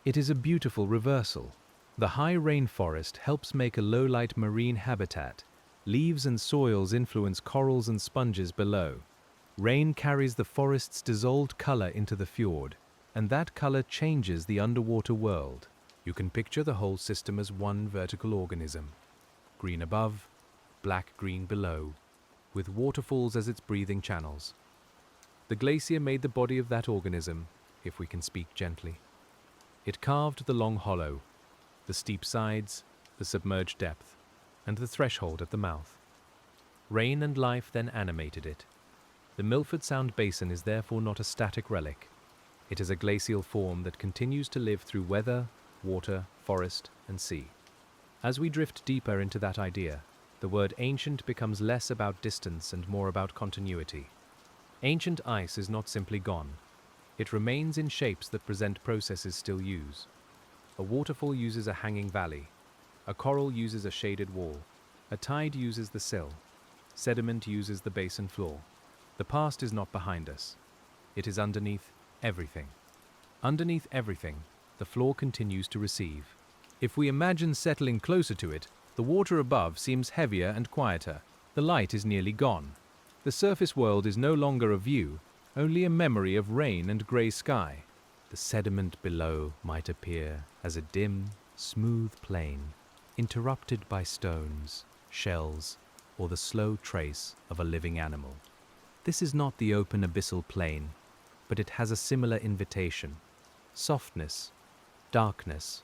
It is a beautiful reversal. The high rainforest helps make a low-light marine habitat. Leaves and soils influence corals and sponges below. Rain carries the forest's dissolved color into the fjord, and that color changes the underwater world. You can picture the whole system as one vertical organism. Green above, black-green below, with waterfalls as its breathing channels. The glacier made the body of that organism, if we can speak gently. It carved the long hollow, the steep sides, the submerged depth, and the threshold at the mouth. Rain and life then animated it. The Milford Sound Basin is therefore not a static relic. It is a glacial form that continues to live through weather, water, forest, and sea. As we drift deeper into that idea, the word ancient becomes less about distance and more about continuity. Ancient ice is not simply gone. It remains in shapes that present processes still use. A waterfall uses a hanging valley. A coral uses a shaded wall. A tide uses the sill. Sediment uses the basin floor. The past is not behind us. It is underneath everything. Underneath everything, the floor continues to receive. If we imagine settling closer to it, the water above seems heavier and quieter. The light is nearly gone. The surface world is no longer a view, only a memory of rain and grey sky. The sediment below might appear as a dim, smooth plain, interrupted by stones, shells, or the slow trace of a living animal. This is not the open abyssal plain, but it has a similar invitation. Softness, darkness,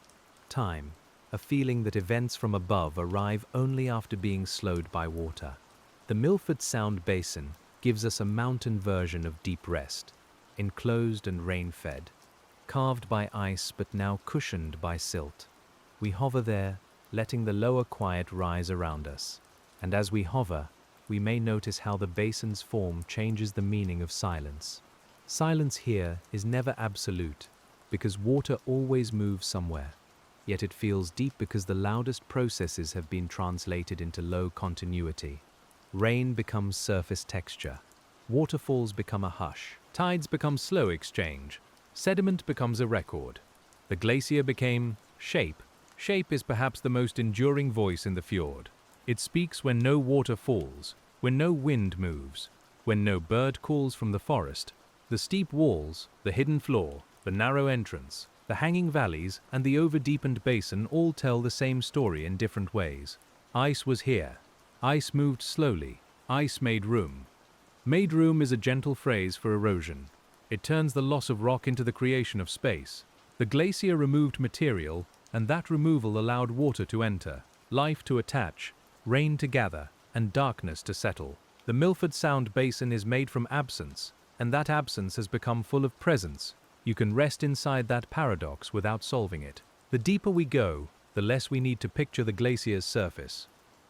time, a feeling that events from above arrive only after being slowed by water. The Milford Sound Basin gives us a mountain version of deep rest, enclosed and rain-fed, carved by ice but now cushioned by silt. We hover there, letting the lower quiet rise around us. And as we hover, we may notice how the basin's form changes the meaning of silence. Silence here is never absolute, because water always moves somewhere. Yet it feels deep because the loudest processes have been translated into low continuity. Rain becomes surface texture. Waterfalls become a hush. Tides become slow exchange. Sediment becomes a record. The glacier became shape. Shape is perhaps the most enduring voice in the fjord. It speaks when no water falls, when no wind moves, when no bird calls from the forest. The steep walls, the hidden floor, the narrow entrance, the hanging valleys, and the over-deepened basin all tell the same story in different ways. Ice was here. Ice moved slowly. Ice made room. Made room is a gentle phrase for erosion. It turns the loss of rock into the creation of space. The glacier removed material, and that removal allowed water to enter, life to attach, rain to gather, and darkness to settle. The Milford Sound Basin is made from absence, and that absence has become full of presence. You can rest inside that paradox without solving it. The deeper we go, the less we need to picture the glacier's surface.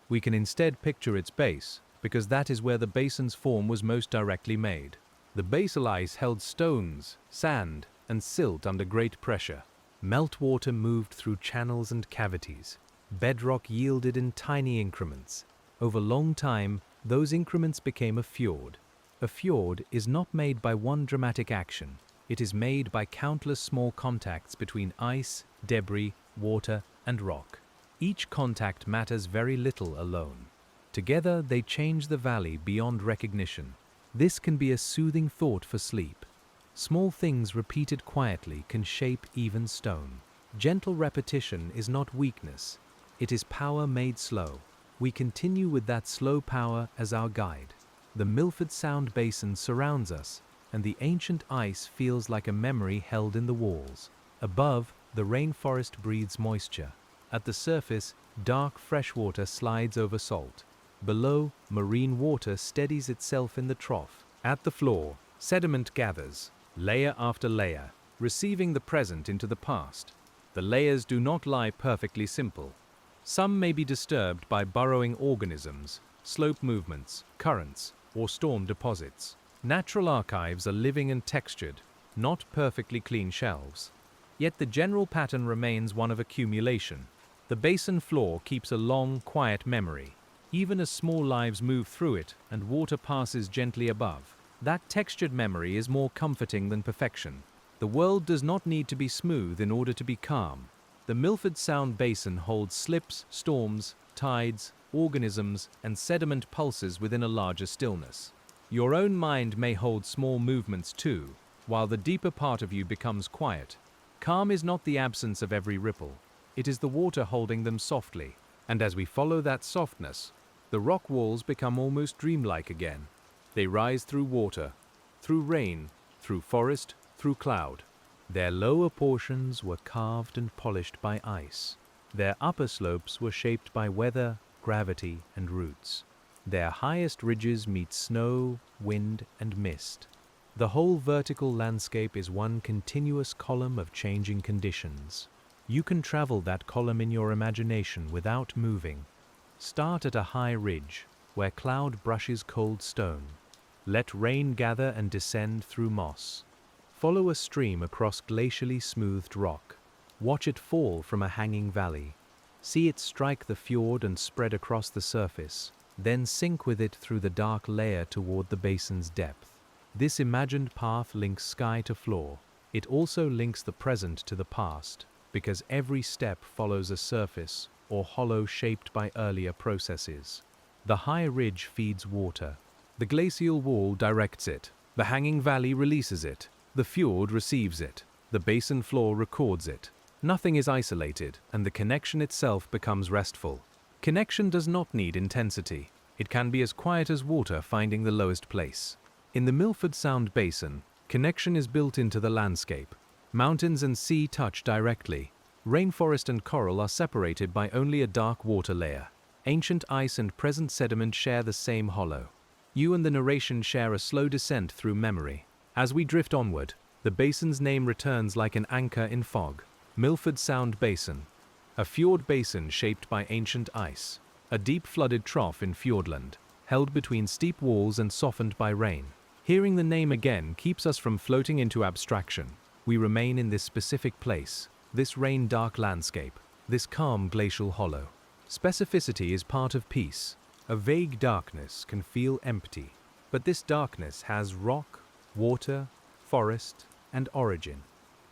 We can instead picture its base, because that is where the basin's form was most directly made. The basal ice held stones, sand, and silt under great pressure. Meltwater moved through channels and cavities. Bedrock yielded in tiny increments. Over long time, those increments became a fjord. A fjord is not made by one dramatic action. It is made by countless small contacts between ice, debris, water, and rock. Each contact matters very little alone. Together, they change the valley beyond recognition. This can be a soothing thought for sleep. Small things repeated quietly can shape even stone. Gentle repetition is not weakness, it is power made slow. We continue with that slow power as our guide. The Milford Sound Basin surrounds us, and the ancient ice feels like a memory held in the walls. Above, the rainforest breathes moisture. At the surface, dark freshwater slides over salt. Below, marine water steadies itself in the trough. At the floor, sediment gathers, layer after layer, receiving the present into the past. The layers do not lie perfectly simple. Some may be disturbed by burrowing organisms, slope movements, currents, or storm deposits. Natural archives are living and textured, not perfectly clean shelves. Yet the general pattern remains one of accumulation. The basin floor keeps a long, quiet memory. Even as small lives move through it and water passes gently above, that textured memory is more comforting than perfection. The world does not need to be smooth in order to be calm. The Milford Sound Basin holds slips, storms, tides, organisms, and sediment pulses within a larger stillness. Your own mind may hold small movements too, while the deeper part of you becomes quiet. Calm is not the absence of every ripple. It is the water holding them softly. And as we follow that softness, the rock walls become almost dreamlike again. They rise through water, through rain, through forest, through cloud. Their lower portions were carved and polished by ice. Their upper slopes were shaped by weather, gravity, and roots. Their highest ridges meet snow, wind, and mist. The whole vertical landscape is one continuous column of changing conditions. You can travel that column in your imagination without moving. Start at a high ridge, where cloud brushes cold stone. Let rain gather and descend through moss. Follow a stream across glacially smoothed rock. Watch it fall from a hanging valley. See it strike the fjord and spread across the surface, then sink with it through the dark layer toward the basin's depth. This imagined path links sky to floor. It also links the present to the past, because every step follows a surface or hollow shaped by earlier processes. The high ridge feeds water. The glacial wall directs it. The hanging valley releases it. The fjord receives it. The basin floor records it. Nothing is isolated, and the connection itself becomes restful. Connection does not need intensity. It can be as quiet as water finding the lowest place. In the Milford Sound Basin, connection is built into the landscape. Mountains and sea touch directly. Rainforest and coral are separated by only a dark water layer. Ancient ice and present sediment share the same hollow. You and the narration share a slow descent through memory. As we drift onward, the basin's name returns like an anchor in fog. Milford Sound Basin. A fjord basin shaped by ancient ice. A deep flooded trough in fjordland, held between steep walls and softened by rain. Hearing the name again keeps us from floating into abstraction. We remain in this specific place, this rain-dark landscape, this calm glacial hollow. Specificity is part of peace. A vague darkness can feel empty, but this darkness has rock, water, forest, and origin.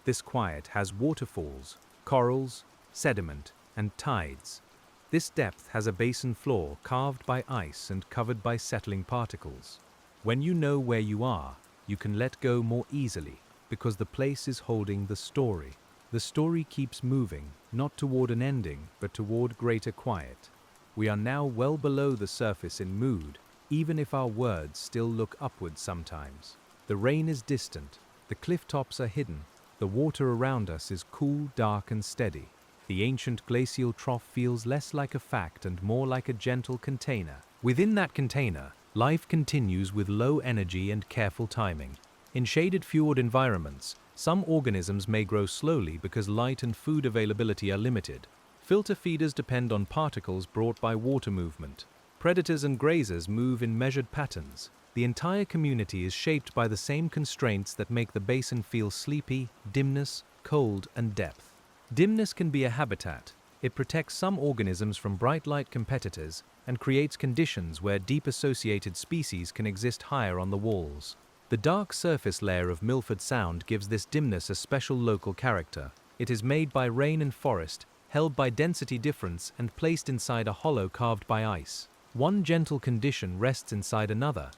This quiet has waterfalls, corals, sediment, and tides. This depth has a basin floor carved by ice and covered by settling particles. When you know where you are, you can let go more easily, because the place is holding the story. The story keeps moving, not toward an ending, but toward greater quiet. We are now well below the surface in mood, even if our words still look upward sometimes. The rain is distant, the cliff tops are hidden, the water around us is cool, dark, and steady. The ancient glacial trough feels less like a fact and more like a gentle container. Within that container, life continues with low energy and careful timing. In shaded fjord environments, some organisms may grow slowly because light and food availability are limited. Filter feeders depend on particles brought by water movement. Predators and grazers move in measured patterns. The entire community is shaped by the same constraints that make the basin feel sleepy, dimness, cold, and depth. Dimness can be a habitat. It protects some organisms from bright light competitors and creates conditions where deep associated species can exist higher on the walls. The dark surface layer of Milford Sound gives this dimness a special local character. It is made by rain and forest, held by density difference, and placed inside a hollow carved by ice. One gentle condition rests inside another.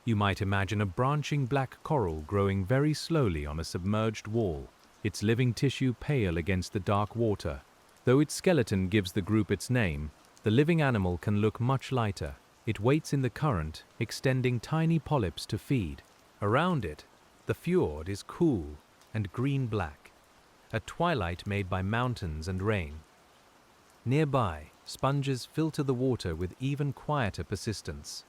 You might imagine a branching black coral growing very slowly on a submerged wall, its living tissue pale against the dark water. Though its skeleton gives the group its name, the living animal can look much lighter. It waits in the current, extending tiny polyps to feed. Around it, the fjord is cool and green-black, a twilight made by mountains and rain. Nearby, sponges filter the water with even quieter persistence.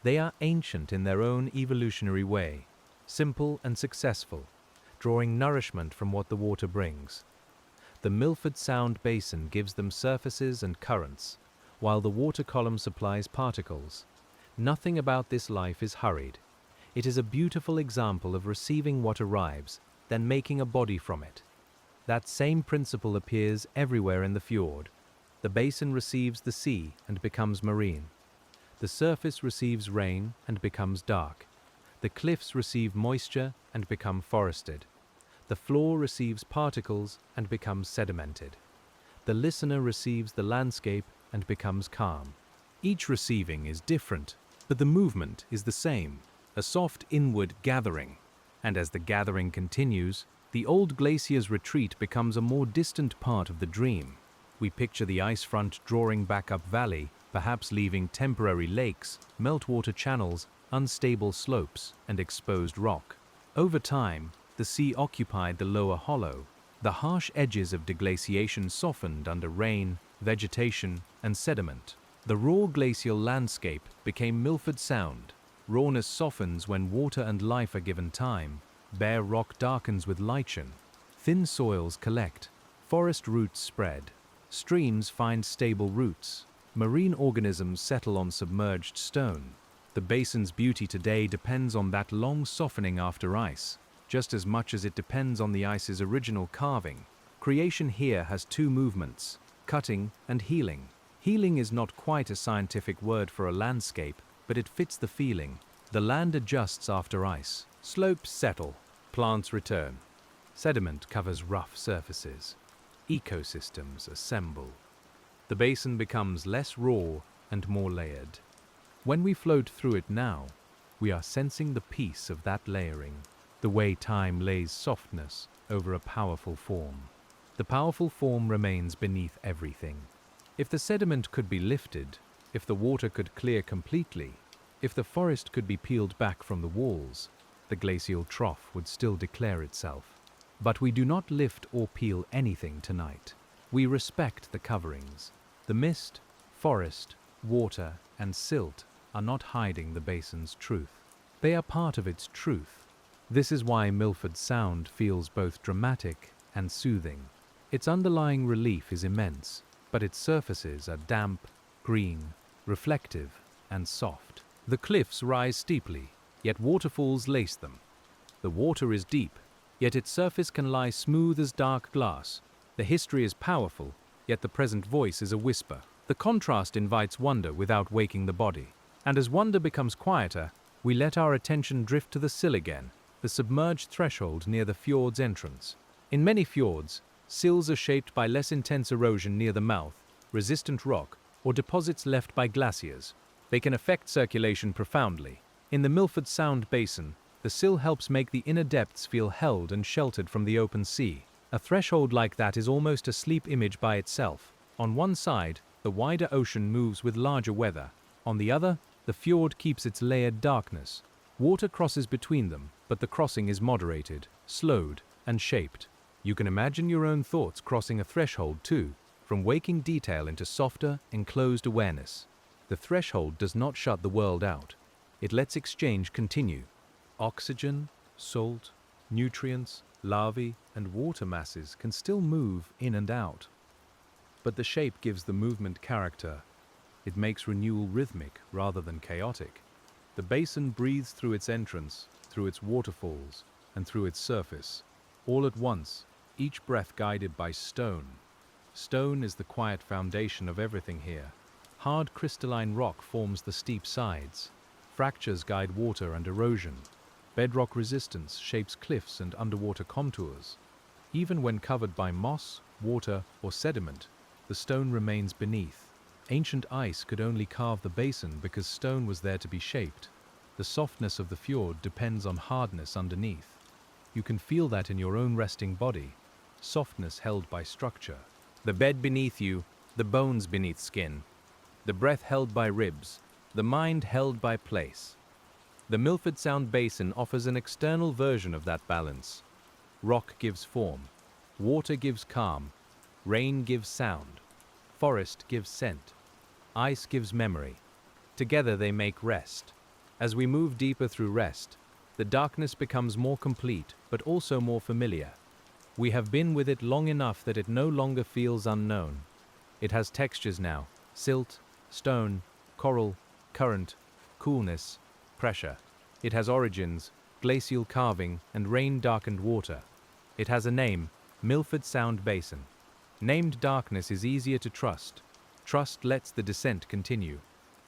They are ancient in their own evolutionary way, simple and successful, drawing nourishment from what the water brings. The Milford Sound Basin gives them surfaces and currents, while the water column supplies particles. Nothing about this life is hurried. It is a beautiful example of receiving what arrives, then making a body from it. That same principle appears everywhere in the fjord. The basin receives the sea and becomes marine. The surface receives rain and becomes dark. The cliffs receive moisture and become forested. The floor receives particles and becomes sedimented. The listener receives the landscape and becomes calm. Each receiving is different, but the movement is the same, a soft inward gathering. And as the gathering continues, the old glacier's retreat becomes a more distant part of the dream. We picture the ice front drawing back up valley, perhaps leaving temporary lakes, meltwater channels, unstable slopes, and exposed rock. Over time, the sea occupied the lower hollow. The harsh edges of deglaciation softened under rain, vegetation, and sediment. The raw glacial landscape became Milford Sound. Rawness softens when water and life are given time. Bare rock darkens with lichen. Thin soils collect. Forest roots spread. Streams find stable roots. Marine organisms settle on submerged stone. The basin's beauty today depends on that long softening after ice, just as much as it depends on the ice's original carving. Creation here has two movements, cutting and healing. Healing is not quite a scientific word for a landscape, but it fits the feeling. The land adjusts after ice. Slopes settle. Plants return. Sediment covers rough surfaces. Ecosystems assemble. The basin becomes less raw and more layered. When we float through it now, we are sensing the peace of that layering, the way time lays softness over a powerful form. The powerful form remains beneath everything. If the sediment could be lifted, if the water could clear completely, if the forest could be peeled back from the walls, the glacial trough would still declare itself. But we do not lift or peel anything tonight. We respect the coverings. The mist, forest, water, and silt are not hiding the basin's truth. They are part of its truth. This is why Milford Sound feels both dramatic and soothing. Its underlying relief is immense, but its surfaces are damp, green, reflective, and soft. The cliffs rise steeply, yet waterfalls lace them. The water is deep, yet its surface can lie smooth as dark glass. The history is powerful, yet the present voice is a whisper. The contrast invites wonder without waking the body. And as wonder becomes quieter, we let our attention drift to the sill again, the submerged threshold near the fjord's entrance. In many fjords, sills are shaped by less intense erosion near the mouth, resistant rock, or deposits left by glaciers. They can affect circulation profoundly. In the Milford Sound Basin, the sill helps make the inner depths feel held and sheltered from the open sea. A threshold like that is almost a sleep image by itself. On one side, the wider ocean moves with larger weather. On the other, the fjord keeps its layered darkness. Water crosses between them, but the crossing is moderated, slowed, and shaped. You can imagine your own thoughts crossing a threshold too, from waking detail into softer, enclosed awareness. The threshold does not shut the world out. It lets exchange continue. Oxygen, salt, nutrients, larvae, and water masses can still move in and out. But the shape gives the movement character. It makes renewal rhythmic rather than chaotic. The basin breathes through its entrance, through its waterfalls, and through its surface. All at once, each breath guided by stone. Stone is the quiet foundation of everything here. Hard crystalline rock forms the steep sides. Fractures guide water and erosion. Bedrock resistance shapes cliffs and underwater contours. Even when covered by moss, water, or sediment, the stone remains beneath. Ancient ice could only carve the basin because stone was there to be shaped. The softness of the fjord depends on hardness underneath. You can feel that in your own resting body, softness held by structure. The bed beneath you, the bones beneath skin, the breath held by ribs, the mind held by place. The Milford Sound Basin offers an external version of that balance. Rock gives form, water gives calm, rain gives sound, forest gives scent, ice gives memory. Together they make rest. As we move deeper through rest, the darkness becomes more complete but also more familiar. We have been with it long enough that it no longer feels unknown. It has textures now: silt, stone, coral, current, coolness, pressure. It has origins: glacial carving and rain-darkened water. It has a name: Milford Sound Basin. Named darkness is easier to trust. Trust lets the descent continue.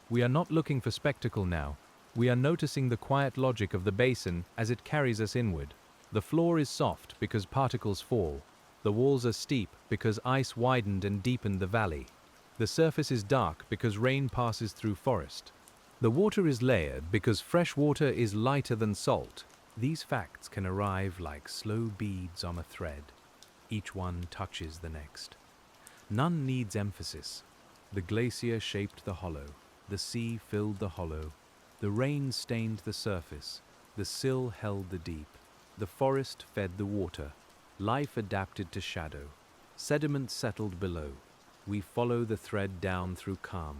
We are not looking for spectacle now. We are noticing the quiet logic of the basin as it carries us inward. The floor is soft because particles fall. The walls are steep because ice widened and deepened the valley. The surface is dark because rain passes through forest. The water is layered because fresh water is lighter than salt. These facts can arrive like slow beads on a thread. Each one touches the next. None needs emphasis. The glacier shaped the hollow. The sea filled the hollow. The rain stained the surface. The sill held the deep. The forest fed the water. Life adapted to shadow. Sediment settled below. We follow the thread down through calm.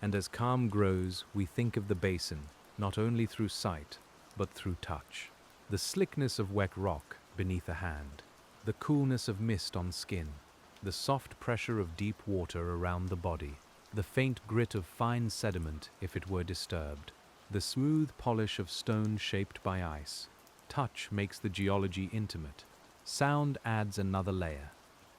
And as calm grows, we think of the basin, not only through sight, but through touch. The slickness of wet rock beneath a hand. The coolness of mist on skin. The soft pressure of deep water around the body. The faint grit of fine sediment if it were disturbed. The smooth polish of stone shaped by ice. Touch makes the geology intimate. Sound adds another layer.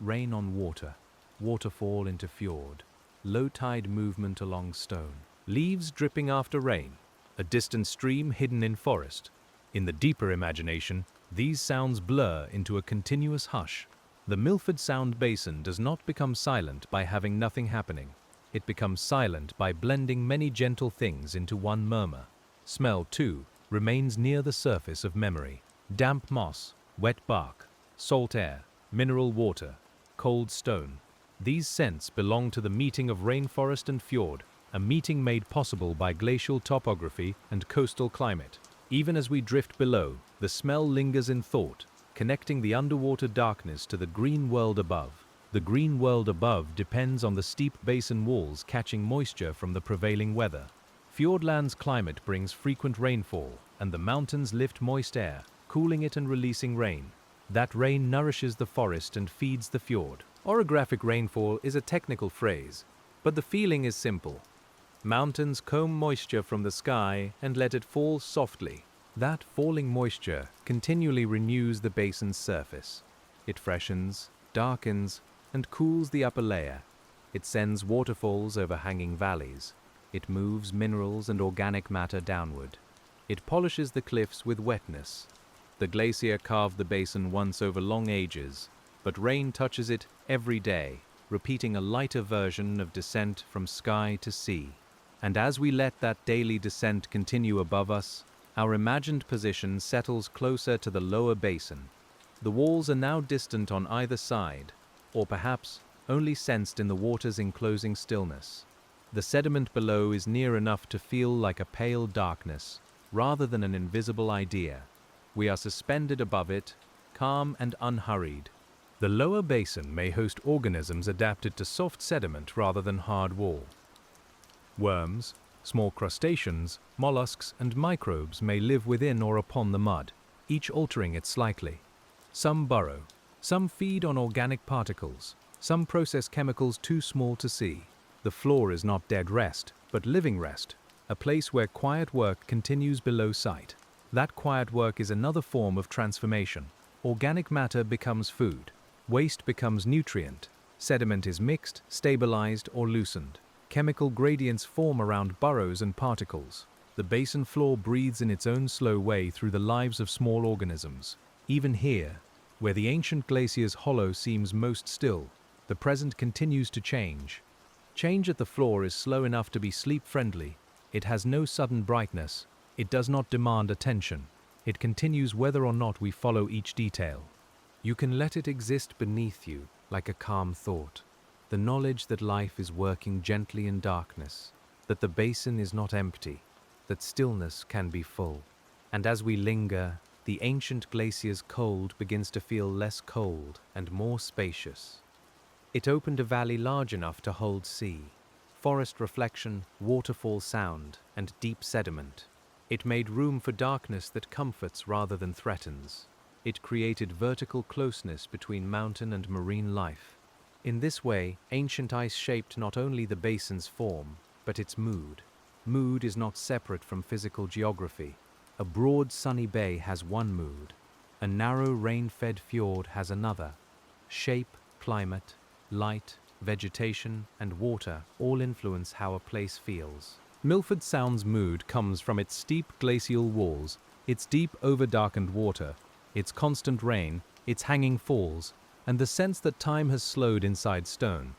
Rain on water. Waterfall into fjord. Low tide movement along stone. Leaves dripping after rain. A distant stream hidden in forest. In the deeper imagination, these sounds blur into a continuous hush. The Milford Sound Basin does not become silent by having nothing happening. It becomes silent by blending many gentle things into one murmur. Smell, too, remains near the surface of memory. Damp moss, wet bark, salt air, mineral water, cold stone. These scents belong to the meeting of rainforest and fjord, a meeting made possible by glacial topography and coastal climate. Even as we drift below, the smell lingers in thought, connecting the underwater darkness to the green world above. The green world above depends on the steep basin walls catching moisture from the prevailing weather. Fjordland's climate brings frequent rainfall, and the mountains lift moist air, cooling it and releasing rain. That rain nourishes the forest and feeds the fjord. Orographic rainfall is a technical phrase, but the feeling is simple. Mountains comb moisture from the sky and let it fall softly. That falling moisture continually renews the basin's surface. It freshens, darkens, and cools the upper layer. It sends waterfalls over hanging valleys. It moves minerals and organic matter downward. It polishes the cliffs with wetness. The glacier carved the basin once over long ages, but rain touches it every day, repeating a lighter version of descent from sky to sea. And as we let that daily descent continue above us, our imagined position settles closer to the lower basin. The walls are now distant on either side, or perhaps only sensed in the water's enclosing stillness. The sediment below is near enough to feel like a pale darkness, rather than an invisible idea. We are suspended above it, calm and unhurried. The lower basin may host organisms adapted to soft sediment rather than hard wall. Worms, small crustaceans, mollusks, and microbes may live within or upon the mud, each altering it slightly. Some burrow. Some feed on organic particles. Some process chemicals too small to see. The floor is not dead rest, but living rest, a place where quiet work continues below sight. That quiet work is another form of transformation. Organic matter becomes food. Waste becomes nutrient. Sediment is mixed, stabilized, or loosened. Chemical gradients form around burrows and particles. The basin floor breathes in its own slow way through the lives of small organisms. Even here, where the ancient glacier's hollow seems most still, the present continues to change. Change at the floor is slow enough to be sleep-friendly. It has no sudden brightness. It does not demand attention. It continues whether or not we follow each detail. You can let it exist beneath you, like a calm thought. The knowledge that life is working gently in darkness, that the basin is not empty, that stillness can be full. And as we linger, the ancient glacier's cold begins to feel less cold and more spacious. It opened a valley large enough to hold sea, forest reflection, waterfall sound, and deep sediment. It made room for darkness that comforts rather than threatens. It created vertical closeness between mountain and marine life. In this way, ancient ice shaped not only the basin's form, but its mood. Mood is not separate from physical geography. A broad sunny bay has one mood. A narrow rain-fed fjord has another. Shape, climate, light, vegetation, and water all influence how a place feels. Milford Sound's mood comes from its steep glacial walls, its deep over-darkened water, its constant rain, its hanging falls, and the sense that time has slowed inside stone.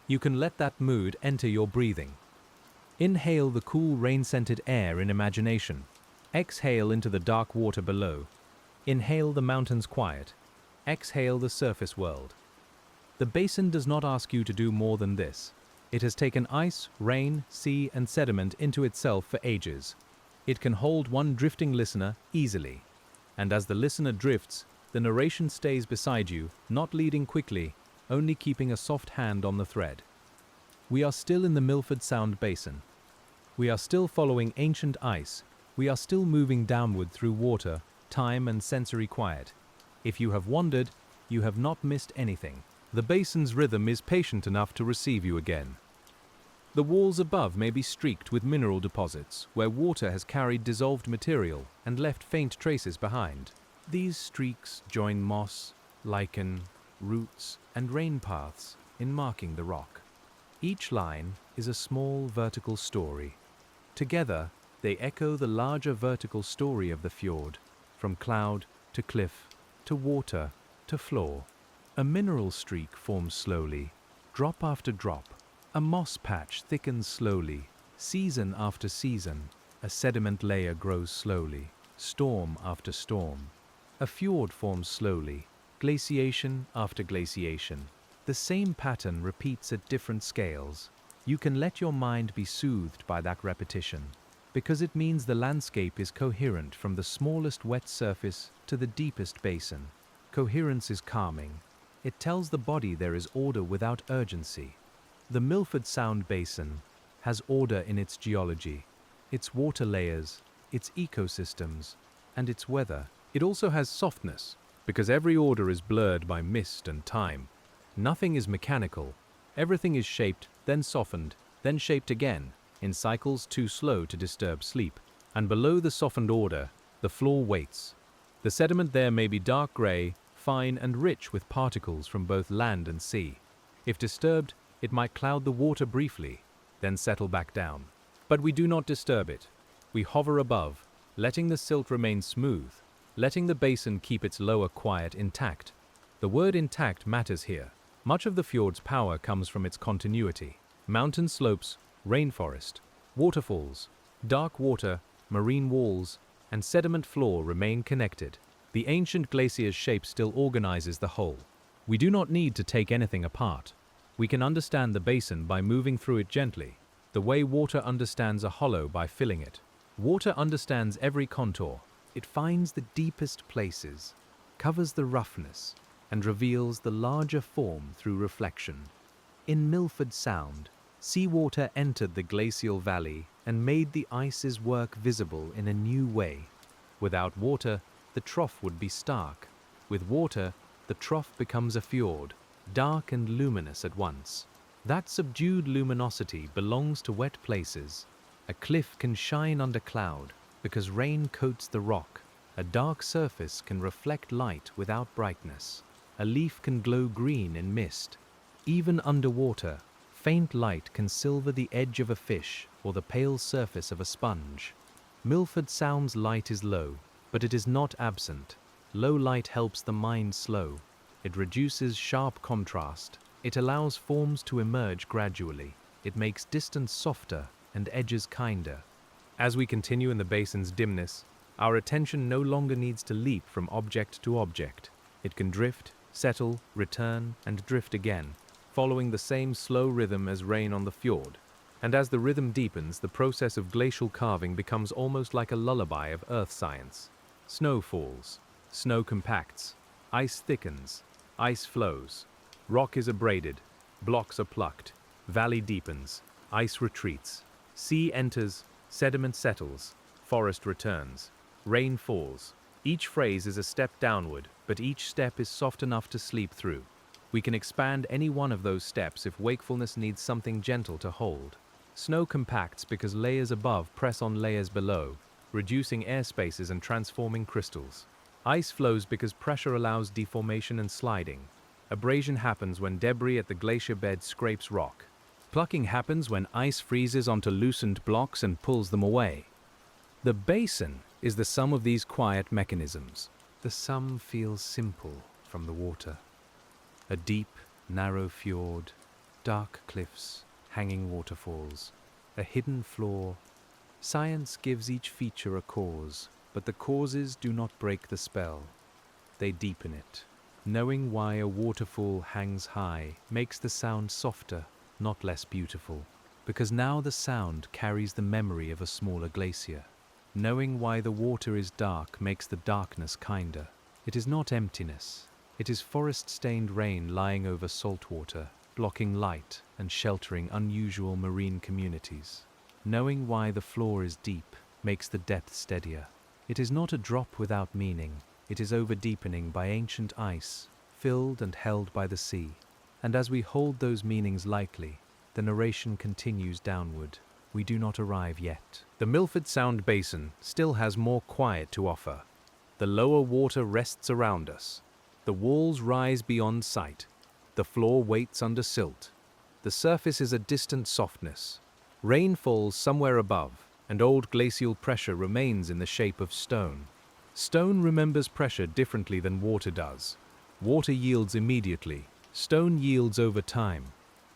You can let that mood enter your breathing. Inhale the cool rain-scented air in imagination. Exhale into the dark water below. Inhale the mountain's quiet. Exhale the surface world. The basin does not ask you to do more than this. It has taken ice, rain, sea, and sediment into itself for ages. It can hold one drifting listener easily. And as the listener drifts, the narration stays beside you, not leading quickly, only keeping a soft hand on the thread. We are still in the Milford Sound Basin. We are still following ancient ice. We are still moving downward through water, time, and sensory quiet. If you have wandered, you have not missed anything. The basin's rhythm is patient enough to receive you again. The walls above may be streaked with mineral deposits, where water has carried dissolved material and left faint traces behind. These streaks join moss, lichen, roots, and rain paths in marking the rock. Each line is a small vertical story. Together, they echo the larger vertical story of the fjord, from cloud to cliff to water to floor. A mineral streak forms slowly, drop after drop. A moss patch thickens slowly, season after season. A sediment layer grows slowly, storm after storm. A fjord forms slowly, glaciation after glaciation. The same pattern repeats at different scales. You can let your mind be soothed by that repetition, because it means the landscape is coherent from the smallest wet surface to the deepest basin. Coherence is calming. It tells the body there is order without urgency. The Milford Sound Basin has order in its geology, its water layers, its ecosystems, and its weather. It also has softness, because every order is blurred by mist and time. Nothing is mechanical. Everything is shaped, then softened, then shaped again, in cycles too slow to disturb sleep. And below the softened order, the floor waits. The sediment there may be dark gray, fine and rich with particles from both land and sea. If disturbed, it might cloud the water briefly, then settle back down. But we do not disturb it. We hover above, letting the silt remain smooth, letting the basin keep its lower quiet intact. The word intact matters here. Much of the fjord's power comes from its continuity. Mountain slopes, rainforest, waterfalls, dark water, marine walls, and sediment floor remain connected. The ancient glacier's shape still organizes the whole. We do not need to take anything apart. We can understand the basin by moving through it gently, the way water understands a hollow by filling it. Water understands every contour. It finds the deepest places, covers the roughness, and reveals the larger form through reflection. In Milford Sound, seawater entered the glacial valley and made the ice's work visible in a new way. Without water, the trough would be stark. With water, the trough becomes a fjord, dark and luminous at once. That subdued luminosity belongs to wet places. A cliff can shine under cloud because rain coats the rock. A dark surface can reflect light without brightness. A leaf can glow green in mist. Even underwater, faint light can silver the edge of a fish or the pale surface of a sponge. Milford Sound's light is low, but it is not absent. Low light helps the mind slow. It reduces sharp contrast. It allows forms to emerge gradually. it makes distance softer and edges kinder. As we continue in the basin's dimness, our attention no longer needs to leap from object to object. It can drift, settle, return, and drift again, following the same slow rhythm as rain on the fjord. And as the rhythm deepens, the process of glacial carving becomes almost like a lullaby of earth science. Snow falls, snow compacts, ice thickens, ice flows, rock is abraded, blocks are plucked, valley deepens, ice retreats, sea enters, sediment settles, forest returns, rain falls. Each phrase is a step downward, but each step is soft enough to sleep through. We can expand any one of those steps if wakefulness needs something gentle to hold. Snow compacts because layers above press on layers below, reducing air spaces and transforming crystals. Ice flows because pressure allows deformation and sliding. Abrasion happens when debris at the glacier bed scrapes rock. Plucking happens when ice freezes onto loosened blocks and pulls them away. The basin is the sum of these quiet mechanisms. The sum feels simple from the water. A deep, narrow fjord, dark cliffs, hanging waterfalls, a hidden floor. Science gives each feature a cause, but the causes do not break the spell. They deepen it. Knowing why a waterfall hangs high makes the sound softer, not less beautiful, because now the sound carries the memory of a smaller glacier. Knowing why the water is dark makes the darkness kinder. It is not emptiness. It is forest-stained rain lying over salt water, blocking light and sheltering unusual marine communities. Knowing why the floor is deep makes the depth steadier. It is not a drop without meaning. It is over-deepening by ancient ice, filled and held by the sea. And as we hold those meanings lightly, the narration continues downward. We do not arrive yet. The Milford Sound Basin still has more quiet to offer. The lower water rests around us. The walls rise beyond sight. The floor waits under silt. The surface is a distant softness. Rain falls somewhere above, and old glacial pressure remains in the shape of stone. Stone remembers pressure differently than water does. Water yields immediately. Stone yields over time.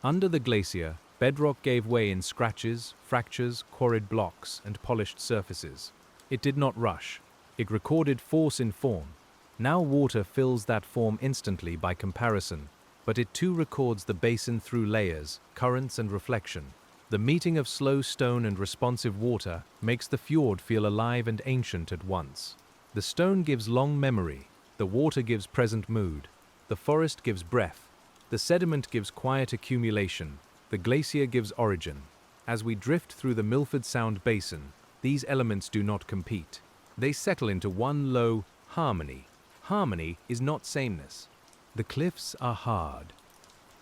Under the glacier, bedrock gave way in scratches, fractures, quarried blocks, and polished surfaces. It did not rush. It recorded force in form. Now water fills that form instantly by comparison, but it too records the basin through layers, currents, and reflection. The meeting of slow stone and responsive water makes the fjord feel alive and ancient at once. The stone gives long memory, the water gives present mood, the forest gives breath, the sediment gives quiet accumulation, the glacier gives origin. As we drift through the Milford Sound Basin, these elements do not compete. They settle into one low harmony. Harmony is not sameness. The cliffs are hard.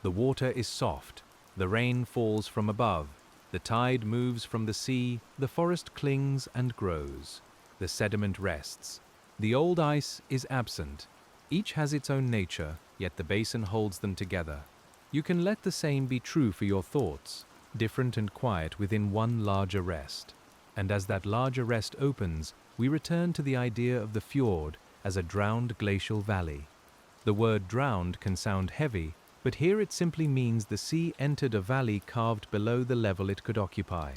The water is soft. The rain falls from above. The tide moves from the sea. The forest clings and grows. The sediment rests. The old ice is absent. Each has its own nature, yet the basin holds them together. You can let the same be true for your thoughts, different and quiet within one larger rest. And as that larger rest opens, we return to the idea of the fjord as a drowned glacial valley. The word drowned can sound heavy, but here it simply means the sea entered a valley carved below the level it could occupy.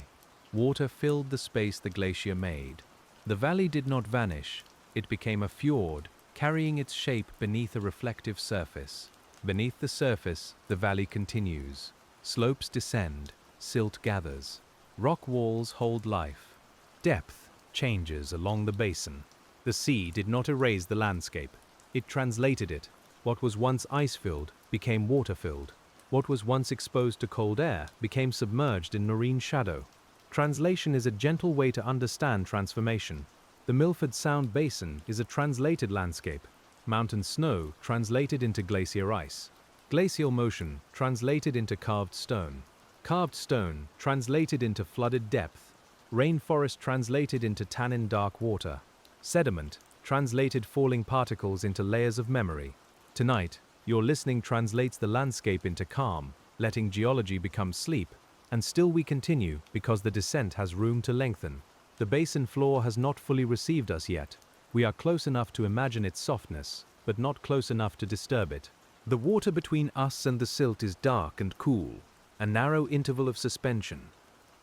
Water filled the space the glacier made. The valley did not vanish. It became a fjord, carrying its shape beneath a reflective surface. Beneath the surface, the valley continues. Slopes descend, silt gathers. Rock walls hold life. Depth changes along the basin. The sea did not erase the landscape. It translated it. What was once ice-filled became water-filled. What was once exposed to cold air became submerged in marine shadow. Translation is a gentle way to understand transformation. The Milford Sound Basin is a translated landscape. Mountain snow translated into glacier ice. Glacial motion translated into carved stone. Carved stone translated into flooded depth. Rainforest translated into tannin dark water. Sediment translated falling particles into layers of memory. Tonight, your listening translates the landscape into calm, letting geology become sleep, and still we continue because the descent has room to lengthen. The basin floor has not fully received us yet. We are close enough to imagine its softness, but not close enough to disturb it. The water between us and the silt is dark and cool. a narrow interval of suspension.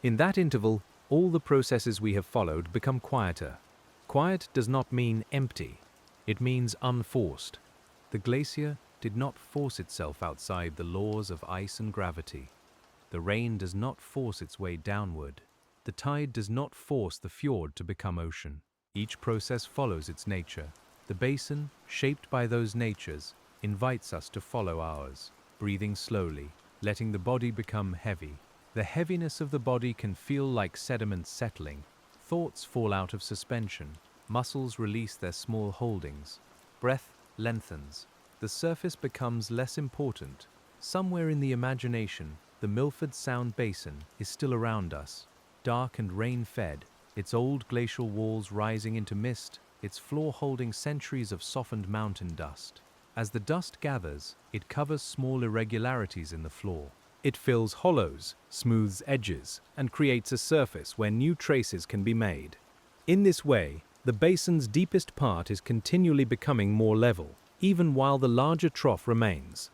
In that interval, all the processes we have followed become quieter. Quiet does not mean empty. It means unforced. The glacier did not force itself outside the laws of ice and gravity. The rain does not force its way downward. The tide does not force the fjord to become ocean. Each process follows its nature. The basin, shaped by those natures, invites us to follow ours, breathing slowly, letting the body become heavy. The heaviness of the body can feel like sediment settling. Thoughts fall out of suspension. Muscles release their small holdings. Breath lengthens. The surface becomes less important. Somewhere in the imagination, the Milford Sound Basin is still around us, dark and rain-fed, its old glacial walls rising into mist, its floor holding centuries of softened mountain dust. As the dust gathers, it covers small irregularities in the floor. It fills hollows, smooths edges, and creates a surface where new traces can be made. In this way, the basin's deepest part is continually becoming more level, even while the larger trough remains.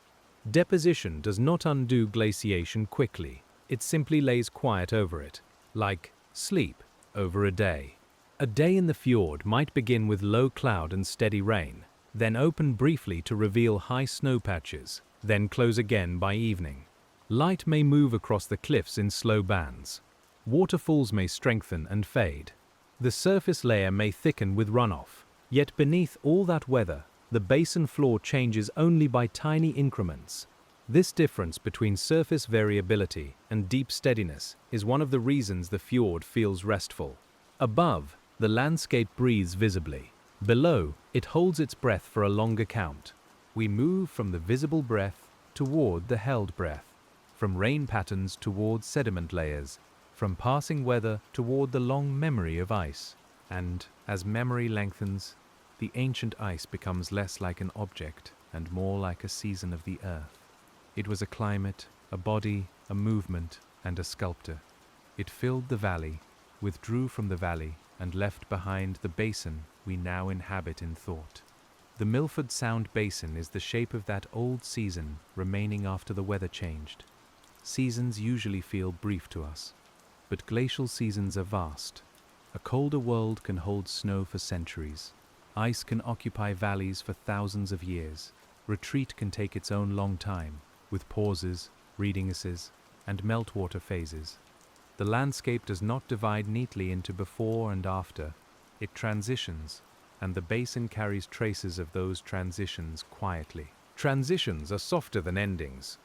Deposition does not undo glaciation quickly. It simply lays quiet over it, like sleep over a day. A day in the fjord might begin with low cloud and steady rain, then open briefly to reveal high snow patches, then close again by evening. Light may move across the cliffs in slow bands. Waterfalls may strengthen and fade. The surface layer may thicken with runoff. Yet beneath all that weather, the basin floor changes only by tiny increments. This difference between surface variability and deep steadiness is one of the reasons the fjord feels restful. Above, the landscape breathes visibly. Below, it holds its breath for a longer count. We move from the visible breath toward the held breath, from rain patterns toward sediment layers, from passing weather toward the long memory of ice. And, as memory lengthens, the ancient ice becomes less like an object and more like a season of the earth. It was a climate, a body, a movement, and a sculptor. It filled the valley, withdrew from the valley, and left behind the basin we now inhabit in thought. The Milford Sound Basin is the shape of that old season remaining after the weather changed. Seasons usually feel brief to us, but glacial seasons are vast. A colder world can hold snow for centuries. Ice can occupy valleys for thousands of years. Retreat can take its own long time, with pauses, readingesses, and meltwater phases. The landscape does not divide neatly into before and after. It transitions, and the basin carries traces of those transitions quietly. Transitions are softer than endings.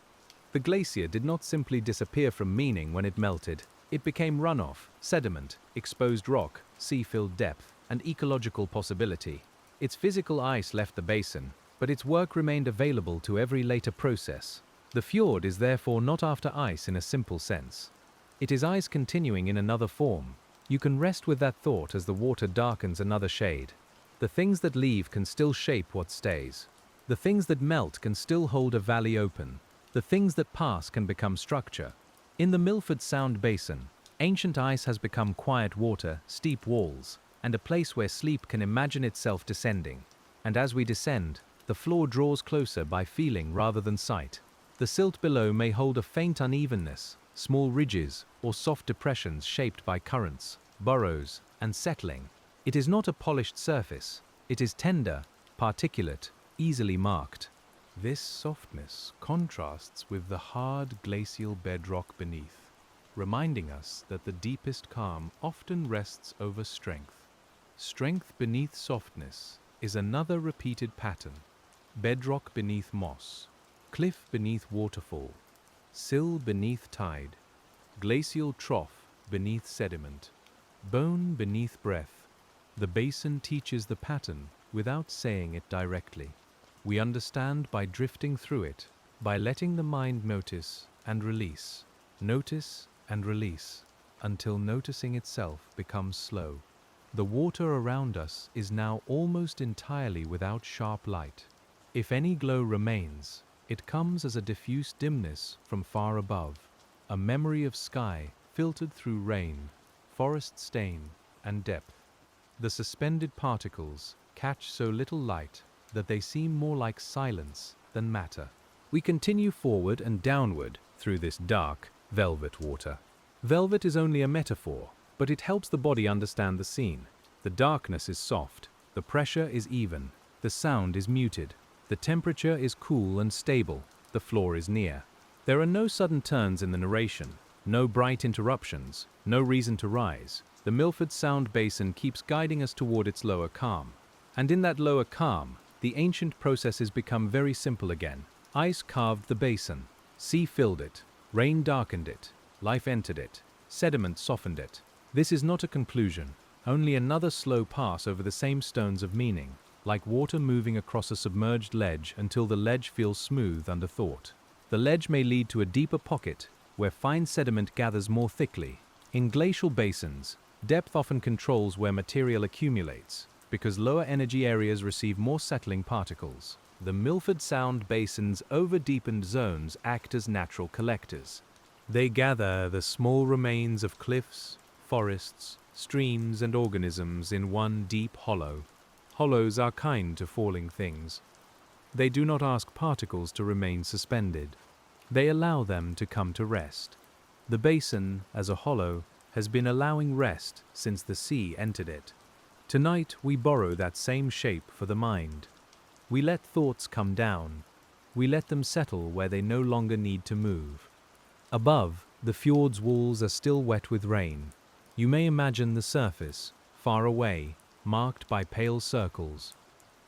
The glacier did not simply disappear from meaning when it melted. It became runoff, sediment, exposed rock, sea-filled depth, and ecological possibility. Its physical ice left the basin, but its work remained available to every later process. The fjord is therefore not after ice in a simple sense. It is ice continuing in another form. You can rest with that thought as the water darkens another shade. The things that leave can still shape what stays. The things that melt can still hold a valley open. The things that pass can become structure. In the Milford Sound Basin, ancient ice has become quiet water, steep walls, and a place where sleep can imagine itself descending. And as we descend, the floor draws closer by feeling rather than sight. The silt below may hold a faint unevenness, small ridges or soft depressions shaped by currents, burrows, and settling. It is not a polished surface. It is tender, particulate, easily marked. This softness contrasts with the hard glacial bedrock beneath, reminding us that the deepest calm often rests over strength. Strength beneath softness is another repeated pattern. Bedrock beneath moss, cliff beneath waterfall, sill beneath tide, glacial trough beneath sediment, bone beneath breath. The basin teaches the pattern without saying it directly. We understand by drifting through it, by letting the mind notice and release, until noticing itself becomes slow. The water around us is now almost entirely without sharp light. If any glow remains, it comes as a diffuse dimness from far above, a memory of sky filtered through rain, forest stain, and depth. The suspended particles catch so little light that they seem more like silence than matter. We continue forward and downward through this dark, velvet water. Velvet is only a metaphor, but it helps the body understand the scene. The darkness is soft, the pressure is even, the sound is muted, the temperature is cool and stable, the floor is near. There are no sudden turns in the narration, no bright interruptions, no reason to rise. The Milford Sound Basin keeps guiding us toward its lower calm. And in that lower calm, the ancient processes become very simple again. Ice carved the basin, sea filled it, rain darkened it, life entered it, sediment softened it. This is not a conclusion, only another slow pass over the same stones of meaning, like water moving across a submerged ledge until the ledge feels smooth under thought. The ledge may lead to a deeper pocket, where fine sediment gathers more thickly. In glacial basins, depth often controls where material accumulates, because lower energy areas receive more settling particles. The Milford Sound Basin's over-deepened zones act as natural collectors. They gather the small remains of cliffs, forests, streams and organisms in one deep hollow. Hollows are kind to falling things. They do not ask particles to remain suspended. They allow them to come to rest. The basin, as a hollow, has been allowing rest since the sea entered it. Tonight we borrow that same shape for the mind. We let thoughts come down. We let them settle where they no longer need to move. Above, the fjord's walls are still wet with rain. You may imagine the surface, far away, marked by pale circles.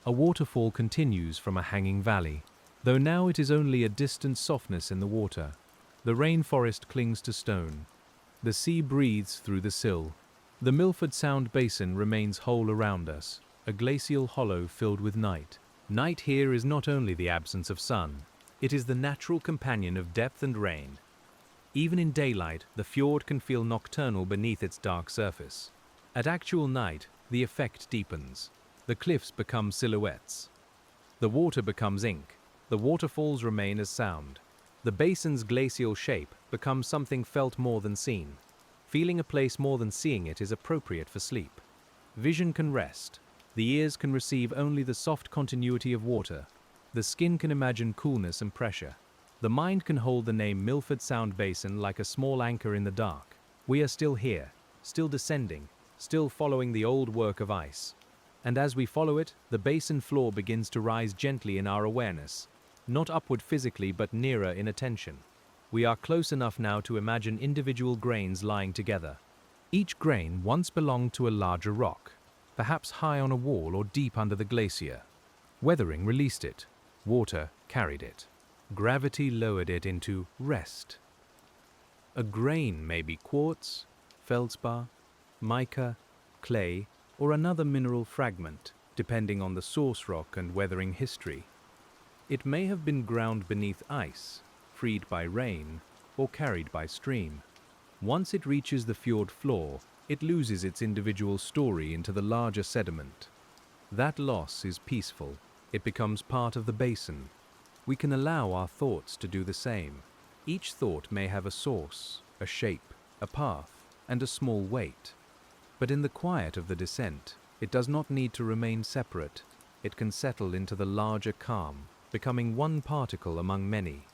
A waterfall continues from a hanging valley, though now it is only a distant softness in the water. The rainforest clings to stone. The sea breathes through the sill. The Milford Sound Basin remains whole around us, a glacial hollow filled with night. Night here is not only the absence of sun, it is the natural companion of depth and rain. Even in daylight, the fjord can feel nocturnal beneath its dark surface. At actual night, the effect deepens. The cliffs become silhouettes. The water becomes ink. The waterfalls remain as sound. The basin's glacial shape becomes something felt more than seen. Feeling a place more than seeing it is appropriate for sleep. Vision can rest. The ears can receive only the soft continuity of water. The skin can imagine coolness and pressure. The mind can hold the name Milford Sound Basin like a small anchor in the dark. We are still here, still descending, still following the old work of ice. And as we follow it, the basin floor begins to rise gently in our awareness. Not upward physically, but nearer in attention. We are close enough now to imagine individual grains lying together. Each grain once belonged to a larger rock, perhaps high on a wall or deep under the glacier. Weathering released it. Water carried it. Gravity lowered it into rest. A grain may be quartz, feldspar, mica, clay, or another mineral fragment, depending on the source rock and weathering history. It may have been ground beneath ice, freed by rain, or carried by stream. Once it reaches the fjord floor, it loses its individual story into the larger sediment. That loss is peaceful. It becomes part of the basin. We can allow our thoughts to do the same. Each thought may have a source, a shape, a path, and a small weight. But in the quiet of the descent, it does not need to remain separate. It can settle into the larger calm, becoming one particle among many.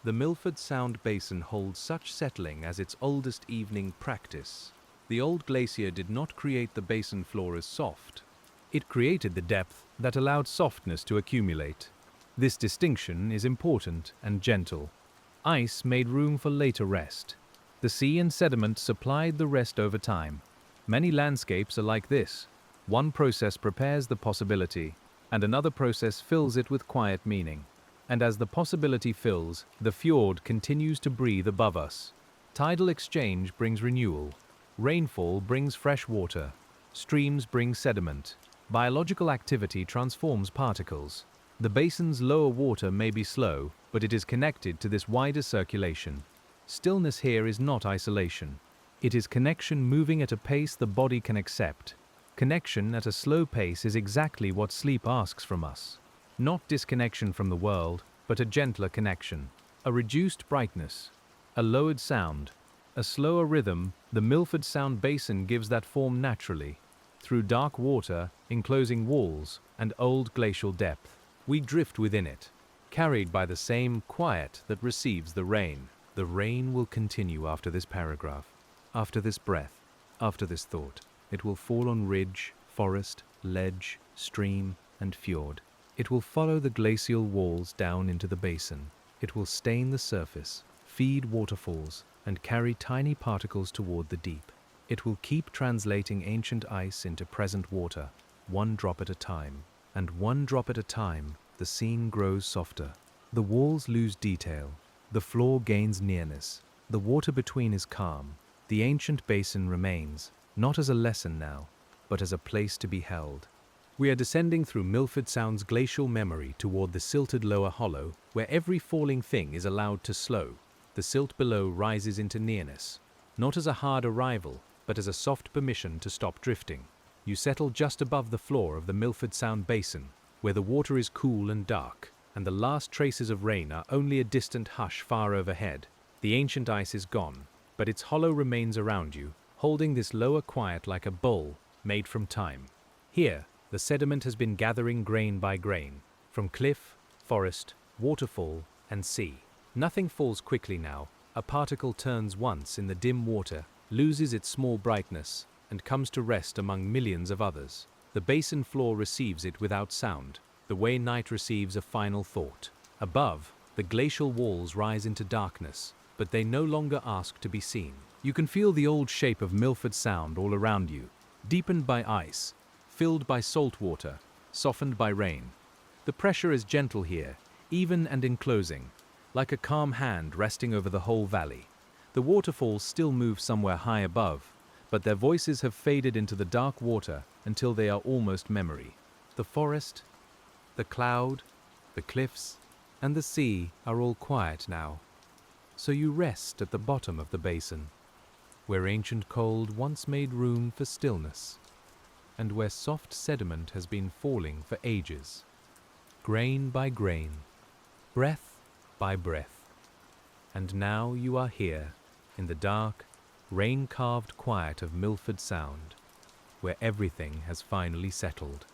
The Milford Sound Basin holds such settling as its oldest evening practice. The old glacier did not create the basin floor as soft. It created the depth that allowed softness to accumulate. This distinction is important and gentle. Ice made room for later rest. The sea and sediment supplied the rest over time. Many landscapes are like this. One process prepares the possibility, and another process fills it with quiet meaning. And as the possibility fills, the fjord continues to breathe above us. Tidal exchange brings renewal. Rainfall brings fresh water. Streams bring sediment. Biological activity transforms particles. The basin's lower water may be slow, but it is connected to this wider circulation. Stillness here is not isolation. It is connection moving at a pace the body can accept. Connection at a slow pace is exactly what sleep asks from us. Not disconnection from the world, but a gentler connection. A reduced brightness. A lowered sound. A slower rhythm. The Milford Sound Basin gives that form naturally. Through dark water, enclosing walls, and old glacial depth. We drift within it, carried by the same quiet that receives the rain. The rain will continue after this paragraph, after this breath, after this thought. It will fall on ridge, forest, ledge, stream, and fjord. It will follow the glacial walls down into the basin. It will stain the surface, feed waterfalls, and carry tiny particles toward the deep. It will keep translating ancient ice into present water, one drop at a time. And one drop at a time, the scene grows softer. The walls lose detail. The floor gains nearness. The water between is calm. The ancient basin remains, not as a lesson now, but as a place to be held. We are descending through Milford Sound's glacial memory toward the silted lower hollow, where every falling thing is allowed to slow. The silt below rises into nearness, not as a hard arrival, but as a soft permission to stop drifting. You settle just above the floor of the Milford Sound Basin, where the water is cool and dark, and the last traces of rain are only a distant hush far overhead. The ancient ice is gone, but its hollow remains around you, holding this lower quiet like a bowl made from time. Here, the sediment has been gathering grain by grain, from cliff, forest, waterfall, and sea. Nothing falls quickly now. A particle turns once in the dim water, loses its small brightness, and comes to rest among millions of others. The basin floor receives it without sound, the way night receives a final thought. Above, the glacial walls rise into darkness, but they no longer ask to be seen. You can feel the old shape of Milford Sound all around you, deepened by ice, filled by salt water, softened by rain. The pressure is gentle here, even and enclosing, like a calm hand resting over the whole valley. The waterfalls still move somewhere high above, but their voices have faded into the dark water until they are almost memory. The forest, the cloud, the cliffs, and the sea are all quiet now. So you rest at the bottom of the basin, where ancient cold once made room for stillness, and where soft sediment has been falling for ages, grain by grain, breath by breath. And now you are here, in the dark, rain-carved quiet of Milford Sound, where everything has finally settled.